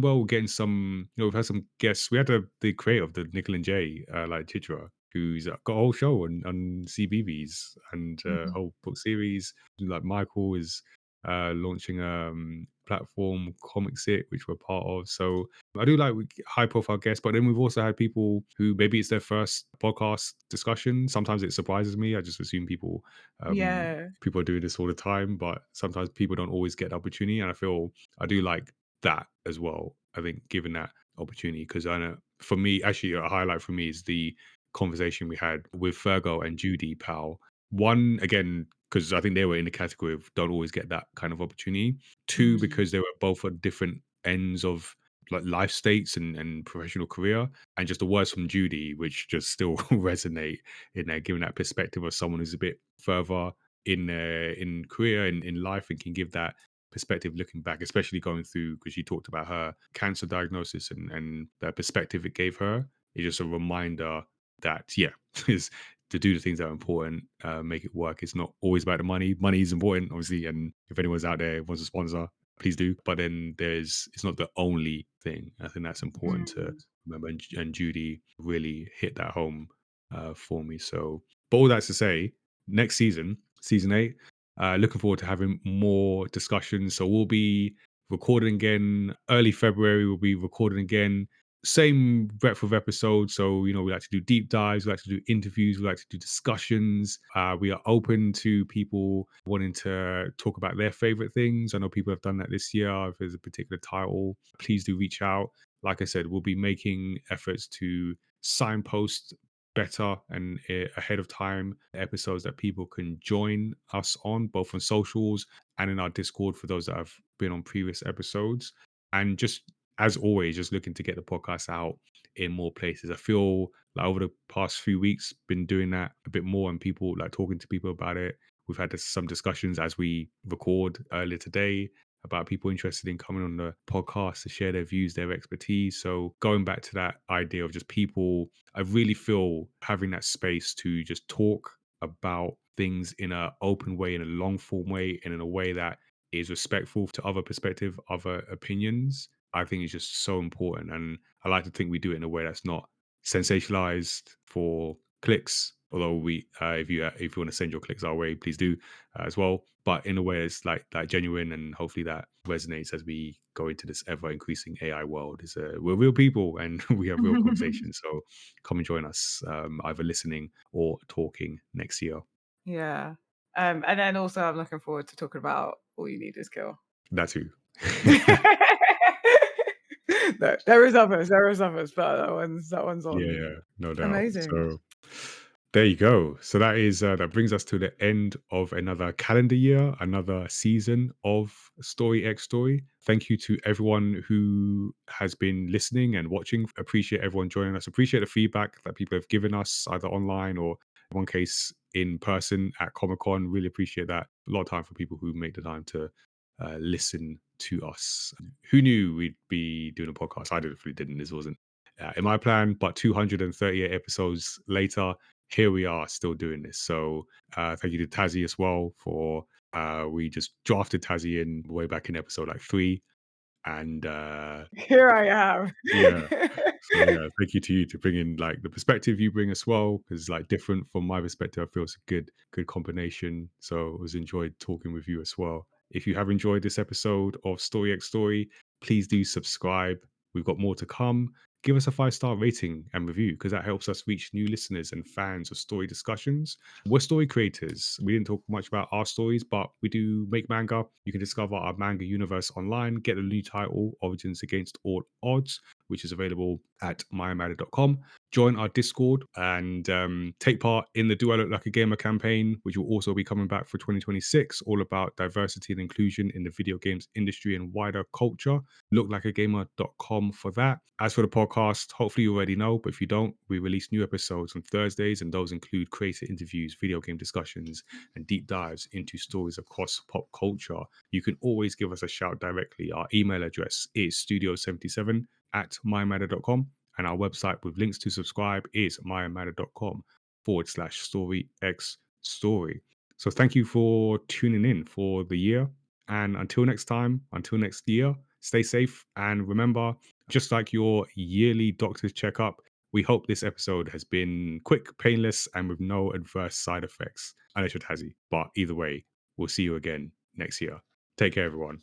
well with getting some. You know, we've had some guests. We had the creator of the Nickel and Jay, like Chitra, who's got a whole show on CBBS and a Mhm. whole book series. Like Michael is launching platform Comics It, which we're part of. So I do like high profile guests, but then we've also had people who maybe it's their first podcast discussion. Sometimes it surprises me. I just assume Yeah. people are doing this all the time, but sometimes people don't always get the opportunity. And I feel I do like that as well. I think given that opportunity, because I know for me, actually, a highlight for me is the conversation we had with Fergo and Judy Powell. One, again, because I think they were in the category of don't always get that kind of opportunity. Two, Mm. because they were both at different ends of like life states and professional career. And just the words from Judy, which just still resonate in there, giving that perspective of someone who's a bit further in career and in life and can give that perspective looking back, especially going through because she talked about her cancer diagnosis and the perspective it gave her. It's just a reminder that yeah, is to do the things that are important, make it work. It's not always about the money. Money is important, obviously, and if anyone's out there wants a sponsor, please do. But then it's not the only thing. I think that's important to Mm. remember. And Judy really hit that home for me. So, but all that's to say, next season, season 8, looking forward to having more discussions. So we'll be recording again early February. We'll be recording again. Same breadth of episodes. So, you know, we like to do deep dives, we like to do interviews, we like to do discussions. We are open to people wanting to talk about their favorite things. I know people have done that this year. If there's a particular title, please do reach out. Like I said, we'll be making efforts to signpost better and ahead of time episodes that people can join us on both on socials and in our Discord for those that have been on previous episodes, and just as always just looking to get the podcast out in more places. I feel like over the past few weeks been doing that a bit more and people like talking to people about it. We've had some discussions as we record earlier today about people interested in coming on the podcast to share their views, their expertise. So going back to that idea of just people, I really feel having that space to just talk about things in an open way, in a long form way, and in a way that is respectful to other perspective, other opinions, I think is just so important. And I like to think we do it in a way that's not sensationalized for clicks. Although if you want to send your clicks our way, please do as well. But in a way that's like genuine, and hopefully that resonates as we go into this ever increasing AI world. Is we're real people and we have real conversations. So come and join us, either listening or talking next year. Yeah. And then also I'm looking forward to talking about All You Need Is Kill. That too. No, there is others, but that one's Yeah, on yeah, no doubt. amazing. So there you go. So that brings us to the end of another calendar year, another season of Story X Story. Thank you to everyone who has been listening and watching. Appreciate everyone joining us. Appreciate the feedback that people have given us either online or in one case in person at Comic Con. Really appreciate that. A lot of time for people who make the time to listen to us. Who knew we'd be doing a podcast? I definitely didn't. This wasn't in my plan, but 238 episodes later, here we are still doing this. So thank you to Tazzy as well for we just drafted Tazzy in way back in episode like 3, and Here I am. yeah. So yeah, thank you to you to bring in like the perspective you bring as well, because like different from my perspective. I feel it's a good combination. So it was enjoyed talking with you as well. If you have enjoyed this episode of Story X Story, please do subscribe. We've got more to come. Give us a 5-star rating and review, because that helps us reach new listeners and fans of story discussions. We're story creators. We didn't talk much about our stories, but we do make manga. You can discover our manga universe online. Get the new title, Origins Against All Odds, which is available at myamada.com. Join our Discord and take part in the Do I Look Like a Gamer campaign, which will also be coming back for 2026, all about diversity and inclusion in the video games industry and wider culture. Looklikeagamer.com for that. As for the podcast, hopefully you already know, but if you don't, we release new episodes on Thursdays, and those include creator interviews, video game discussions, and deep dives into stories across pop culture. You can always give us a shout directly. Our email address is studio77@mymatter.com, and our website with links to subscribe is mymatter.com/story x story. So thank you for tuning in for the year. And until next time, until next year, stay safe. And remember, just like your yearly doctor's checkup, we hope this episode has been quick, painless, and with no adverse side effects. Unless you're Tassie. But either way, we'll see you again next year. Take care, everyone.